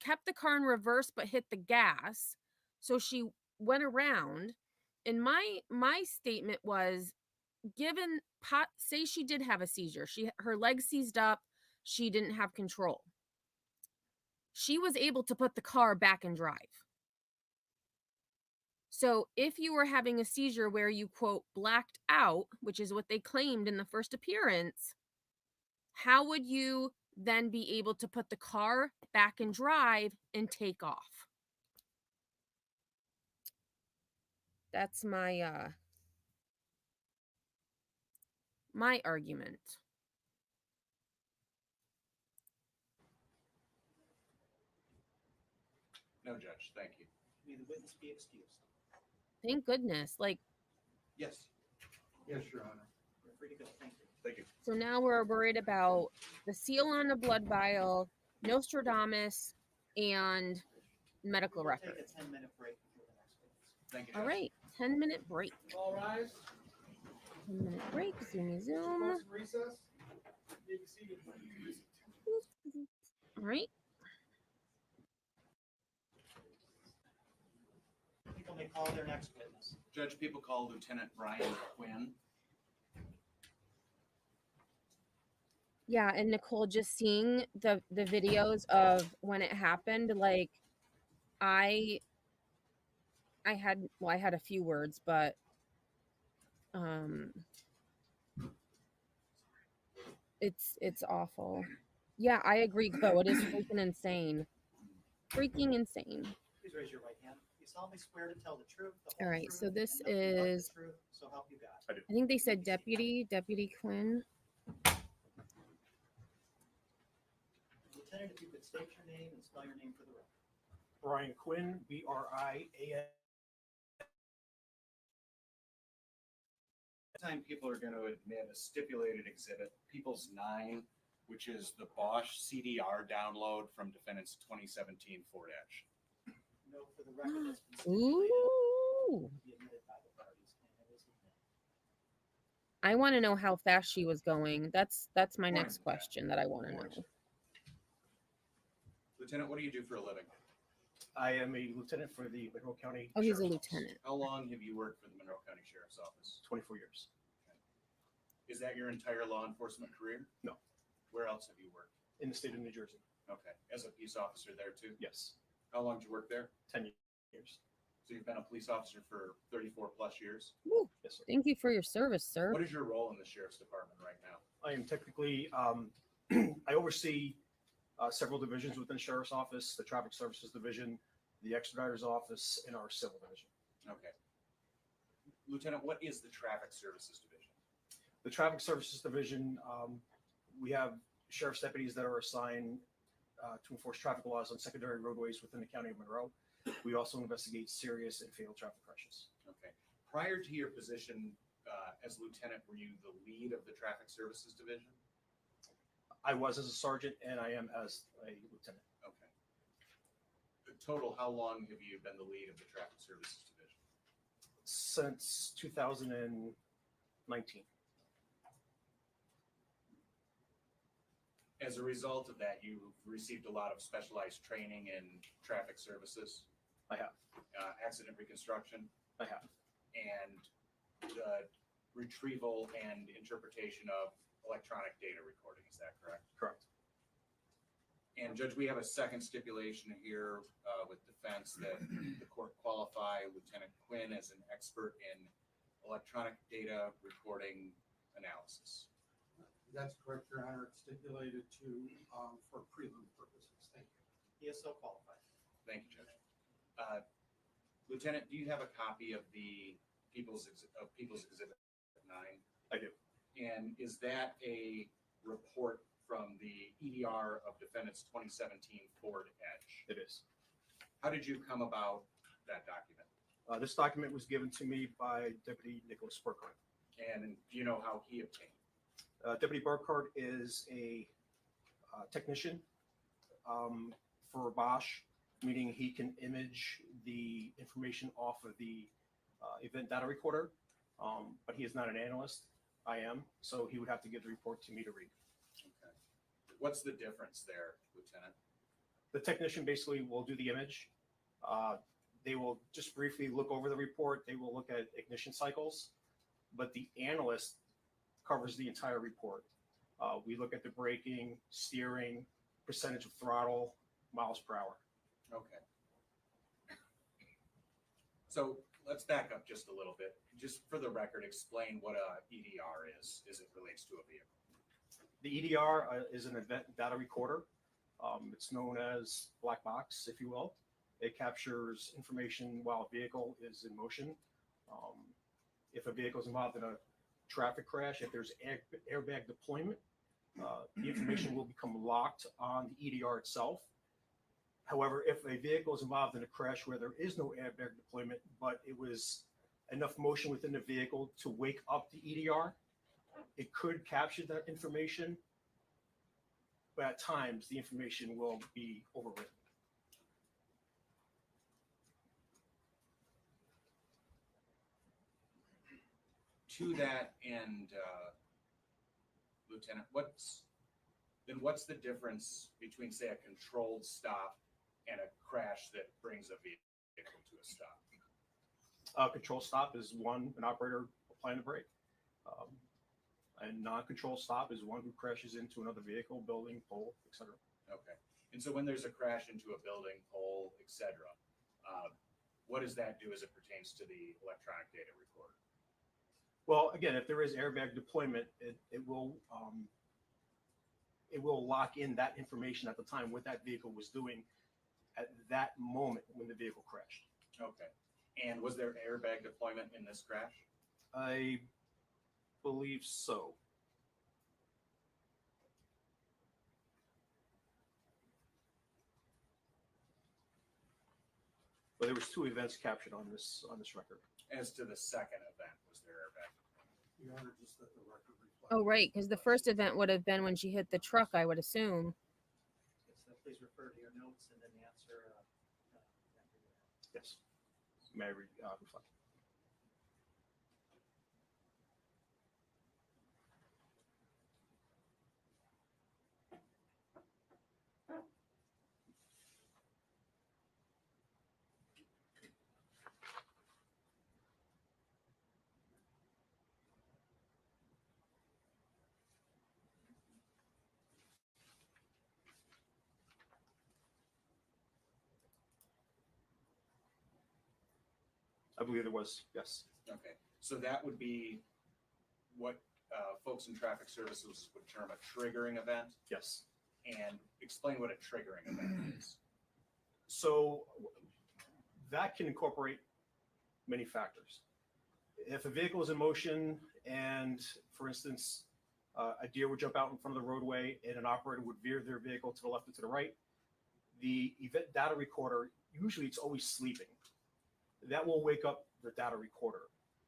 kept the car in reverse but hit the gas. So she went around, and my statement was, given say she did have a seizure, her legs seized up, she didn't have control, she was able to put the car back in drive. So if you were having a seizure where you, quote, blacked out, which is what they claimed in the first appearance, how would you then be able to put the car back in drive and take off? That's my my argument. No, Judge, thank you. May the witness be excused. Thank goodness. Like, Yes. Yes, Your Honor. You're free to go. Thank you. Thank you. so now we're worried about the seal on the blood vial, Nostradamus, and medical We'll record. take a 10-minute break before the next witness. Thank you, All Judge. right, 10-minute break. All rise. 10-minute break. Zoomy zoom. Motion recess. You may be seated. All right. People may call their next witness. Judge, people call Lieutenant Brian Quinn. Yeah, and Nicole, just seeing the videos of when it happened, like I had a few words, but it's awful. Yeah, I agree, Chloe. It is freaking insane. Freaking insane. Please raise your right hand. You solemnly swear to tell the truth, the whole All right, truth, so this and nothing but the is, truth, so help you God. I do. I think they said Deputy Quinn. Lieutenant, if you could state your name and spell your name for the record. Brian Quinn, BRIAN. Time people are going to admit a stipulated exhibit, People's 9, which is the Bosch CDR download from defendant's 2017 Ford Edge. No, for the record, that's been stipulated Ooh. to be admitted by the parties, and it is admitted. I want to know how fast she was going. That's my next question that I want to know. Lieutenant, what do you do for a living? I am a lieutenant for the Monroe County. Oh, he's a Sheriff's lieutenant. How long have you worked for the Monroe County Sheriff's Office? 24 years. Is that your entire law enforcement career? No. Where else have you worked? In the state of New Jersey. Okay. As a peace officer there too? Yes. How long did you work there? 10 years. So you've been a police officer for 34 plus years? Woo. Yes, sir. Thank you for your service, sir. What is your role in the Sheriff's Department right now? I am technically, I oversee several divisions within the Sheriff's Office, the Traffic Services Division, the Expediter's Office, and our Civil Division. Okay. Lieutenant, what is the Traffic Services Division? The Traffic Services Division, we have sheriff's deputies that are assigned to enforce traffic laws on secondary roadways within the county of Monroe. We also investigate serious and fatal traffic crashes. Okay. Prior to your position as lieutenant, were you the lead of the Traffic Services Division? I was as a sergeant, and I am as a lieutenant. Okay. In total, how long have you been the lead of the Traffic Services Division? Since 2019. As a result of that, you've received a lot of specialized training in traffic services. I have. Accident reconstruction. I have. And the retrieval and interpretation of electronic data recording. Is that correct? Correct. And Judge, we have a second stipulation here with defense that the court qualify Lieutenant Quinn as an expert in electronic data recording analysis. That's correct, Your Honor. It's stipulated to, for prelim purposes. Thank you. He is so qualified. Thank you, Judge. Lieutenant, do you have a copy of the People's Exhibit 9? I do. And is that a report from the EDR of defendant's 2017 Ford Edge? It is. How did you come about that document? This document was given to me by Deputy Nicholas Burkhardt. And do you know how he obtained? Deputy Burkhardt is a technician for Bosch, meaning he can image the information off of the event data recorder, but he is not an analyst. I am, so he would have to give the report to me to read. Okay. What's the difference there, Lieutenant? The technician basically will do the image. They will just briefly look over the report. They will look at ignition cycles, but the analyst covers the entire report. We look at the braking, steering, percentage of throttle, miles per hour. Okay. So let's back up just a little bit. Just for the record, explain what a EDR is as it relates to a vehicle. The EDR is an event data recorder. It's known as black box, if you will. It captures information while a vehicle is in motion. If a vehicle is involved in a traffic crash, if there's airbag deployment, the information will become locked on the EDR itself. However, if a vehicle is involved in a crash where there is no airbag deployment, but it was enough motion within the vehicle to wake up the EDR, it could capture that information, but at times the information will be overwritten. To that end, Lieutenant, what's the difference between, say, a controlled stop and a crash that brings a vehicle to a stop? Control stop is one, an operator applying the brake. And non-control stop is one who crashes into another vehicle, building, pole, etc. Okay. And so when there's a crash into a building, pole, etc., what does that do as it pertains to the electronic data recorder? Well, again, if there is airbag deployment, it will lock in that information at the time what that vehicle was doing at that moment when the vehicle crashed. Okay. And was there airbag deployment in this crash? I believe so. But there was 2 events captured on this record. As to the second event, was there airbag? Your Honor, just let the record reflect. Oh, right, because the first event would have been when she hit the truck, I would assume. So please refer to your notes and then answer. Yes. May I reflect? I believe there was, yes. Okay. So that would be what folks in traffic services would term a triggering event? Yes. And explain what a triggering event is. So that can incorporate many factors. If a vehicle is in motion and, for instance, a deer would jump out in front of the roadway and an operator would veer their vehicle to the left or to the right, the event data recorder, usually it's always sleeping. That will wake up the data recorder.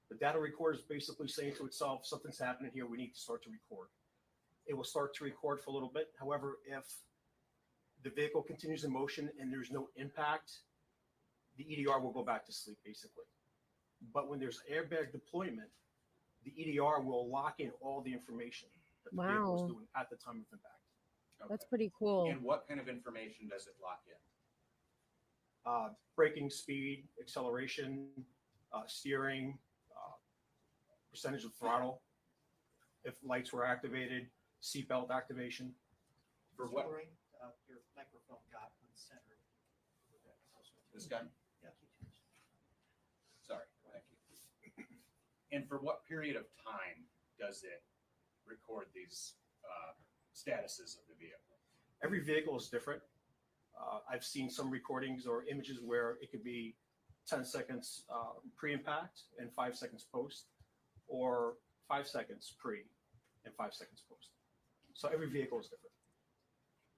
The data recorder is basically saying to itself, something's happening here, we need to start to record. It will start to record for a little bit. However, if the vehicle continues in motion and there's no impact, the EDR will go back to sleep, basically. But when there's airbag deployment, the EDR will lock in all the information that the vehicle is doing at the time of impact. Okay. That's pretty cool. And what kind of information does it lock in? Braking speed, acceleration, steering, percentage of throttle, if lights were activated, seatbelt activation. For what? Your microphone got uncentered. This guy? Yeah. Sorry, thank you. And for what period of time does it record these statuses of the vehicle? Every vehicle is different. I've seen some recordings or images where it could be 10 seconds pre-impact and 5 seconds post, or 5 seconds pre and 5 seconds post. So every vehicle is different.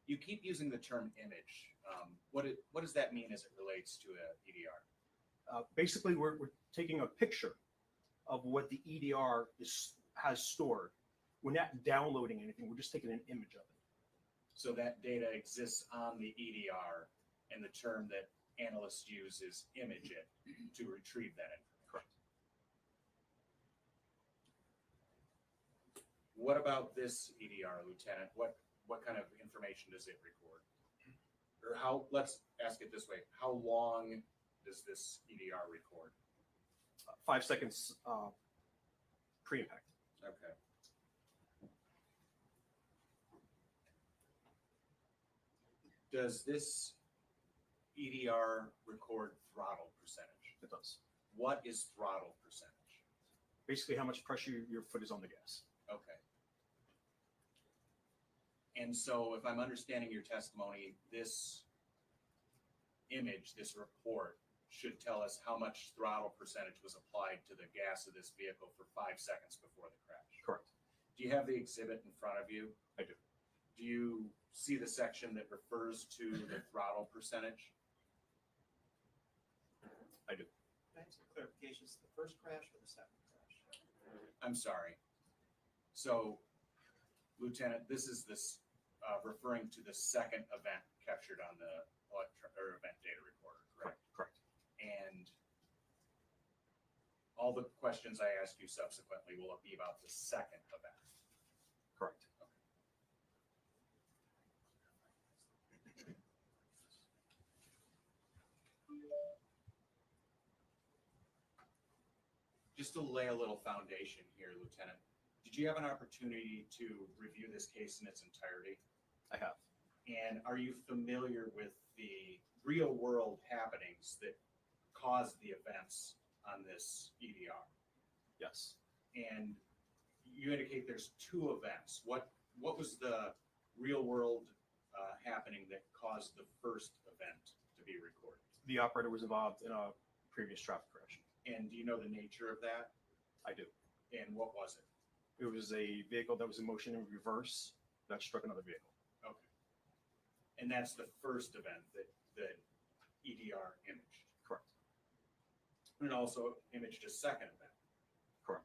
You keep using the term image. What does that mean as it relates to a EDR? Basically, we're taking a picture of what the EDR has stored. We're not downloading anything. We're just taking an image of it. So that data exists on the EDR, and the term that analysts use is image it to retrieve that information. Correct. What about this EDR, Lieutenant? What kind of information does it record? Or how, let's ask it this way, how long does this EDR record? 5 seconds pre-impact. Okay. Does this EDR record throttle percentage? It does. What is throttle percentage? Basically, how much pressure your foot is on the gas. Okay. And so if I'm understanding your testimony, this image, this report, should tell us how much throttle percentage was applied to the gas of this vehicle for 5 seconds before the crash. Correct. Do you have the exhibit in front of you? I do. Do you see the section that refers to the throttle percentage? I do. Can I have some clarification? Is it the first crash or the second crash? I'm sorry. So, Lieutenant, this is referring to the second event captured on the event data recorder, correct? Correct. And all the questions I ask you subsequently will be about the second event. Correct. Just to lay a little foundation here, Lieutenant, did you have an opportunity to review this case in its entirety? I have. And are you familiar with the real world happenings that caused the events on this EDR? Yes. And you indicate there's 2 events. What was the real world happening that caused the first event to be recorded? The operator was involved in a previous traffic crash. And do you know the nature of that? I do. And what was it? It was a vehicle that was in motion in reverse that struck another vehicle. Okay. And that's the first event that the EDR imaged. Correct. And it also imaged a second event. Correct.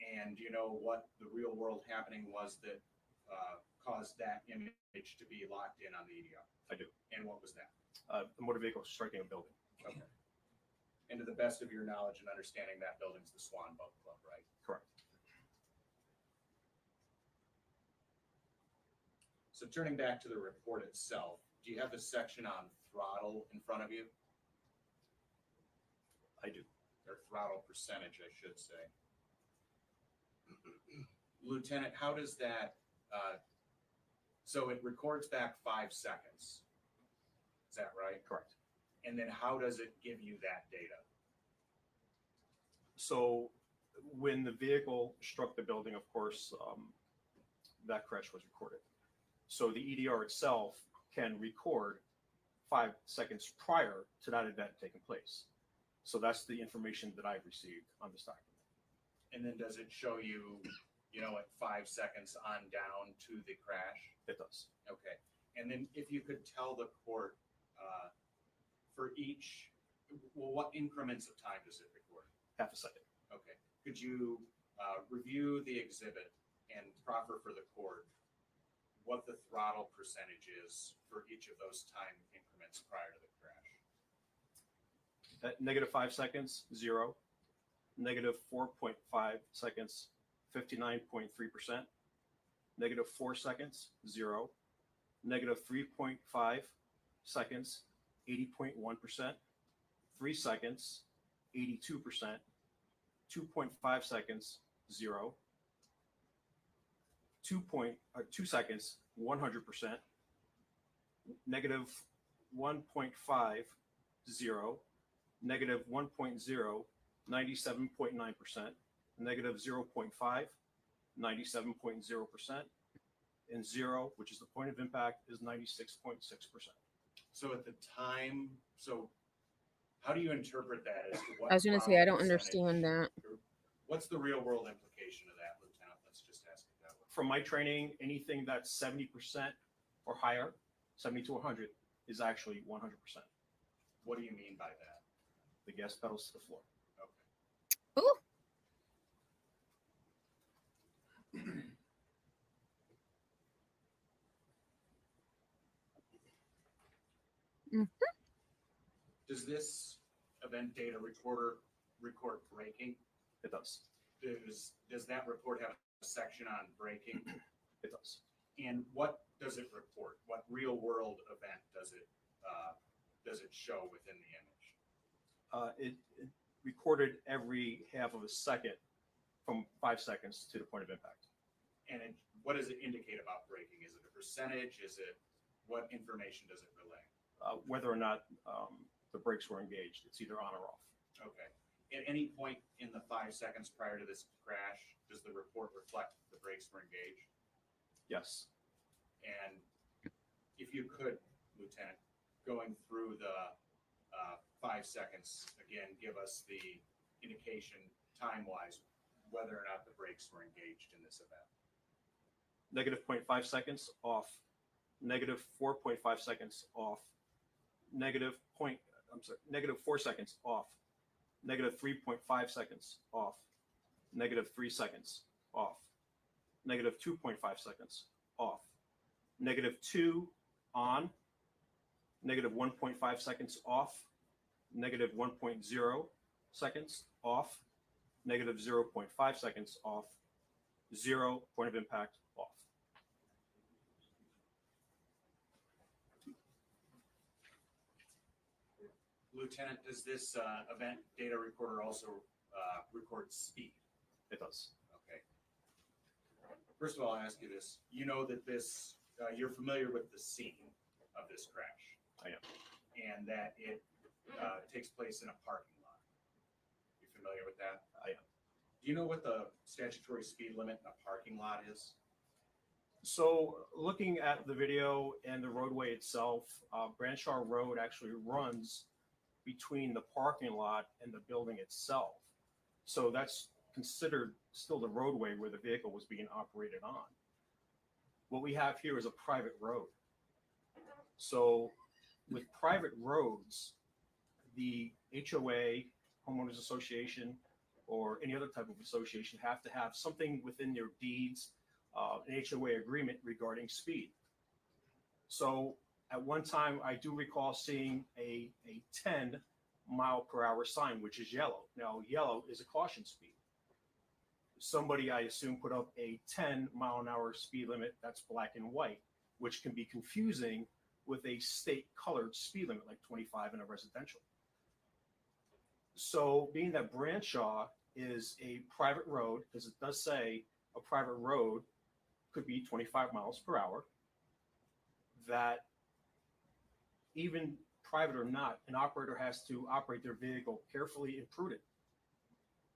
And do you know what the real world happening was that caused that image to be locked in on the EDR? I do. And what was that? The motor vehicle striking a building. Okay. And to the best of your knowledge and understanding, that building's the Swan Boat Club, right? Correct. So turning back to the report itself, do you have the section on throttle in front of you? I do. Or throttle percentage, I should say. Lieutenant, how does that, so it records back 5 seconds. Is that right? Correct. And then how does it give you that data? So when the vehicle struck the building, of course, that crash was recorded. So the EDR itself can record 5 seconds prior to that event taking place. So that's the information that I've received on this document. And then does it show you, at 5 seconds on down to the crash? It does. Okay. And then if you could tell the court for each, what increments of time does it record? Half a second. Okay. Could you review the exhibit and proffer for the court what the throttle percentage is for each of those time increments prior to the crash? At -5 seconds, 0. -4.5 seconds, 59.3%. -4 seconds, 0. -3.5 seconds, 80.1%. 3 seconds, 82%. 2.5 seconds, 0. 2 seconds, 100%. -1.5, 0. -1.0, 97.9%. -0.5, 97.0%. And 0, which is the point of impact, is 96.6%. So at the time, so how do you interpret that as to what? I was going to say, I don't throttle understand that. percentage- What's the real world implication of that, Lieutenant? Let's just ask it that way. From my training, anything that's 70% or higher, 70 to 100, is actually 100%. What do you mean by that? the gas pedals to the floor. Ooh. Does this event data recorder record braking? It does. Does that report have a section on braking? It does. And what does it report? What real world event does it show within the image? It recorded every half of a second from 5 seconds to the point of impact. And what does it indicate about braking? Is it a percentage? What information does it relay? Whether or not the brakes were engaged, it's either on or off. Okay. At any point in the 5 seconds prior to this crash, does the report reflect the brakes were engaged? Yes. And if you could, Lieutenant, going through the 5 seconds, again, give us the indication time-wise whether or not the brakes were engaged in this event. Negative 0.5 seconds off, negative 4.5 seconds off, negative 4 seconds off, negative 3.5 seconds off, negative 3 seconds off, negative 2.5 seconds off, negative 2 on, negative 1.5 seconds off, negative 1.0 seconds off, negative 0.5 seconds off, 0 point of impact off. Lieutenant, does this event data recorder also record speed? It does. Okay. First of all, I'll ask you this. You know that you're familiar with the scene of this crash. I am. And that it takes place in a parking lot. You familiar with that? I am. Do you know what the statutory speed limit in a parking lot is? So looking at the video and the roadway itself, Branshaw Road actually runs between the parking lot and the building itself. So that's considered still the roadway where the vehicle was being operated on. What we have here is a private road. So with private roads, the HOA, homeowners association, or any other type of association have to have something within their deeds, an HOA agreement regarding speed. So at one time, I do recall seeing a 10 mile per hour sign, which is yellow. Now, yellow is a caution speed. Somebody, I assume, put up a 10 mile an hour speed limit that's black and white, which can be confusing with a state colored speed limit like 25 in a residential. So being that Branshaw is a private road, because it does say a private road could be 25 miles per hour, that even private or not, an operator has to operate their vehicle carefully and prudent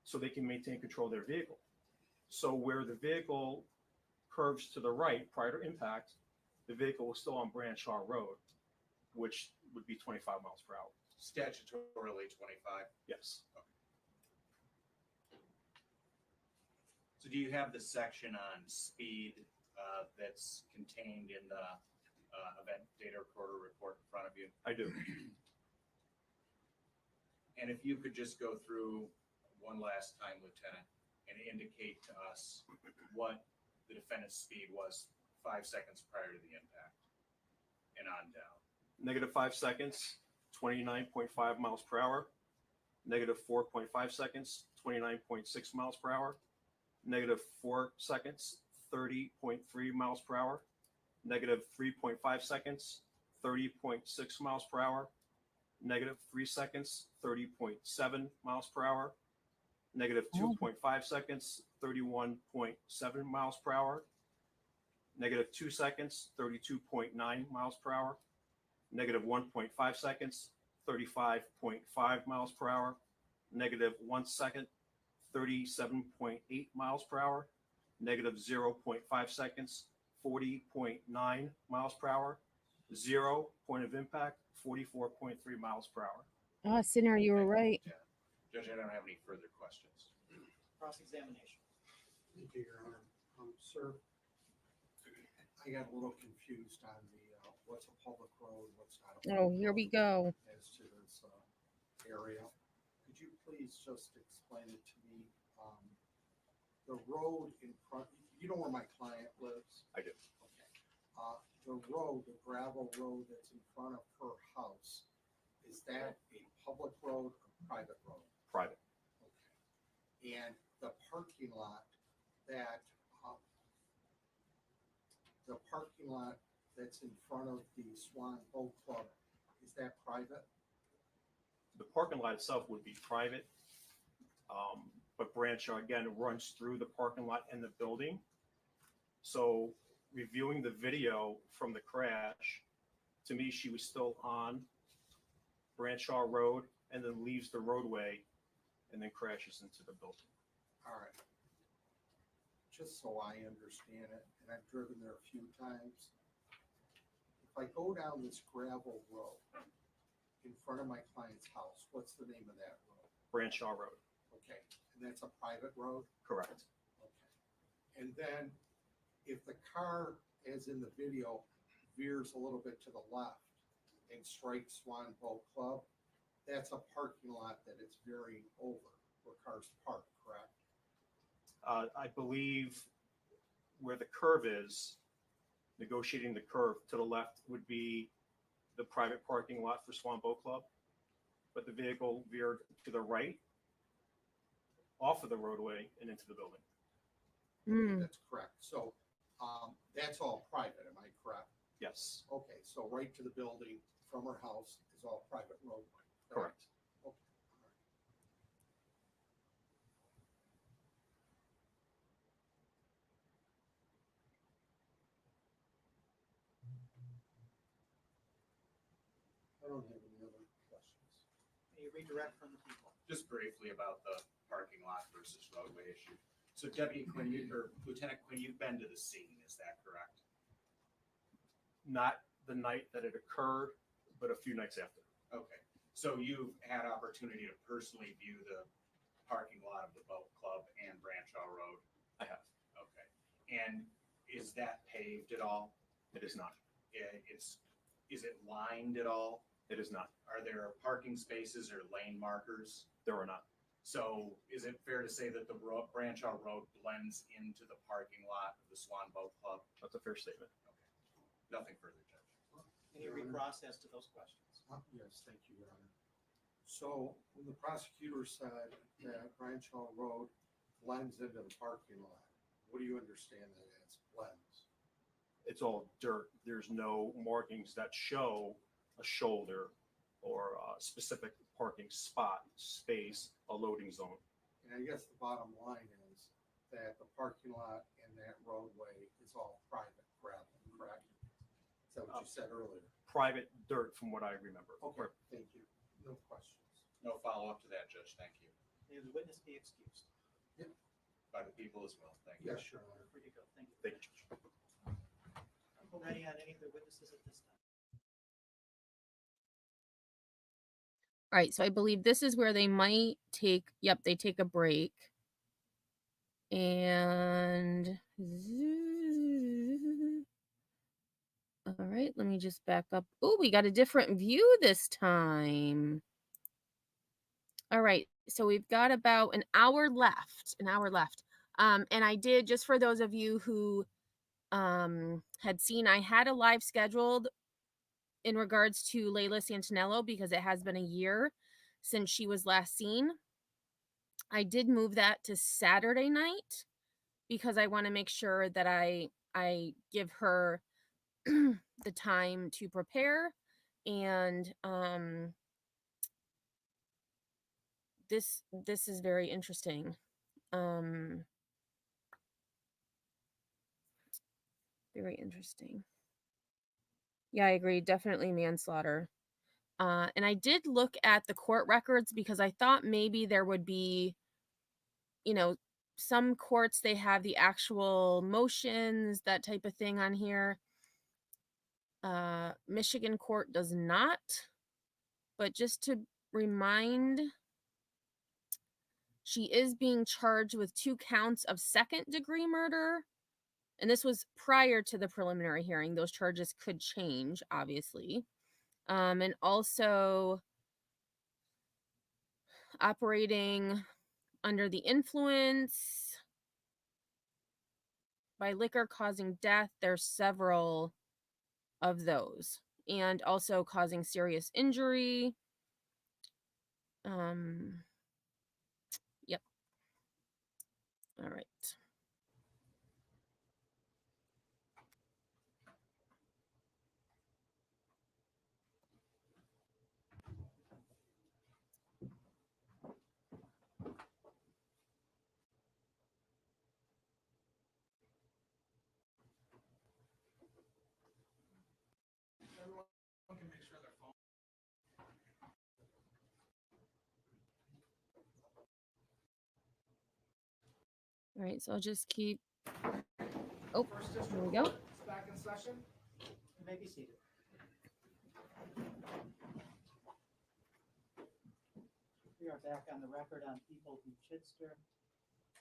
so they can maintain control of their vehicle. So where the vehicle curves to the right prior to impact, the vehicle was still on Branshaw Road, which would be 25 miles per hour. Statutorily 25? Yes. Okay. So do you have the section on speed that's contained in the event data recorder report in front of you? I do. And if you could just go through one last time, Lieutenant, and indicate to us what the defendant's speed was 5 seconds prior to the impact and on down. Negative 5 seconds, 29.5 miles per hour. Negative 4.5 seconds, 29.6 miles per hour. Negative 4 seconds, 30.3 miles per hour. Negative 3.5 seconds, 30.6 miles per hour. Negative 3 seconds, 30.7 miles per hour. Negative 2.5 seconds, 31.7 miles per hour. Negative 2 seconds, 32.9 miles per hour. Negative 1.5 seconds, 35.5 miles per hour. Negative 1 second, 37.8 miles per hour. Negative 0.5 seconds, 40.9 miles per hour. 0 point of impact, 44.3 miles per hour. Oh, Sinner, you were right. Judge, I don't have any further questions. Cross-examination. Thank you, Your Honor. Sir, I got a little confused on the what's a public road, what's not a public Oh, here we go. as to this area. you please just explain it to me? The road in front, you know where my client lives? I do. Okay. The road, the gravel road that's in front of her house, is that a public road or private road? Private. Okay. And the parking lot that, that's in front of the Swan Boat Club, is that private? The parking lot itself would be private, but Branshaw again runs through the parking lot and the building. So reviewing the video from the crash, to me, she was still on Branshaw Road and then leaves the roadway and then crashes into the building. All right. Just so I understand it, and I've driven there a few times. If I go down this gravel road in front of my client's house, what's the name of that road? Branshaw Road. Okay, and that's a private road? Correct. Okay. And then if the car, as in the video, veers a little bit to the left and strikes Swan Boat Club, that's a parking lot that it's veering over where cars park, correct? I believe where the curve is, negotiating the curve to the left would be the private parking lot for Swan Boat Club, but the vehicle veered to the right, off of the roadway and into the building. Okay, that's correct. So that's all private, am I correct? Yes. Okay, so right to the building from her house is all private roadway. Correct. Okay. I don't have any other questions. May you redirect from the people? Just briefly about the parking lot versus roadway issue. So Deputy Quinn, or Lieutenant Quinn, you've been to the scene, is that correct? Not the night that it occurred, but a few nights after. Okay, so you've had opportunity to personally view the parking lot of the boat club and Branshaw Road? I have. Okay, and is that paved at all? It is not. Is it lined at all? It is not. Are there parking spaces or lane markers? There are not. So is it fair to say that the Branshaw Road blends into the parking lot of the Swan Boat Club? That's a fair statement. Okay, nothing further, Judge. Any recross as to those questions? Yes, thank you, Your Honor. So when the prosecutor said that Branshaw Road blends into the parking lot, what do you understand that as, blends? It's all dirt. There's no markings that show a shoulder or a specific parking spot, space, a loading zone. And I guess the bottom line is that the parking lot and that roadway is all private gravel, correct? Is that what you said earlier? Private dirt from what I remember. Okay, thank you. No questions. No follow-up to that, Judge. Thank you. May the witness be excused? Yep. By the people as well. Thank you. Yes, Your Honor. Free to go. Thank you. Thank you, Judge. Ready on any of the witnesses at this time? All right, so I believe this is where they might take, yep, they take a break. And all right, let me just back up. Oh, we got a different view this time. All right, so we've got about an hour left, and I did, just for those of you who had seen, I had a live scheduled in regards to Layla Santinello because it has been a year since she was last seen. I did move that to Saturday night because I want to make sure that I give her the time to prepare, and this is very interesting. Very interesting. Yeah, I agree. Definitely manslaughter. And I did look at the court records because I thought maybe there would be, you know, some courts, they have the actual motions, that type of thing on here. Michigan court does not. But just to remind, she is being charged with 2 counts of second-degree murder. And this was prior to the preliminary hearing. Those charges could change, obviously. And also operating under the influence by liquor causing death. There's several of those, and also causing serious injury. Yep. All right. Everyone can make sure their phone. All right, so I'll just keep. Oh, First there district we go. court is back in session. You may be seated. We are back on the record on People v. Chidester.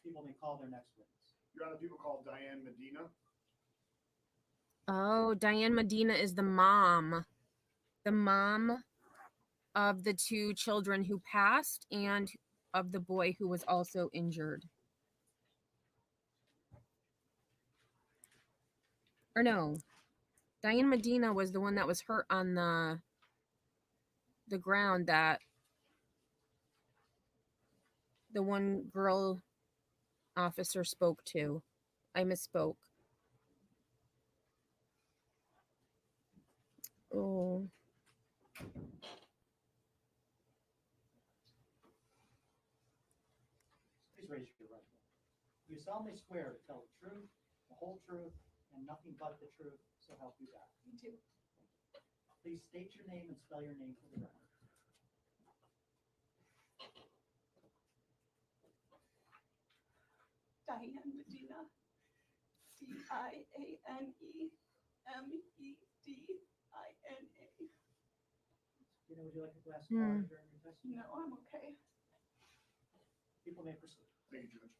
People may call their next witness. Your Honor, people called Diane Medina. Oh, Diane Medina is the mom. The mom of the two children who passed and of the boy who was also injured. Or no, Diane Medina was the one that was hurt on the ground that the one girl officer spoke to. I misspoke. Oh. Please raise your right hand. Do you solemnly swear to tell the truth, the whole truth, and nothing but the truth, so help you God? Me too. Please state your name and spell your name for the record. Diane Medina. DianeMedina. Tina, would you like a glass of water during your testimony? No, I'm okay. People may proceed. Thank you, Judge.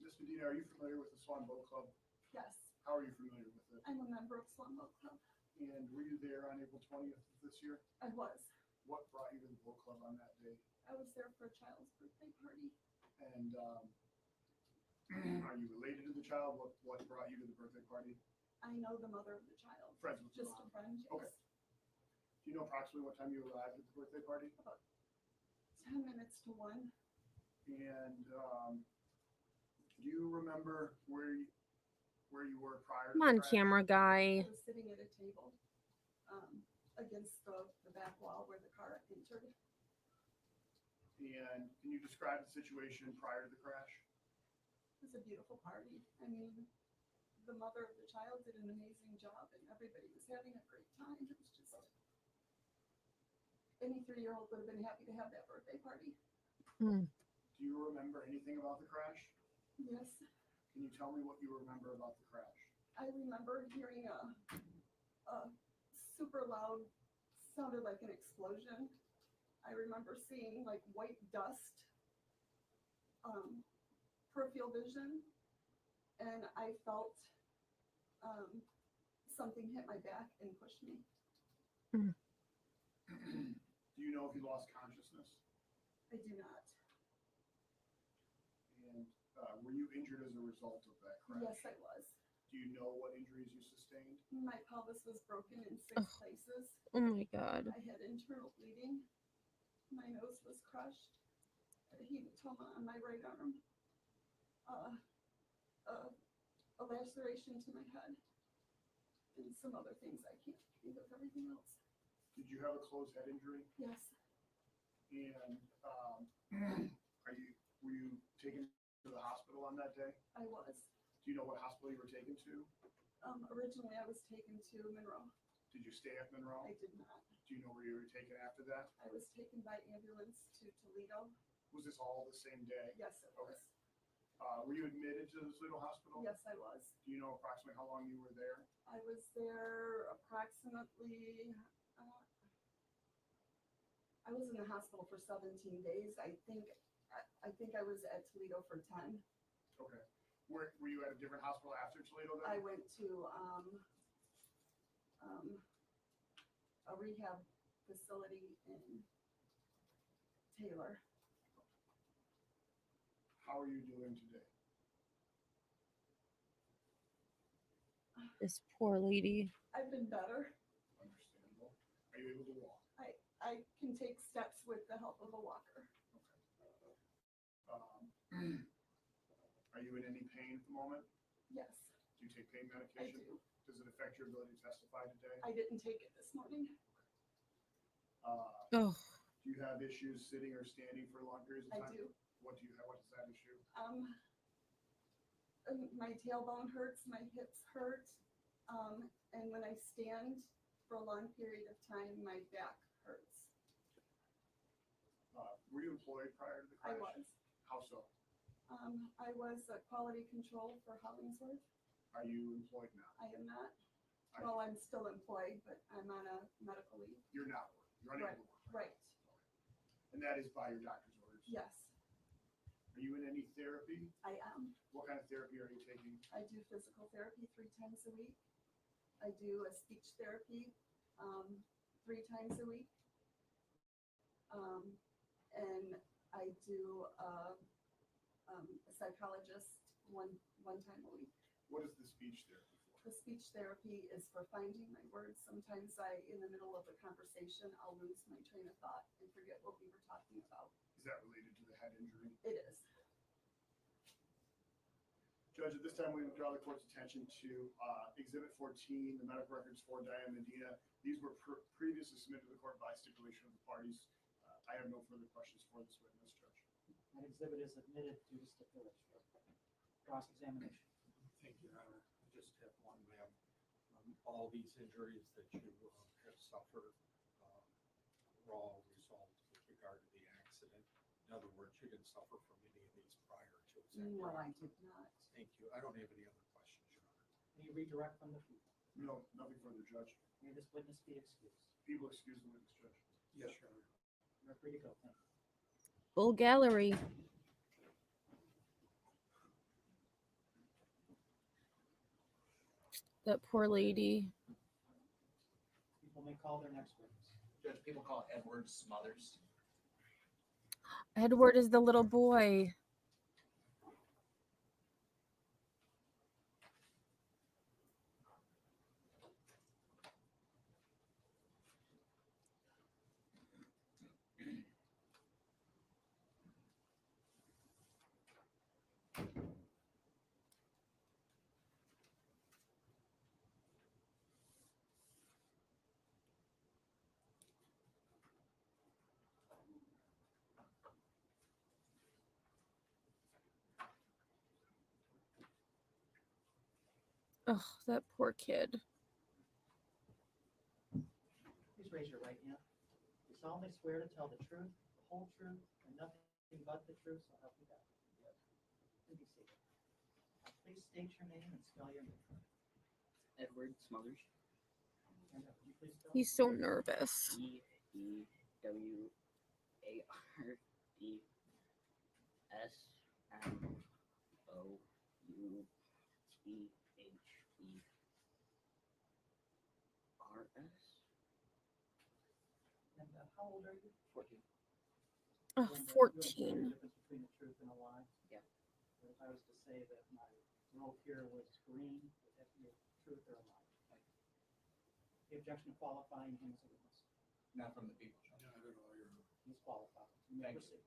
Ms. Medina, are you familiar with the Swan Boat Club? Yes, How are you familiar with it? I'm a member of Slum Boat Club. And were you there on April 20th of this year? I was. What brought you to the boat club on that day? I was there for a child's birthday party. And are you related to the child? What brought you to the birthday party? I know the mother of the child. Friends with the Just mom. a friend, yes. Okay. Do you know approximately what time you arrived at the birthday party? About 10 minutes to 1. And do you remember where you were prior to Come on, the crash? camera guy. I was sitting at a table against the back wall where the car entered. And can you describe the situation prior to the crash? It was a beautiful party. I mean, the mother of the child did an amazing job and everybody was having a great time. It was just, any 3-year-old would have been happy to have that birthday party. Hmm. Do you remember anything about the crash? Yes, Can you tell me what you remember about the crash? I remember hearing a super loud, sounded like an explosion. I remember seeing like white dust, peripheral vision, and I felt something hit my back and pushed me. Do you know if you lost consciousness? I do not. And were you injured as a result of that crash? Yes, I was. Do you know what injuries you sustained? My pelvis was broken in 6 places. Oh my God. I had internal bleeding. My nose was crushed. A hematoma on my right arm. A laceration to my head. And some other things I can't think of everything else. Did you have a closed head injury? Yes, And were you taken to the hospital on that day? I was. Do you know what hospital you were taken to? Originally I was taken to Monroe. Did you stay at Monroe? I did not. Do you know where you were taken after that? I was taken by ambulance to Toledo. Was this all the same day? Yes, it was. Were you admitted to the Toledo hospital? Yes, I was. Do you know approximately how long you were there? I was there approximately, I was in the hospital for 17 days. I think I was at Toledo for 10. Okay. Were you at a different hospital after Toledo then? I went to a rehab facility in Taylor. How are you doing today? This poor lady. I've been better. Understandable. Are you able to walk? I can take steps with the help of a walker. Are you in any pain at the moment? Yes, Do you take pain I medication? do. Does it affect your ability to testify today? I didn't take it this morning. Oh. Do you have issues sitting or standing for long periods of I time? do. What do you have? What is that issue? My tailbone hurts, my hips hurt, and when I stand for a long period of time, my back hurts. Were you employed prior to the I crash? was. How so? I was a quality control for Hollingsworth. Are you employed now? I am not. Are Well, I'm still employed, but I'm on a medical leave. You're not working. You're unable to work. Right. And that is by your doctor's orders? Yes, Are you in any therapy? I am. What kind of therapy are you taking? I do physical therapy 3 times a week. I do a speech therapy 3 times a week. And I do a psychologist one time a week. What is the speech therapy for? The speech therapy is for finding my words. Sometimes in the middle of a conversation, I'll lose my train of thought and forget what we were talking about. Is that related to the head injury? It is. Judge, at this time, we draw the court's attention to Exhibit 14, the medical records for Diane Medina. These were previously submitted to the court by stipulation of the parties. I have no further questions for this witness, Judge. That exhibit is admitted due to stipulation. Cross-examination. Thank you, Your Honor. I just have one, ma'am. All these injuries that you have suffered were all result with regard to the accident. In other words, you didn't suffer from any of these prior to. Is that No, I correct? did not. Thank you. I don't have any other questions, Your Honor. Any redirect from the people? No, nothing further, Judge. May this witness be excused. People excuse the witness, Judge. Yes, Your Honor. You're free to go. Thank you. Full gallery. That poor lady. People may call their next witness. Judge, people call Edward Smothers. Edward is the little boy. Oh, that poor kid. Please raise your right hand. You solemnly swear to tell the truth, the whole truth, and nothing but the truth, so help you God. Yes. Please be seated. Please state your name and spell your name. Edward Smothers. And can you please spell? He's so nervous. EWARDSMOUTHERS. And how old are you? 14. Oh, And, 14. You understand the difference between a truth and a lie? Yeah. So if I was to say that my rope here was green, would that be a truth or a lie? The objection to qualifying him as a witness. Not from the people, Judge. He's qualified. You may Thank proceed.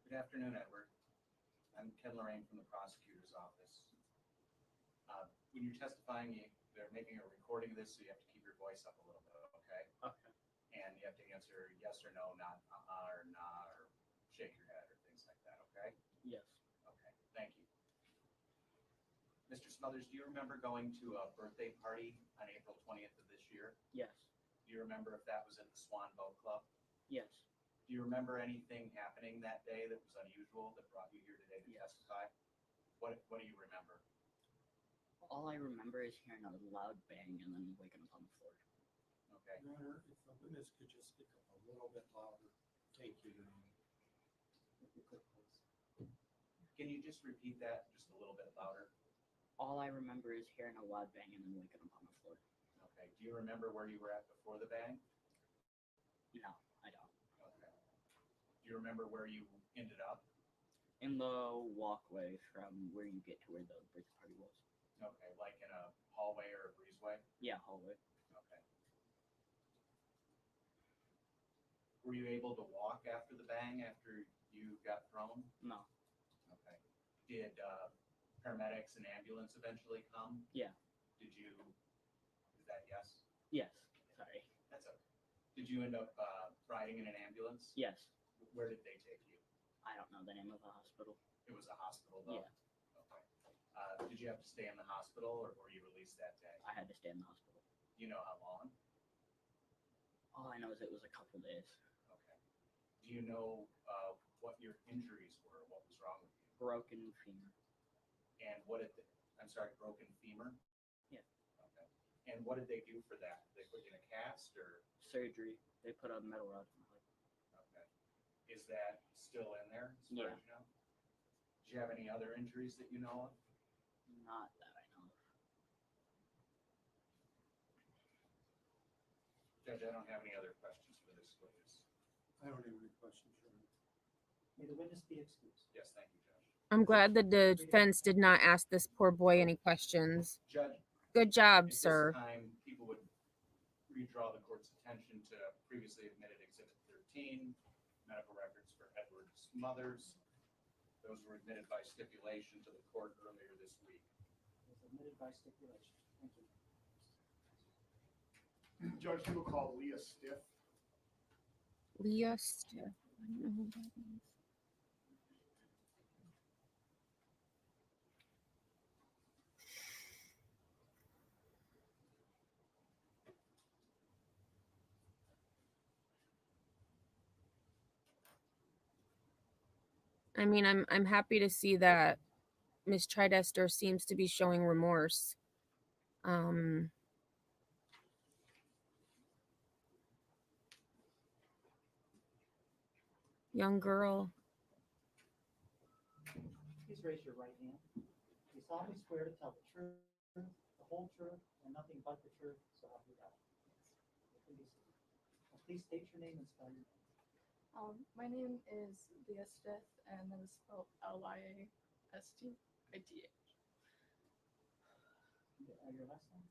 Good afternoon, Edward. I'm Ken Lorraine from the prosecutor's office. When you're testifying, they're making a recording of this, so you have to keep your voice up a little bit, okay? Okay. And you have to answer yes or no, not or nah, or shake your head or things like that, okay? Yes. Okay, thank you. Mr. Smothers, do you remember going to a birthday party on April 20th of this year? Yes. Do you remember if that was at the Swan Boat Club? Yes. Do you remember anything happening that day that was unusual that brought you here today to testify? What do you remember? All I remember is hearing a loud bang and then waking up on the floor. Okay. Your Honor, if the witness could just speak up a little bit louder. Thank you, Your Honor. If you could, please. Can you just repeat that just a little bit louder? All I remember is hearing a loud bang and then waking up on the floor. Okay. Do you remember where you were at before the bang? No, I don't. Okay. Do you remember where you ended up? In the walkway from where you get to where the birthday party was. Okay, like in a hallway or a breezeway? Yeah, hallway. Okay. Were you able to walk after the bang after you got thrown? No. Okay. Did paramedics and ambulance eventually come? Yeah. Did you, is that yes? Yes. Sorry. That's okay. Did you end up riding in an ambulance? Yes. Where did they take you? I don't know the name of the hospital. It was a hospital though? Yeah. Okay. Did you have to stay in the hospital or were you released that day? I had to stay in the hospital. Do you know how long? All I know is it was a couple days. Okay. Do you know what your injuries were? What was wrong with you? Broken femur. And what did I'm sorry, broken femur? Yeah. Okay. And what did they do for that? Did they put you in a cast or? Surgery. They put a metal rod in my leg. Okay. Is that still in there as far as you know? Do you have any other injuries that you know of? Not that I know of. Judge, I don't have any other questions for this witness. I don't have any questions, Your Honor. May the witness be excused. Yes, thank you, Judge. I'm glad the defense did not ask this poor boy any questions. Judge. Good job, At sir. this time, people would redraw the court's attention to previously admitted Exhibit 13, medical records for Edward's mothers. Those were admitted by stipulation to the court earlier this week. It was admitted by stipulation. Thank you. Judge, you will call Leah Stiff. Leah Stiff. I don't know who that is. I mean, I'm happy to see that Miss Chidester seems to be showing remorse. Young girl. Please raise your right hand. You solemnly swear to tell the truth, the whole truth, and nothing but the truth, so help you God. Please state your name and spell your name. My name is Leah Stith, and that is spelled Lyastith. Your last name?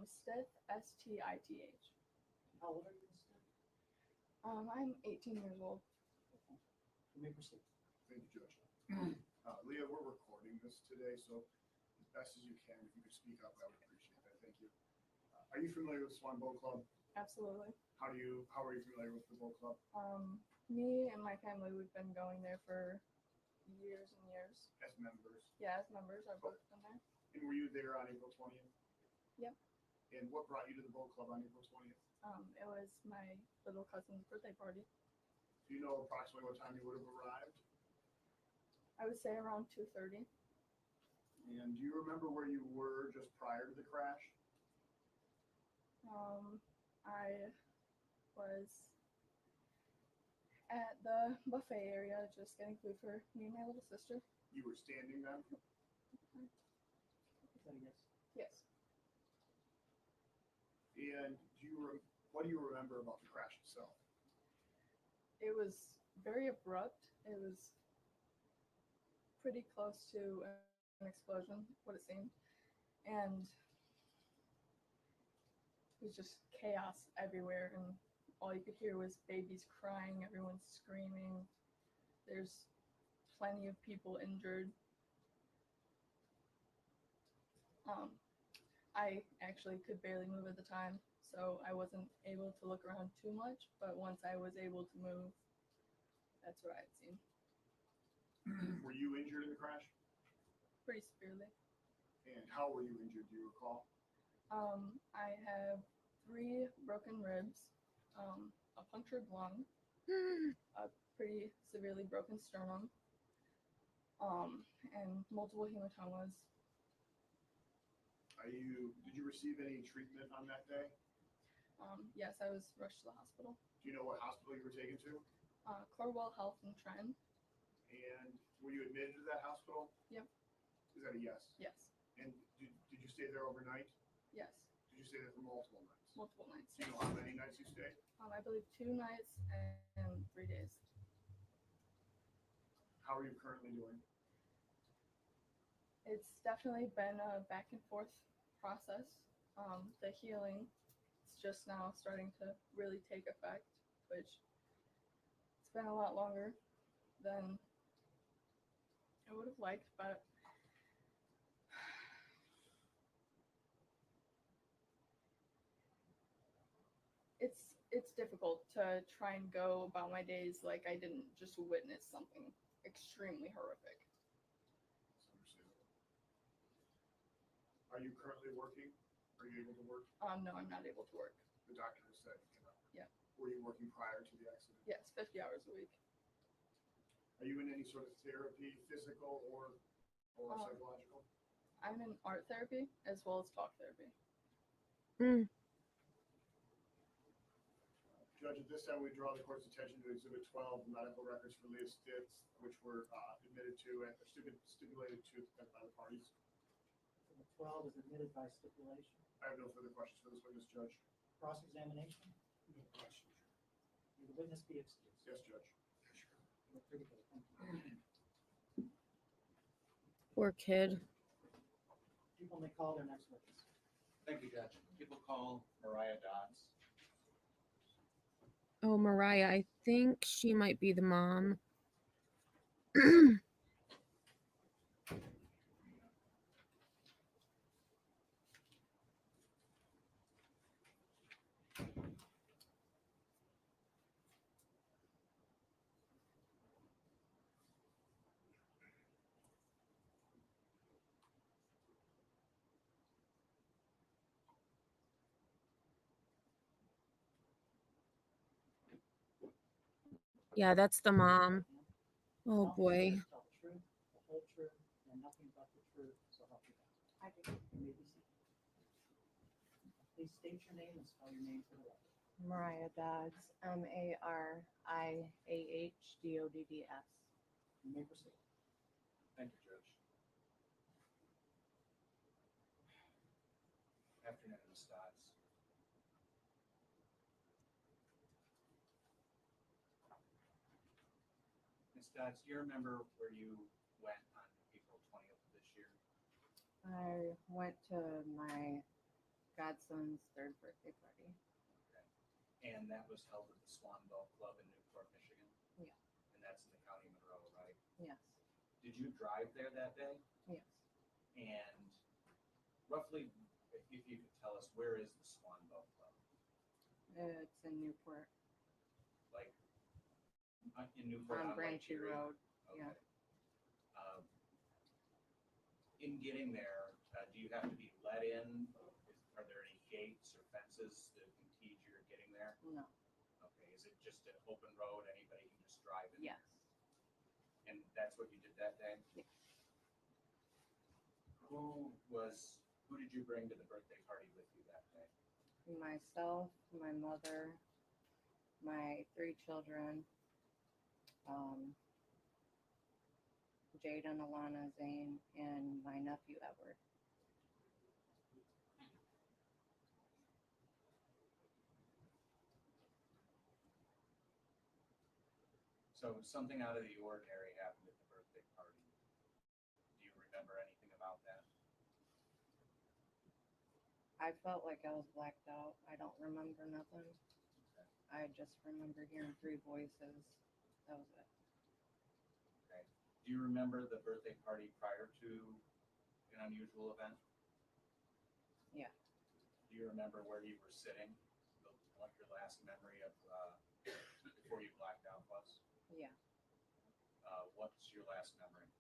Stith, Stith. How old are you, Ms. Stith? I'm 18 years old. You may proceed. Thank you, Judge. Leah, we're recording this today, so as best as you can, if you could speak up, I would appreciate that. Thank you. Are you familiar with Swan Boat Club? Absolutely. How are you familiar with the boat club? Me and my family, we've been going there for years and years. As members? Yeah, as members, I've both been there. And were you there on April 20th? Yep. And what brought you to the boat club on April 20th? It was my little cousin's birthday party. Do you know approximately what time you would have arrived? I would say around 2:30. And do you remember where you were just prior to the crash? I was at the buffet area just getting food for me and my little sister. You were standing then? Is that a yes? Yes. And what do you remember about the crash itself? It was very abrupt. It was pretty close to an explosion, what it seemed. And it was just chaos everywhere, and all you could hear was babies crying, everyone's screaming. There's plenty of people injured. I actually could barely move at the time, so I wasn't able to look around too much, but once I was able to move, that's what I had seen. Were you injured in the crash? Pretty severely. And how were you injured, do you recall? I have 3 broken ribs, a punctured lung, a pretty severely broken sternum, and multiple hematomas. Did you receive any treatment on that day? Yes, I was rushed to the hospital. Do you know what hospital you were taken to? Corwell Health in Trenton. And were you admitted to that hospital? Yep. Is that a yes? Yes. And did you stay there overnight? Yes. Did you stay there for multiple nights? Multiple nights. Do you know how many nights you stayed? I believe 2 nights and 3 days. How are you currently doing? It's definitely been a back and forth process. The healing, it's just now starting to really take effect, which it's been a lot longer than I would have liked, but it's difficult to try and go about my days like I didn't just witness something extremely horrific. Are you currently working? Are you able to work? No, I'm not able to work. The doctor has said you cannot. Yeah. Were you working prior to the accident? Yes, 50 hours a week. Are you in any sort of therapy, physical or psychological? I'm in art therapy as well as talk therapy. Judge, at this time, we draw the court's attention to Exhibit 12, medical records for Leah Stitz, which were admitted to and stipulated to by the parties. Exhibit 12 is admitted by stipulation. I have no further questions for this witness, Judge. Cross-examination? No questions. Will the witness be excused? Yes, Judge. You're free to go. Thank you. Poor kid. People may call their next witness. Thank you, Judge. People call Mariah Dodds. Oh, Mariah, I think she might be the mom. Yeah, that's the mom. Oh boy. Tell the truth, the whole truth, and nothing but the truth, so help you God. I do. You may be seated. Please state your name and spell your name for the record. Mariah Dodds, MARIAHDODDS. You may proceed. Thank you, Judge. Afternoon, Ms. Dodds. Ms. Dodds, do you remember where you went on April 20th of this year? I went to my godson's 3rd birthday party. Okay. And that was held at the Swan Boat Club in Newport, Michigan? Yeah. And that's in the county of Monroe, right? Yes. Did you drive there that day? Yes. And roughly, if you could tell us, where is the Swan Boat Club? It's in Newport. Like, in Newport On on Lake Branchy Erie? Road. Okay. Yeah. In getting there, do you have to be let in? Are there any gates or fences that impede your getting there? No. Okay, is it just an open road, anybody can just drive in? Yes. And that's what you did that day? Yes. Who did you bring to the birthday party with you that day? Myself, my mother, my 3 children, Jaden, Alana, Zane, and my nephew, Edward. So something out of the ordinary happened at the birthday party. Do you remember anything about that? I felt like I was blacked out. I don't remember nothing. Okay. I just remember hearing 3 voices. That was it. Okay. Do you remember the birthday party prior to an unusual event? Yeah. Do you remember where you were sitting? What your last memory of before you blacked out was? Yeah. What's your last memory?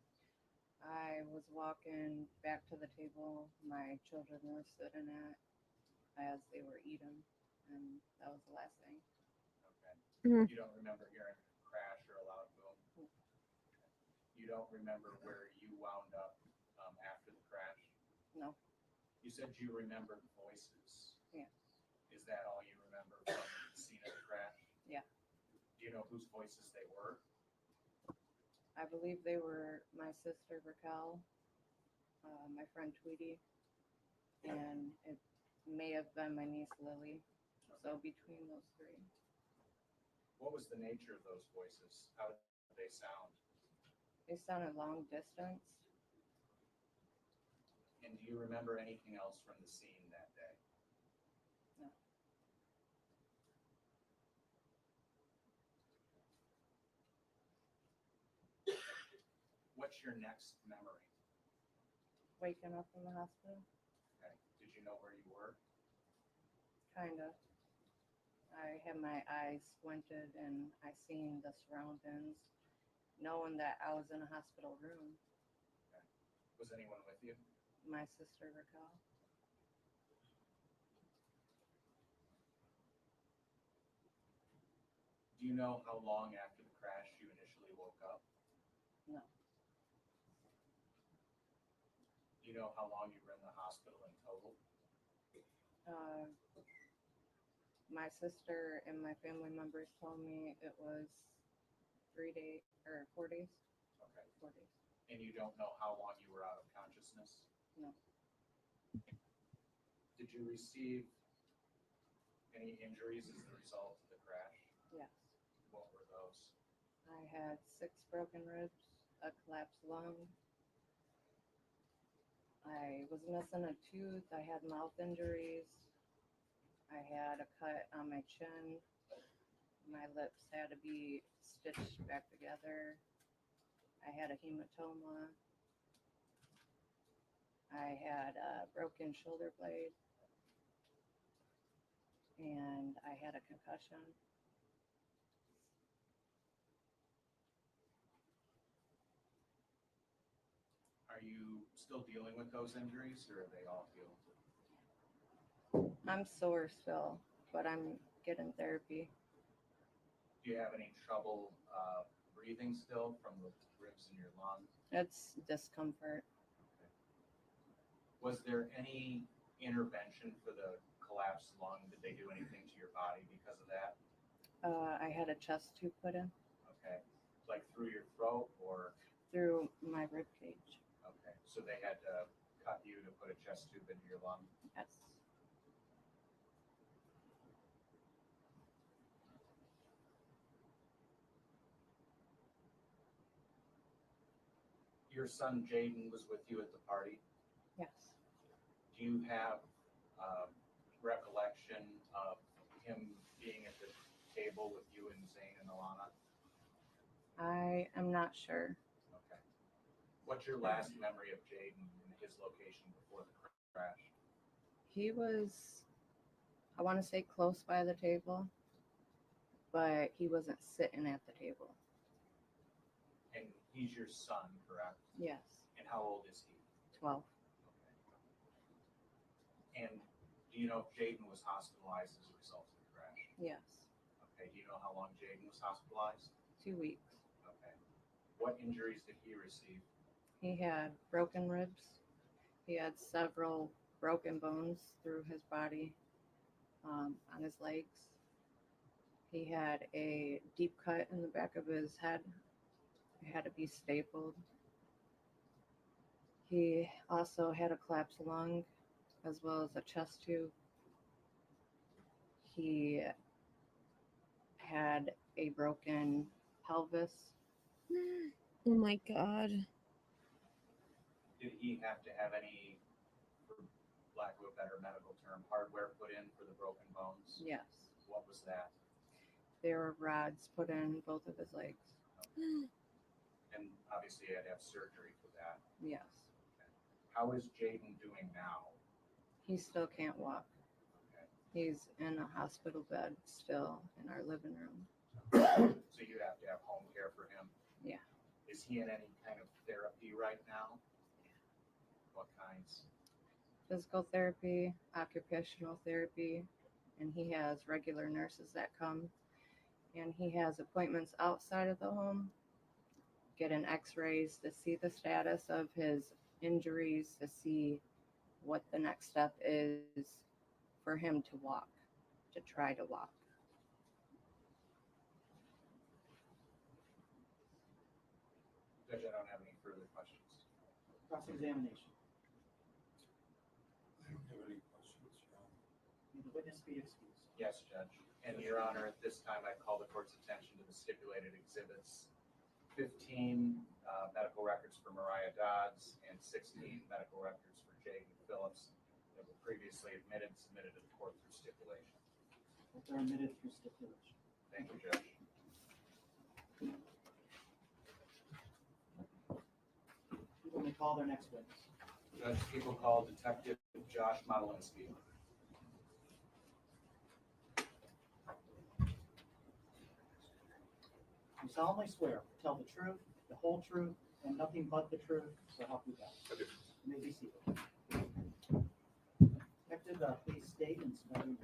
I was walking back to the table my children were sitting at as they were eating, and that was the last thing. Okay. Mhm. You don't remember hearing a crash or a loud boom? Mm. Okay. You don't remember where you wound up after the crash? No. You said you remembered voices. Yeah. Is that all you remember from the scene of the crash? Yeah. Do you know whose voices they were? I believe they were my sister Raquel, my friend Tweety, and it may have been my niece Lily. So between those 3. What was the nature of those voices? How did they sound? They sounded long distance. And do you remember anything else from the scene that day? No. What's your next memory? Waking up in the hospital, Okay. Did you know where you were? kinda. I had my eyes squinted and I seen the surroundings, knowing that I was in a hospital room. Okay. Was anyone with you? My sister Raquel. Do you know how long after the crash you initially woke up? No. Do you know how long you were in the hospital in total? My sister and my family members told me it was 3 days or 4 days. Okay. 4 days. And you don't know how long you were out of consciousness? No. Did you receive any injuries as a result of the crash? Yes. What were those? I had 6 broken ribs, a collapsed lung. I was missing a tooth. I had mouth injuries. I had a cut on my chin. My lips had to be stitched back together. I had a hematoma. I had a broken shoulder blade. And I had a concussion. Are you still dealing with those injuries or are they all healed? I'm sore still, but I'm getting therapy. Do you have any trouble breathing still from the ribs in your lung? It's discomfort. Was there any intervention for the collapsed lung? Did they do anything to your body because of that? I had a chest tube put in Okay. Like through your throat or? through my rib cage. Okay. So they had to cut you to put a chest tube into your lung? Yes. Your son Jaden was with you at the party. Yes. Do you have recollection of him being at the table with you and Zane and Alana? I am not sure. Okay. What's your last memory of Jaden and his location before the crash? He was, I want to say close by the table, but he wasn't sitting at the table. And he's your son, correct? Yes. And how old is he? 12. Okay. And do you know if Jaden was hospitalized as a result of the crash? Yes. Okay. Do you know how long Jaden was hospitalized? 2 weeks. Okay. What injuries did he receive? He had broken ribs. He had several broken bones through his body, on his legs. He had a deep cut in the back of his head. It had to be stapled. He also had a collapsed lung as well as a chest tube. He had a broken pelvis. Oh my God. Did he have to have any, for lack of a better medical term, hardware put in for the broken bones? Yes. What was that? There were rods put in both of his legs. And obviously you had to have surgery for that. Yes. How is Jaden doing now? He still can't walk. Okay. He's in a hospital bed still in our living room. So you have to have home care for him? Yeah. Is he in any kind of therapy right now? What kinds? Physical therapy, occupational therapy, and he has regular nurses that come. And he has appointments outside of the home, getting x-rays to see the status of his injuries, to see what the next step is for him to walk, to try to walk. Judge, I don't have any further questions. Cross-examination. I don't have any questions, John. May the witness be excused. Yes, Judge. And Your Honor, at this time, I call the court's attention to the stipulated exhibits 15, medical records for Mariah Dodds, and 16 medical records for Jaden Phillips that were previously submitted to the court through stipulation. That they're admitted through stipulation. Thank you, Judge. People may call their next witness. Judge, people call Detective Josh Modelinsky. You solemnly swear to tell the truth, the whole truth, and nothing but the truth, so help you God. You may be seated. Detective, please state and spell your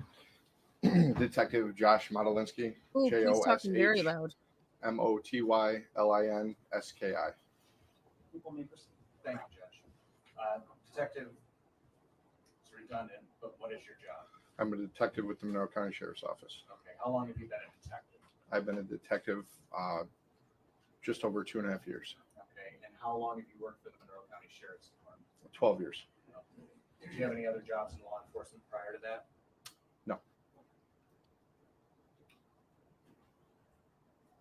name. Detective Josh Modelinsky, Ooh, he's talking very loud. Motylianski. People may proceed. Thank you, Judge. Detective, it's redundant, but what is your job? I'm a detective with the Monroe County Sheriff's Office. Okay, how long have you been a detective? I've been a detective just over 2.5 years. Okay, and how long have you worked for the Monroe County Sheriff's Department? 12 years. Did you have any other jobs in law enforcement prior to that? No.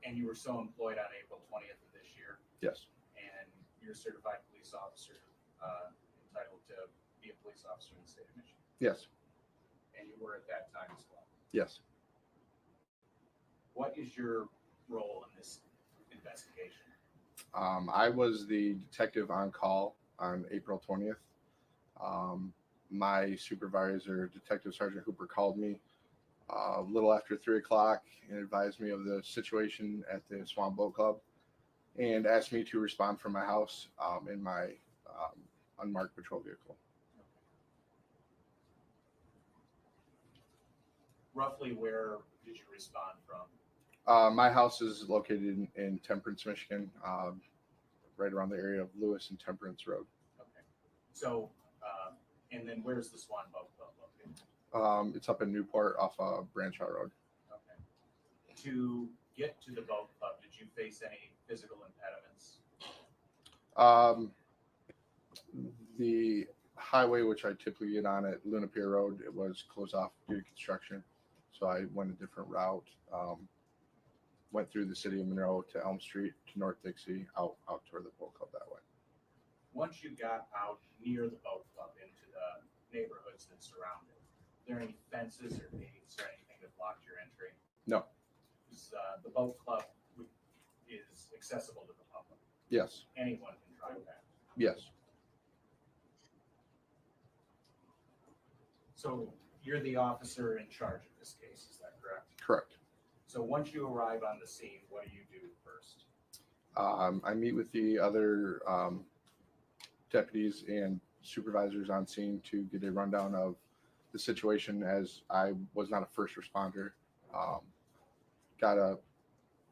And you were so employed on April 20th of this year? Yes. And you're a certified police officer, entitled to be a police officer in the state of Michigan? Yes. And you were at that time as well? Yes. What is your role in this investigation? I was the detective on call on April 20th. My supervisor, Detective Sergeant Hooper, called me a little after 3 o'clock and advised me of the situation at the Swan Boat Club and asked me to respond from my house in my unmarked patrol vehicle. Roughly where did you respond from? My house is located in Temperance, Michigan, right around the area of Lewis and Temperance Road. Okay. So, and then where's the Swan Boat Club located? It's up in Newport off Branchau Road. Okay. To get to the boat club, did you face any physical impediments? The highway, which I typically get on at Luna Pier Road, it was closed off due to construction. So I went a different route. Went through the city of Monroe to Elm Street to North Dixie, out toward the boat club that way. Once you got out near the boat club into the neighborhoods that surround it, are there any fences or gates or anything that blocked your entry? No. The boat club is accessible to the public. Yes. Anyone can drive that. Yes. So you're the officer in charge of this case, is that correct? Correct. So once you arrive on the scene, what do you do first? I meet with the other deputies and supervisors on scene to get a rundown of the situation, as I was not a first responder. Got a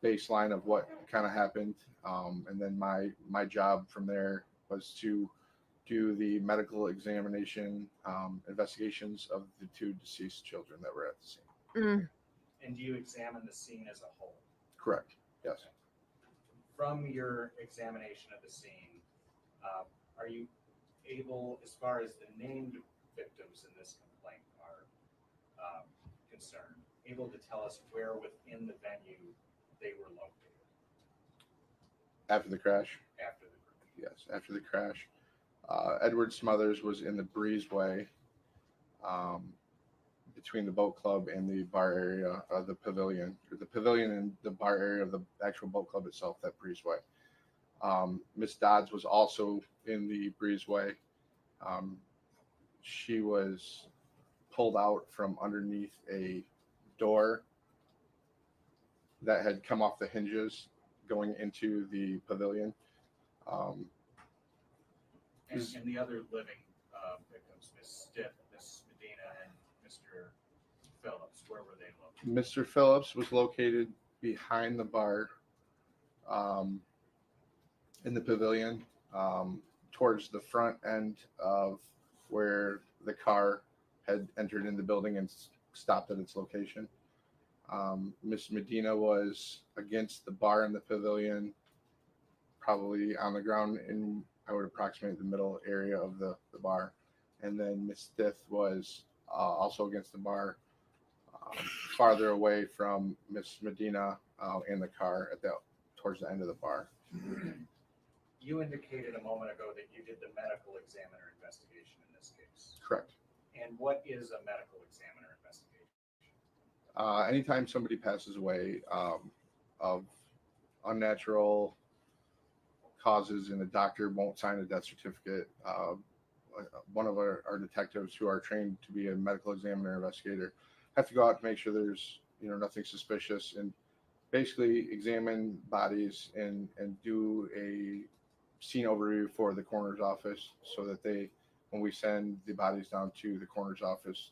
baseline of what kind of happened, and then my job from there was to do the medical examination investigations of the 2 deceased children that were at the scene. And do you examine the scene as a whole? Correct. Yes. From your examination of the scene, are you able, as far as the named victims in this complaint are concerned, able to tell us where within the venue they were located? After the crash? After the crash. Yes, after the crash. Edward Smothers was in the breezeway between the boat club and the bar area of the pavilion, or the pavilion and the bar area of the actual boat club itself, that breezeway. Miss Dodds was also in the breezeway. She was pulled out from underneath a door that had come off the hinges going into the pavilion. And the other living victims, Miss Stiff, Miss Medina, and Mr. Phillips, where were they located? Mr. Phillips was located behind the bar in the pavilion, towards the front end of where the car had entered in the building and stopped at its location. Miss Medina was against the bar in the pavilion, probably on the ground in, I would approximate, the middle area of the bar. And then Miss Stiff was also against the bar, farther away from Miss Medina in the car towards the end of the bar. You indicated a moment ago that you did the medical examiner investigation in this case. Correct. And what is a medical examiner investigation? Anytime somebody passes away of unnatural causes and the doctor won't sign a death certificate, one of our detectives who are trained to be a medical examiner investigator have to go out to make sure there's nothing suspicious and basically examine bodies and do a scene overview for the coroner's office so that when we send the bodies down to the coroner's office,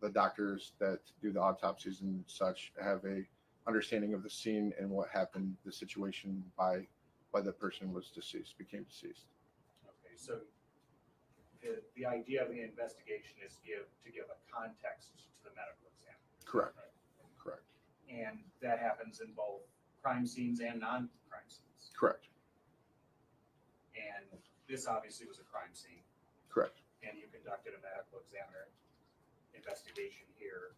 the doctors that do the autopsies and such have a understanding of the scene and what happened, the situation by the person became deceased. Okay, so the idea of the investigation is to give a context to the medical exam. Correct. Right? Correct. And that happens in both crime scenes and non-crime scenes. Correct. And this obviously was a crime scene. Correct. And you conducted a medical examiner investigation here.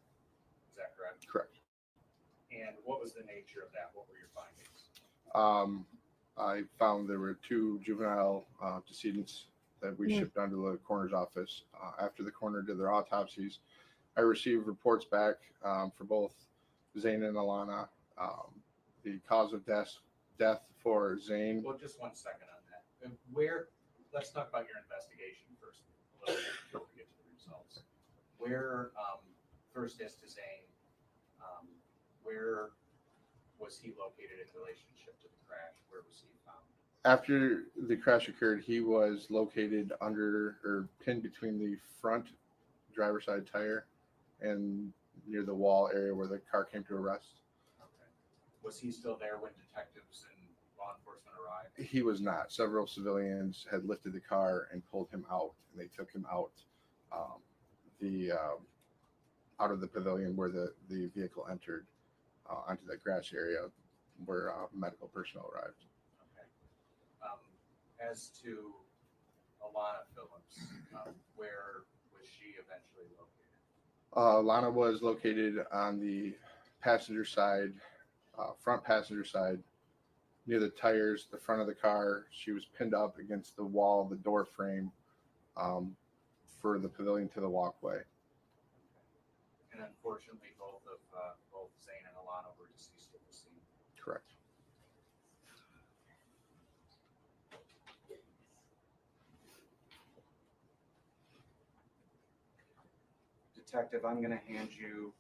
Is that correct? Correct. And what was the nature of that? What were your findings? I found there were 2 juvenile decedents that we shipped down to the coroner's office. After the coroner did their autopsies, I received reports back for both Zane and Alana. The cause of death for Zane. Well, just 1 second on that. Let's talk about your investigation first, a little bit before we get to the results. First as to Zane, where was he located in relationship to the crash? Where was he found? After the crash occurred, he was located pinned between the front driver's side tire and near the wall area where the car came to a rest. Okay. Was he still there when detectives and law enforcement arrived? He was not. Several civilians had lifted the car and pulled him out, and they took him out out of the pavilion where the vehicle entered onto that grass area where medical personnel arrived. Okay. As to Alana Phillips, where was she eventually located? Lana was located on the passenger side, front passenger side, near the tires, the front of the car. She was pinned up against the wall, the door frame, for the pavilion to the walkway. And unfortunately, both Zane and Alana were deceased at the scene. Correct. Detective, I'm going to hand you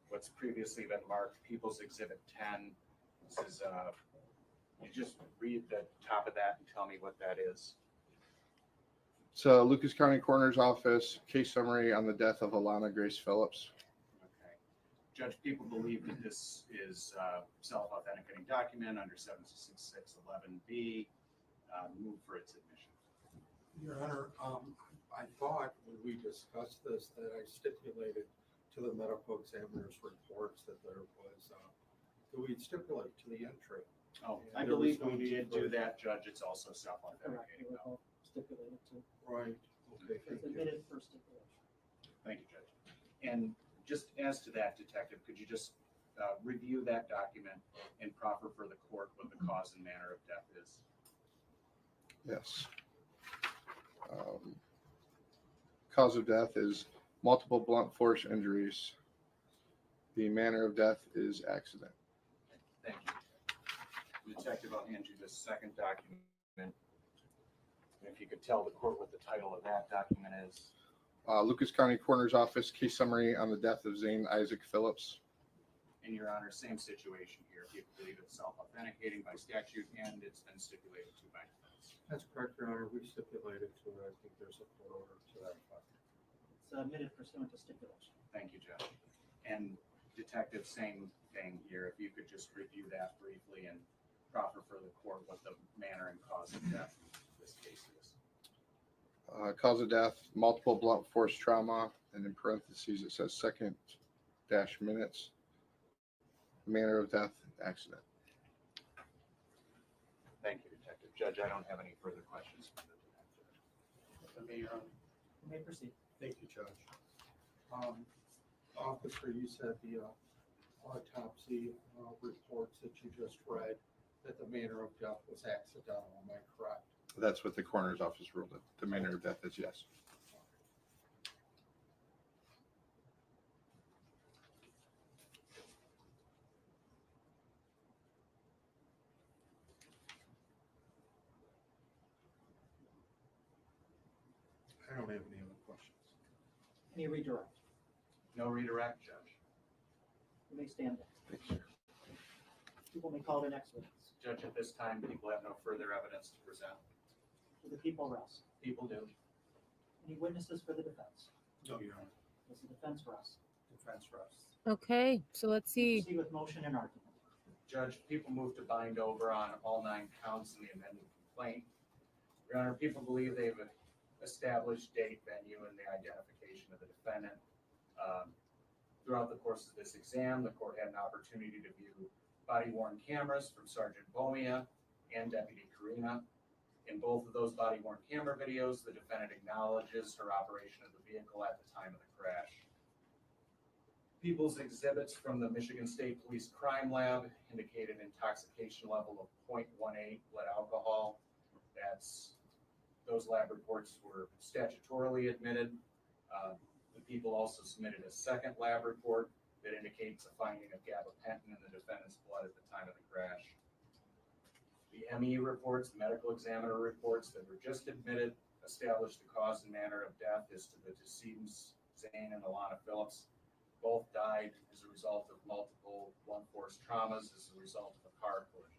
what's previously been marked People's Exhibit 10. This is, you just read the top of that and tell me what that is. So Lucas County Coroner's Office case summary on the death of Alana Grace Phillips. Okay. Judge, people believe that this is self-authenticating document under 76611B. Move for its admission. Your Honor, I thought when we discussed this that I stipulated to the medical examiner's reports that there was, that we'd stipulate to the entry. Oh, And I there was believe no we need did for- do that, Judge. It's also self-authenticating. though. Stipulated to. Right, okay, It's thank you. admitted for stipulation. Thank you, Judge. And just as to that, Detective, could you just review that document and proffer for the court what the cause and manner of death is? Yes. Cause of death is multiple blunt force injuries. The manner of death is accident. Thank you. Detective, I'll hand you this second document. And if you could tell the court what the title of that document is. Lucas County Coroner's Office case summary on the death of Zane Isaac Phillips. In your honor, same situation here. People believe it's self-authenticating by statute and it's been stipulated to by defense. That's correct, Your Honor. We stipulated to it. I think there's a court order to that effect. It's admitted pursuant to stipulation. Thank you, Judge. And Detective, same thing here. If you could just review that briefly and proffer for the court what the manner and cause of death in this case is. Cause of death, multiple blunt force trauma, and in parentheses it says second dash minutes. Manner of death, accident. Thank you, Detective. Judge, I don't have any further questions. You may proceed. Thank you, Judge. Officer, you said the autopsy reports that you just read that the manner of death was accidental, am I correct? That's what the coroner's office ruled. It. The manner of death is yes. I don't have any other questions. Any redirect? No redirect, Judge. You may stand up. People may call their next witness. Judge, at this time, people have no further evidence to present. Do the people rest? People do. Any witnesses for the defense? No, Your Honor. Does the defense rest? Defense rests. Okay, so let's see. Proceed with motion and argument. Judge, people move to bind over on all 9 counts in the amended complaint. Your Honor, people believe they've established date, venue, and the identification of the defendant. Throughout the course of this exam, the court had an opportunity to view body-worn cameras from Sergeant Bomia and Deputy Karina. In both of those body-worn camera videos, the defendant acknowledges her operation of the vehicle at the time of the crash. People's exhibits from the Michigan State Police Crime Lab indicate an intoxication level of 0.18 blood alcohol. Those lab reports were statutorily admitted. The people also submitted a second lab report that indicates a finding of gabapentin in the defendant's blood at the time of the crash. The ME reports, the medical examiner reports that were just admitted, established the cause and manner of death as to the decedents, Zane and Alana Phillips. Both died as a result of multiple blunt force traumas as a result of a car collision.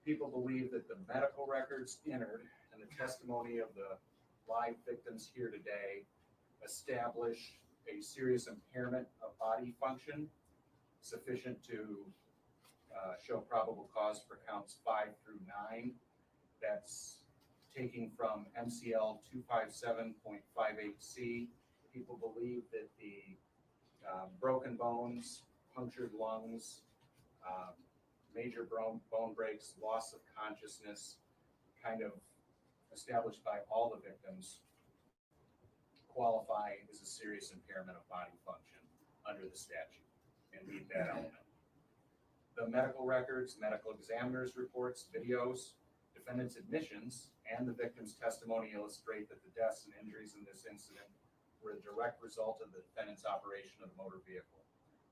People believe that the medical records entered and the testimony of the live victims here today establish a serious impairment of body function sufficient to show probable cause for counts 5 through 9. That's taking from MCL 257.58C. People believe that the broken bones, punctured lungs, major bone breaks, loss of consciousness, kind of established by all the victims, qualify as a serious impairment of body function under the statute and meet that element. The medical records, medical examiners' reports, videos, defendants' admissions, and the victim's testimony illustrate that the deaths and injuries in this incident were a direct result of the defendant's operation of the motor vehicle.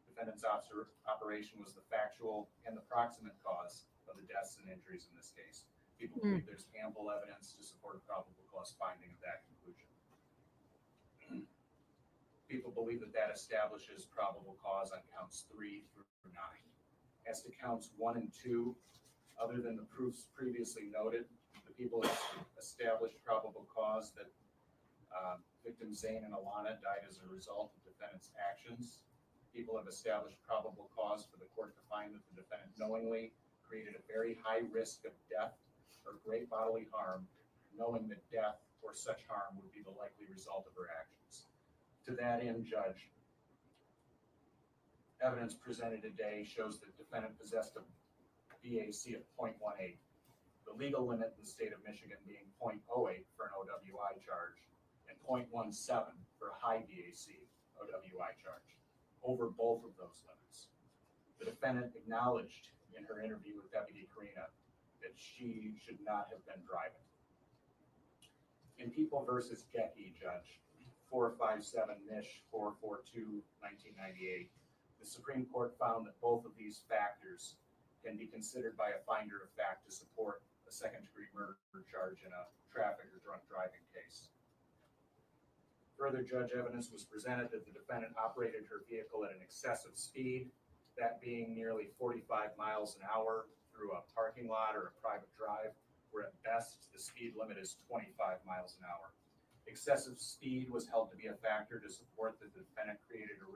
Defendant's operation was the factual and the proximate cause of the deaths and injuries in this case. People believe there's ample evidence to support a probable cause finding of that conclusion. People believe that that establishes probable cause on counts 3 through 9. As to counts 1 and 2, other than the proofs previously noted, the people have established probable cause that victims Zane and Alana died as a result of defendant's actions. People have established probable cause for the court to find that the defendant knowingly created a very high risk of death or great bodily harm, knowing that death or such harm would be the likely result of her actions. To that end, Judge, evidence presented today shows that the defendant possessed a BAC of 0.18, the legal limit in the state of Michigan being 0.08 for an OWI charge and 0.17 for a high BAC OWI charge, over both of those limits. The defendant acknowledged in her interview with Deputy Karina that she should not have been driving. In People versus Gecky, Judge, 457 Mish 442 1998, the Supreme Court found that both of these factors can be considered by a finder of fact to support a second-degree murder charge in a traffic or drunk driving case. Further, judge evidence was presented that the defendant operated her vehicle at an excessive speed, that being nearly 45 miles an hour through a parking lot or a private drive, where at best the speed limit is 25 miles an hour. Excessive speed was held to be a factor to support that the defendant created a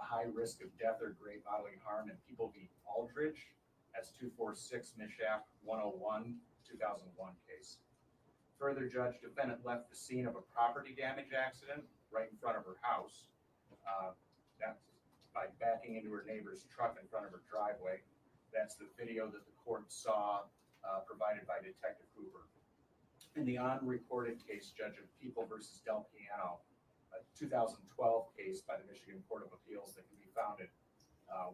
high risk of death or great bodily harm in People v. Aldridge. That's 246 Mishap 101 2001 case. Further, judge, defendant left the scene of a property damage accident right in front of her house. That by backing into her neighbor's truck in front of her driveway. That's the video that the court saw provided by Detective Hoover. In the unrecorded case, judge, of People versus Del Piano, a 2012 case by the Michigan Court of Appeals that can be found at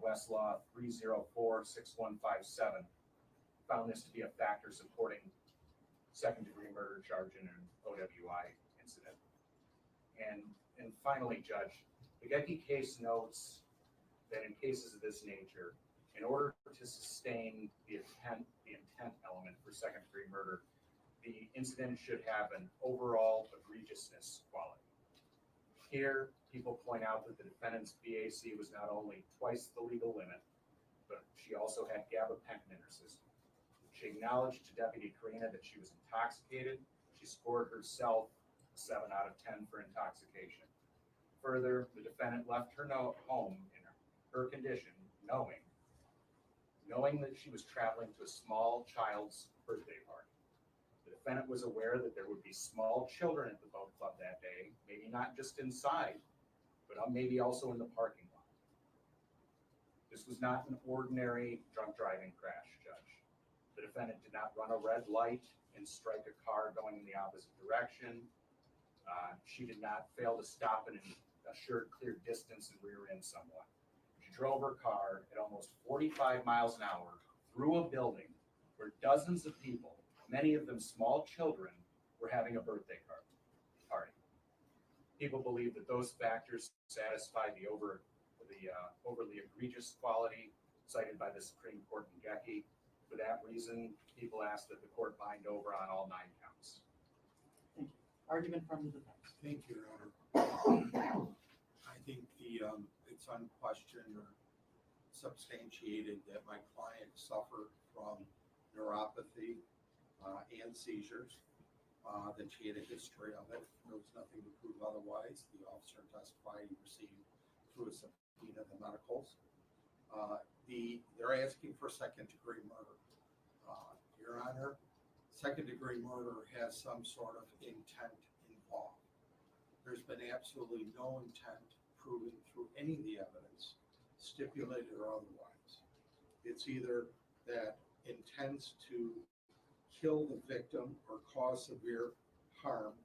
Westlaw 3046157 found this to be a factor supporting second-degree murder charge in an OWI incident. And finally, Judge, the Gecki case notes that in cases of this nature, in order to sustain the intent element for second-degree murder, the incident should have an overall egregiousness quality. Here, people point out that the defendant's BAC was not only twice the legal limit, but she also had gabapentin in her system. She acknowledged to Deputy Karina that she was intoxicated. She scored herself a 7 out of 10 for intoxication. Further, the defendant left her home in her condition, knowing that she was traveling to a small child's birthday party. The defendant was aware that there would be small children at the boat club that day, maybe not just inside, but maybe also in the parking lot. This was not an ordinary drunk driving crash, Judge. The defendant did not run a red light and strike a car going in the opposite direction. She did not fail to stop in an assured clear distance and rear end someone. She drove her car at almost 45 miles an hour through a building where dozens of people, many of them small children, were having a birthday party. People believe that those factors satisfy the overly egregious quality cited by the Supreme Court in Gecki. For that reason, people ask that the court bind over on all 9 counts. Thank you. Argument from the defense. Thank you, Your Honor. I think it's unquestioned or substantiated that my client suffered from neuropathy and seizures, that she had a history of it. There was nothing to prove otherwise. The officer testified he received through a subpoena the medicals. They're asking for second-degree murder. Your Honor, second-degree murder has some sort of intent involved. There's been absolutely no intent proven through any of the evidence, stipulated or otherwise. It's either that intends to kill the victim or cause severe harm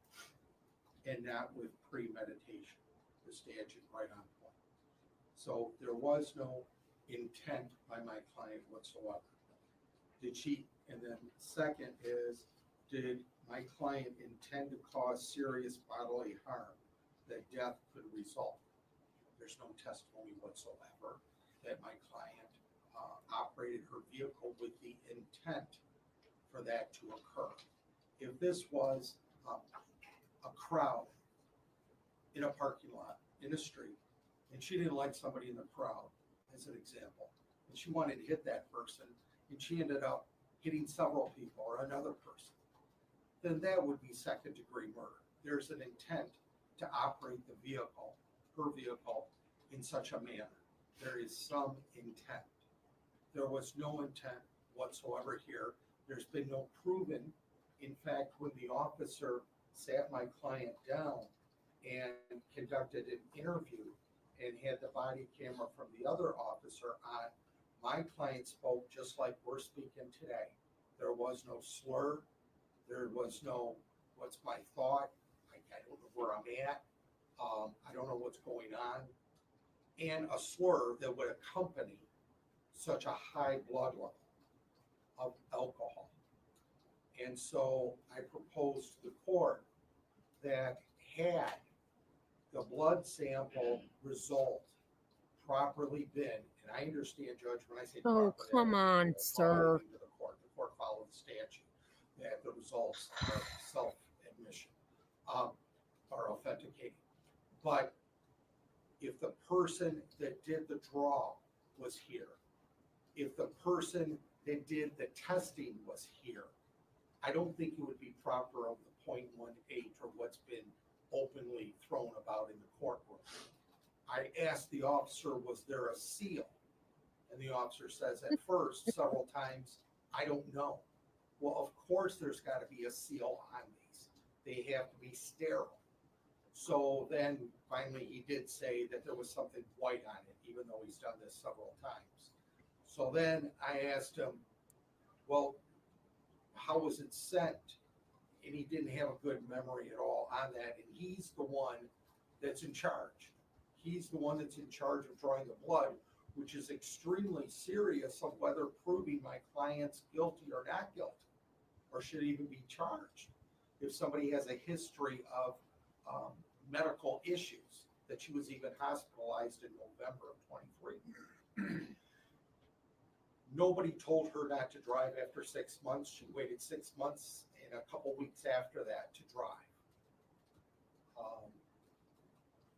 and not with premeditation. The statute right on point. So there was no intent by my client whatsoever. And then second is, did my client intend to cause serious bodily harm that death could result? There's no testimony whatsoever that my client operated her vehicle with the intent for that to occur. If this was a crowd in a parking lot, in a street, and she didn't like somebody in the crowd, as an example, and she wanted to hit that person, and she ended up hitting several people or another person, then that would be second-degree murder. There's an intent to operate the vehicle, her vehicle, in such a manner. There is some intent. There was no intent whatsoever here. There's been no proven. In fact, when the officer sat my client down and conducted an interview and had the body camera from the other officer on, my client spoke just like we're speaking today. There was no slur. There was no, what's my thought? I don't know where I'm at. I don't know what's going on. And a slur that would accompany such a high blood level of alcohol. And so I proposed to the court that had the blood sample result properly been, and I understand, Judge, when I say Oh, come on, sir. the court followed the statute, that the results are self-admission, are authenticated. But if the person that did the draw was here, if the person that did the testing was here, I don't think it would be proper of the 0.18 or what's been openly thrown about in the courtroom. I asked the officer, was there a seal? And the officer says at first, several times, I don't know. Well, of course there's got to be a seal on these. They have to be sterile. So then finally he did say that there was something white on it, even though he's done this several times. So then I asked him, well, how was it sent? And he didn't have a good memory at all on that. And he's the one that's in charge. He's the one that's in charge of drawing the blood, which is extremely serious of whether proving my client's guilty or not guilty, or should even be charged. If somebody has a history of medical issues, that she was even hospitalized in November of 23. Nobody told her not to drive after 6 months. She waited 6 months and a couple weeks after that to drive.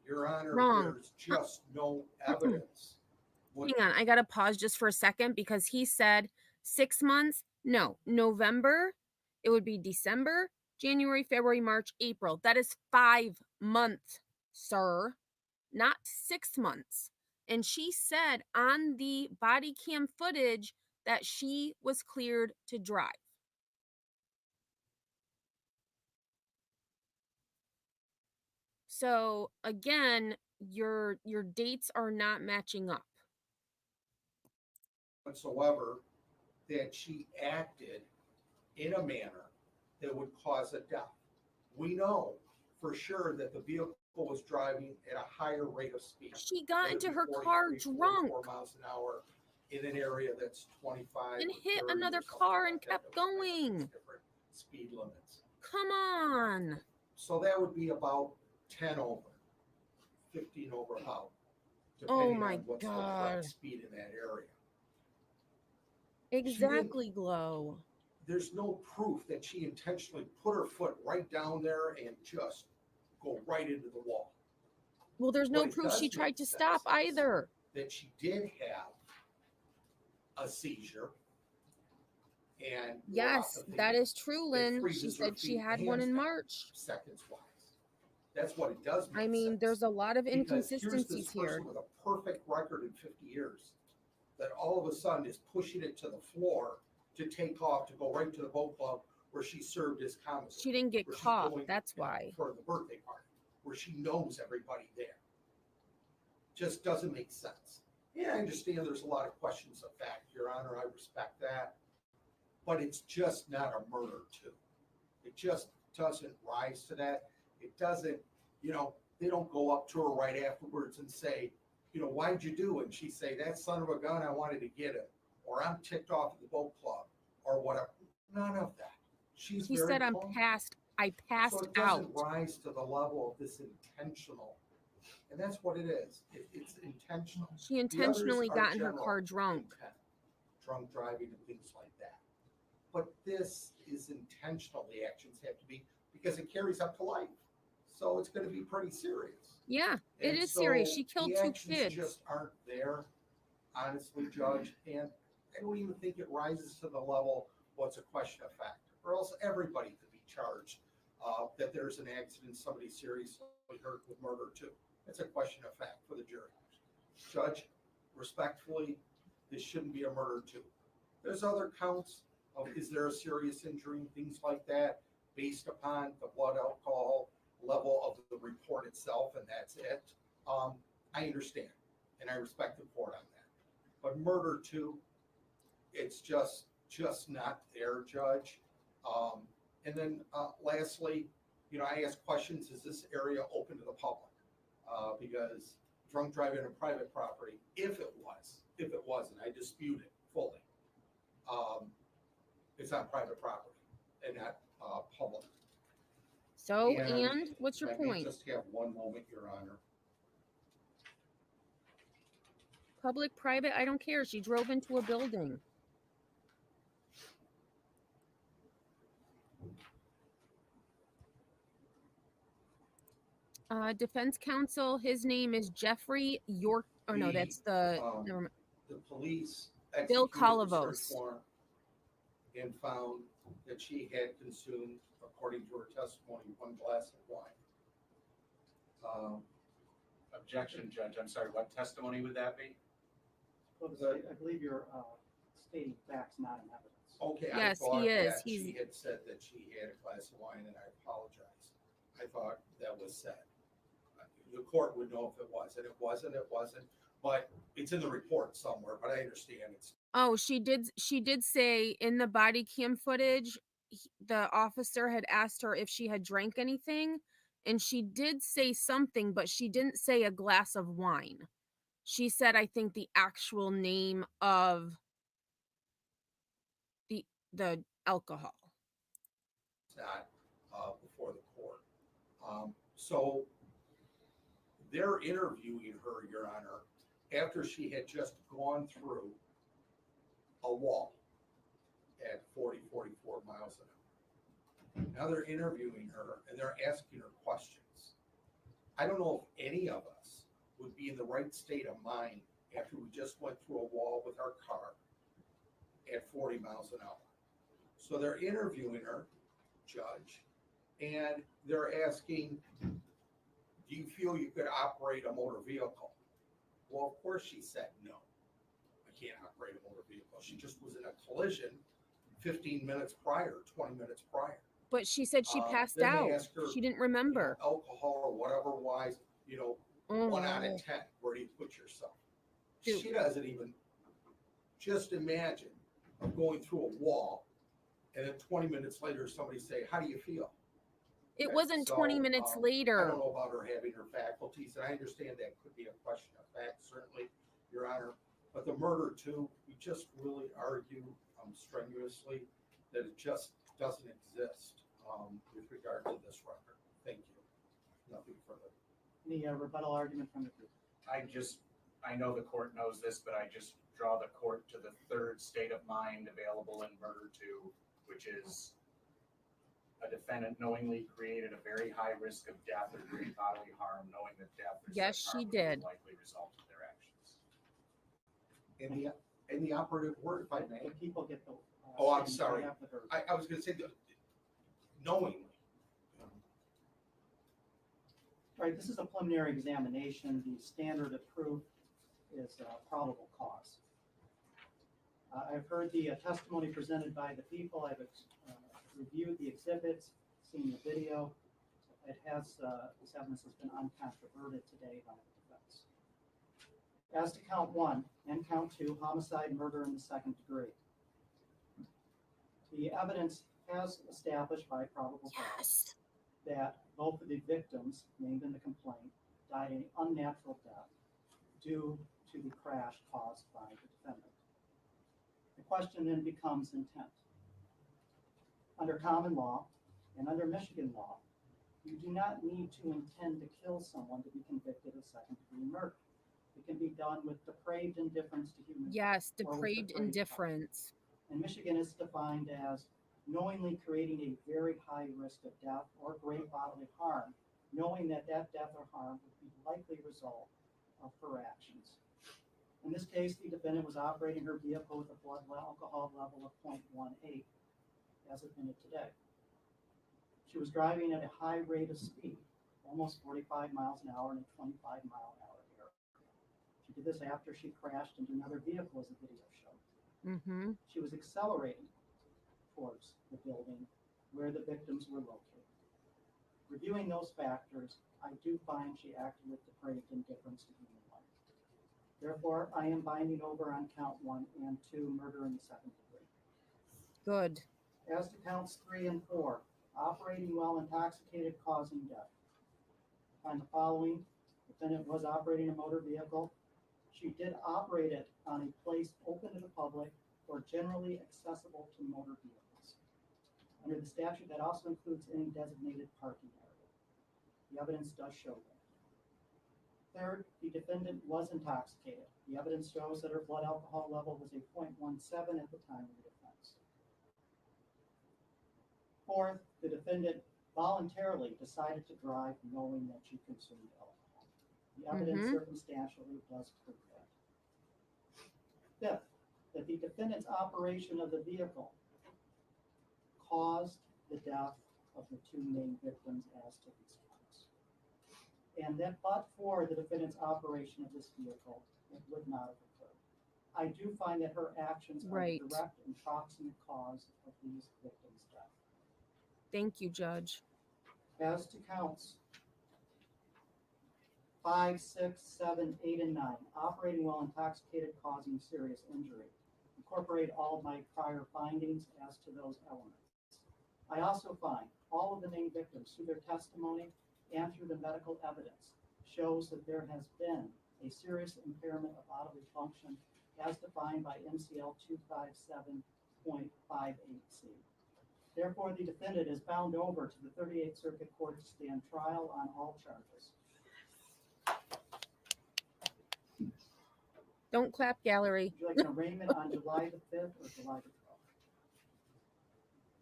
Your Honor, Wrong. there's just no evidence. Hang on, I gotta pause just for a second because he said 6 months. No, November. It would be December, January, February, March, April. That is 5 months, sir, not 6 months. And she said on the body cam footage that she was cleared to drive. So again, your dates are not matching up. Whatsoever that she acted in a manner that would cause a death. We know for sure that the vehicle was driving at a higher rate of speed. She got Whether it into be her 43, car 44 drunk miles an hour in an area that's 25 and or hit 30 or another something car like and that, kept that was going. different speed limits. Come on. So that would be about 10 over, 15 over about, Oh depending my on what's the God. correct speed in that area. Exactly, Glow. There's no proof that she intentionally put her foot right down there and just go right into the wall. Well, there's no What it proof she does tried make to sense stop is either. that she did have a seizure. And Yes, that is true, Lynn. She said she had one in March. Seconds wise. That's what it does make I mean, sense. there's a lot of Because here's inconsistencies this here. person with a perfect record in 50 years that all of a sudden is pushing it to the floor to take off to go right to the boat club where she served as commissary. She didn't get where she's caught. going That's why. For the birthday party, where she knows everybody there. Just doesn't make sense. Yeah, I understand there's a lot of questions of fact, Your Honor. I respect that. But it's just not a murder, too. It just doesn't rise to that. It doesn't, they don't go up to her right afterwards and say, why'd you do it? And she say, that son of a gun, I wanted to get him. Or I'm ticked off at the boat club or whatever. None of that. She said I passed so it out. doesn't rise to the level of this intentional. And that's what it is. It's intentional. She intentionally got in her car drunk. Drunk driving and things like that. But this is intentional. The actions have to be because it carries up to life. So it's going to be pretty serious. Yeah, it And is so serious. She killed the 2 actions kids. just aren't there, honestly, Judge. And I don't even think it rises to the level what's a question of fact. Or else everybody could be charged that there's an accident, somebody seriously hurt with murder too. It's a question of fact for the jury. Judge, respectfully, this shouldn't be a murder too. There's other counts of is there a serious injury and things like that based upon the blood alcohol level of the report itself, and that's it. I understand and I respect the court on that. But murder too, it's just not there, Judge. And then lastly, I ask questions, is this area open to the public? Because drunk driving on private property, if it wasn't, I dispute it fully. It's on private property and not public. So, and what's your if I may point? just have one moment, Your Honor. Public, private, I don't care. She drove into a building. Defense counsel, his name is Jeffrey York. Oh no, that's the never mind. The police Bill executed the search Calavos. warrant and found that she had consumed, according to her testimony, 1 glass of wine. Objection, Judge. I'm sorry, what testimony would that be? I believe you're stating facts, not an evidence. Okay, Yes, I thought he is. that she had said that she had a glass of wine, and I apologize. I thought that was said. The court would know if it was, and it wasn't, but it's in the report somewhere, but I understand it's. Oh, she did say in the body cam footage, the officer had asked her if she had drank anything, and she did say something, but she didn't say a glass of wine. She said, I think the actual name of the alcohol. It's not before the court. So they're interviewing her, Your Honor, after she had just gone through a wall at 40, 44 miles an hour. Now they're interviewing her and they're asking her questions. I don't know if any of us would be in the right state of mind after we just went through a wall with our car at 40 miles an hour. So they're interviewing her, Judge, and they're asking, do you feel you could operate a motor vehicle? Well, of course she said no. I can't operate a motor vehicle. She just was in a collision 15 minutes prior, 20 minutes prior. But she said she passed Then out. they ask her, She didn't remember. Alcohol or whatever wise, 1 out of 10, where do you put yourself? Dude. She doesn't even, just imagine of going through a wall and then 20 minutes later somebody say, how do you feel? It Okay, wasn't 20 minutes I later. don't know about her having her faculties, and I understand that could be a question of fact, certainly, Your Honor. But the murder too, we just really argue strenuously that it just doesn't exist with regard to this record. Thank you. Nothing further. Any rebuttal argument from the group? I know the court knows this, but I just draw the court to the third state of mind available in murder two, which is a defendant knowingly created a very high risk of death or great bodily harm, knowing that death or Yes, such she harm would be did. the likely result of their actions. And the operative word, if I may. The people get the. Oh, I'm sorry. I was going to say knowingly. Right, this is a preliminary examination. The standard of proof is probable cause. I've heard the testimony presented by the people. I've reviewed the exhibits, seen the video. It has, this evidence has been uncontroverted today by the defense. As to count 1 and count 2, homicide, murder in the second degree. The evidence has established by probable cause that both of the victims named in the complaint died an unnatural death due to the crash caused by the defendant. The question then becomes intent. Under common law and under Michigan law, you do not need to intend to kill someone to be convicted of second-degree murder. It can be done with depraved indifference to human life. Yes, or with depraved indifference. And Michigan is defined as knowingly creating a very high risk of death or great bodily harm, knowing that that death or harm would be likely result of her actions. In this case, the defendant was operating her vehicle with a blood alcohol level of 0.18, as admitted today. She was driving at a high rate of speed, almost 45 miles an hour in a 25-mile-an-hour area. She did this after she crashed into another vehicle, as the video showed. Mm-hmm. She was accelerating towards the building where the victims were located. Reviewing those factors, I do find she acted with depraved indifference to human life. Therefore, I am binding over on count 1 and 2, murder in the second degree. Good. As to counts 3 and 4, operating while intoxicated causing death. Find the following: defendant was operating a motor vehicle. She did operate it on a place open to the public or generally accessible to motor vehicles. Under the statute, that also includes any designated parking area. The evidence does show that. Third, the defendant was intoxicated. The evidence shows that her blood alcohol level was a 0.17 at the time of the offense. Fourth, the defendant voluntarily decided to drive knowing that she consumed alcohol. The evidence circumstantially does prove that. Fifth, that the defendant's operation of the vehicle caused the death of the 2 main victims as to these counts. And that but for the defendant's operation of this vehicle, it would not have occurred. I do find that her actions are the direct and proximate cause of these victims' death. Thank you, Judge. As to counts 5, 6, 7, 8, and 9, operating while intoxicated causing serious injury. Incorporate all of my prior findings as to those elements. I also find all of the named victims, through their testimony and through the medical evidence, shows that there has been a serious impairment of bodily function as defined by MCL 257.58C. Therefore, the defendant is bound over to the 38th Circuit Court to stand trial on all charges. Don't clap, gallery. Would you like an arraignment on July the 5th or July the 12th?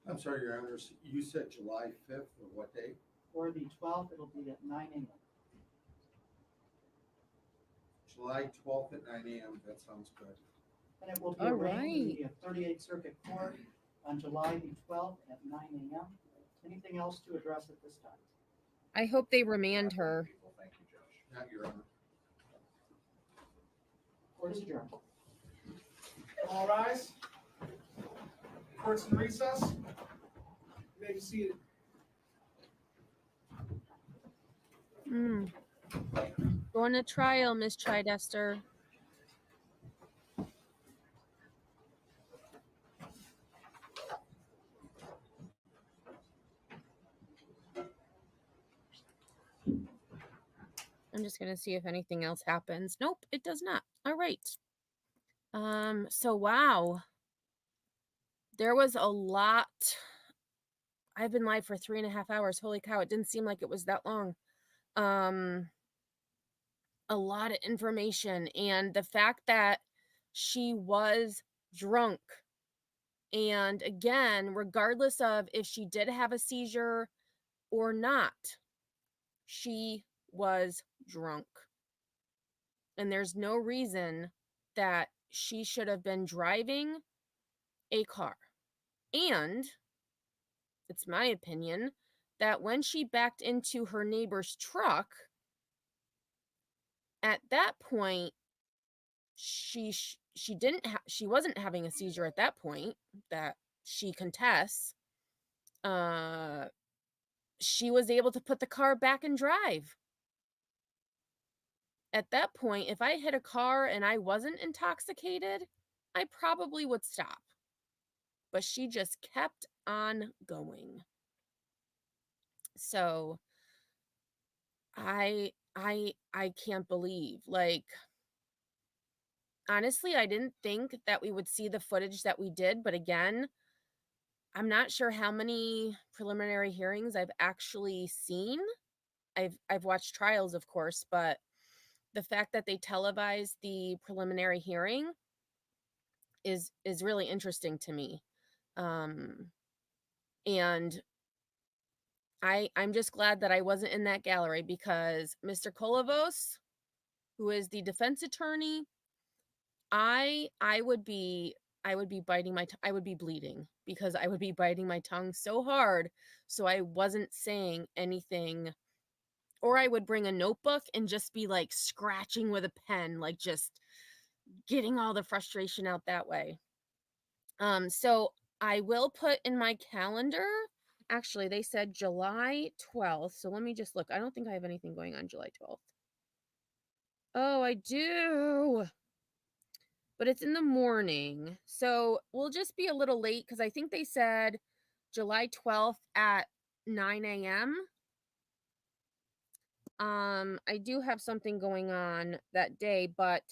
I'm sorry, Your Honors, you said July 5th or what day? For the 12th, it'll be at 9 a.m. July 12th at 9 a.m. That sounds good. And it will be All arraigned in right. the 38th Circuit Court on July the 12th at 9 a.m. Anything else to address at this time? I hope they remand her. Thank you, Judge. Not Your Honor. Court is adjourned. All rise. Court's in recess. You may be seated. Going to trial, Miss Chidester. I'm just gonna see if anything else happens. Nope, it does not. All right. So wow. There was a lot. I've been live for 3.5 hours. Holy cow, it didn't seem like it was that long. A lot of information, and the fact that she was drunk. And again, regardless of if she did have a seizure or not, she was drunk. And there's no reason that she should have been driving a car. And it's my opinion that when she backed into her neighbor's truck, at that point, she wasn't having a seizure at that point that she contests. She was able to put the car back and drive. At that point, if I hit a car and I wasn't intoxicated, I probably would stop. But she just kept on going. So I can't believe, like, honestly, I didn't think that we would see the footage that we did, but again, I'm not sure how many preliminary hearings I've actually seen. I've watched trials, of course, but the fact that they televised the preliminary hearing is really interesting to me. And I'm just glad that I wasn't in that gallery, because Mr. Kolovos, who is the defense attorney, I would be biting my I would be bleeding, because I would be biting my tongue so hard so I wasn't saying anything, or I would bring a notebook and just be like scratching with a pen, like just getting all the frustration out that way. So I will put in my calendar, actually they said July 12th, so let me just look. I don't think I have anything going on July 12th. Oh, I do. But it's in the morning, so we'll just be a little late, because I think they said July 12th at 9 a.m. I do have something going on that day, but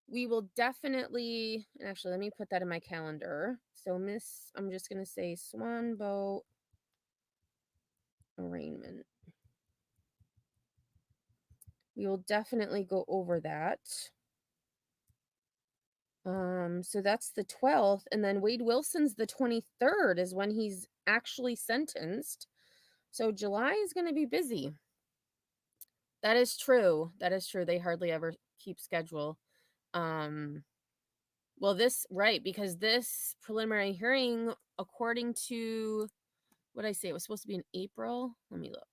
we will definitely, actually, let me put that in my calendar. So I'm just going to say Swan Boat arraignment. We will definitely go over that. So that's the 12th, and then Wade Wilson's the 23rd is when he's actually sentenced. So July is going to be busy. That is true. That is true. They hardly ever keep schedule. Well, right, because this preliminary hearing, according to what I say, it was supposed to be in April. Let me look.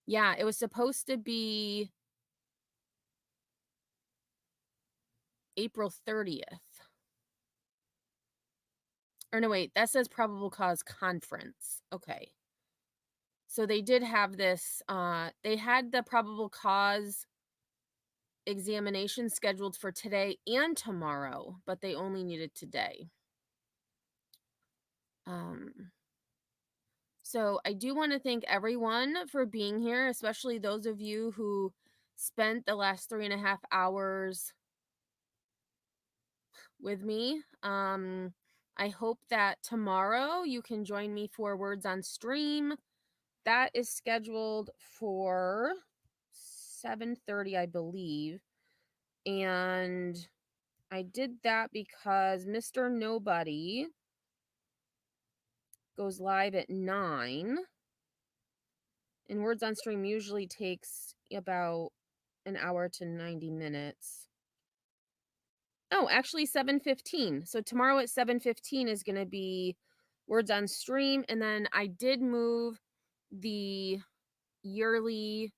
Yeah, it was supposed to be April 30th. Or no, wait, that says probable cause conference. Okay. So they did have this, they had the probable cause examination scheduled for today and tomorrow, but they only needed today. So I do want to thank everyone for being here, especially those of you who spent the last 3.5 hours with me. I hope that tomorrow you can join me for Words on Stream. That is scheduled for 7:30, I believe. And I did that because Mr. Nobody goes live at 9. And Words on Stream usually takes about an hour to 90 minutes. Oh, actually 7:15. So tomorrow at 7:15 is going to be Words on Stream. And then I did move the yearly,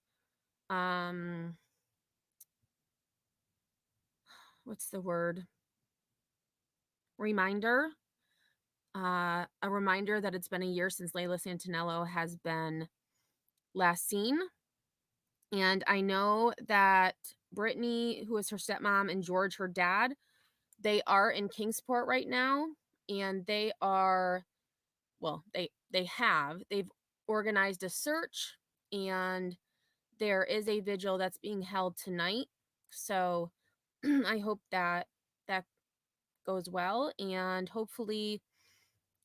what's the word? Reminder. A reminder that it's been a year since Layla Santinello has been last seen. And I know that Brittany, who is her stepmom, and George, her dad, they are in Kingsport right now. And they are, well, they've organized a search, and there is a vigil that's being held tonight. So I hope that that goes well, and hopefully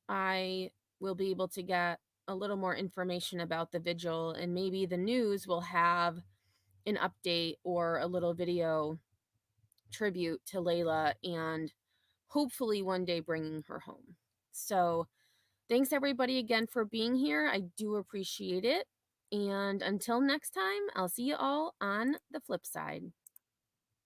I will be able to get a little more information about the vigil, and maybe the news will have an update or a little video tribute to Layla, and hopefully one day bringing her home. So thanks everybody again for being here. I do appreciate it. And until next time, I'll see you all on the flip side.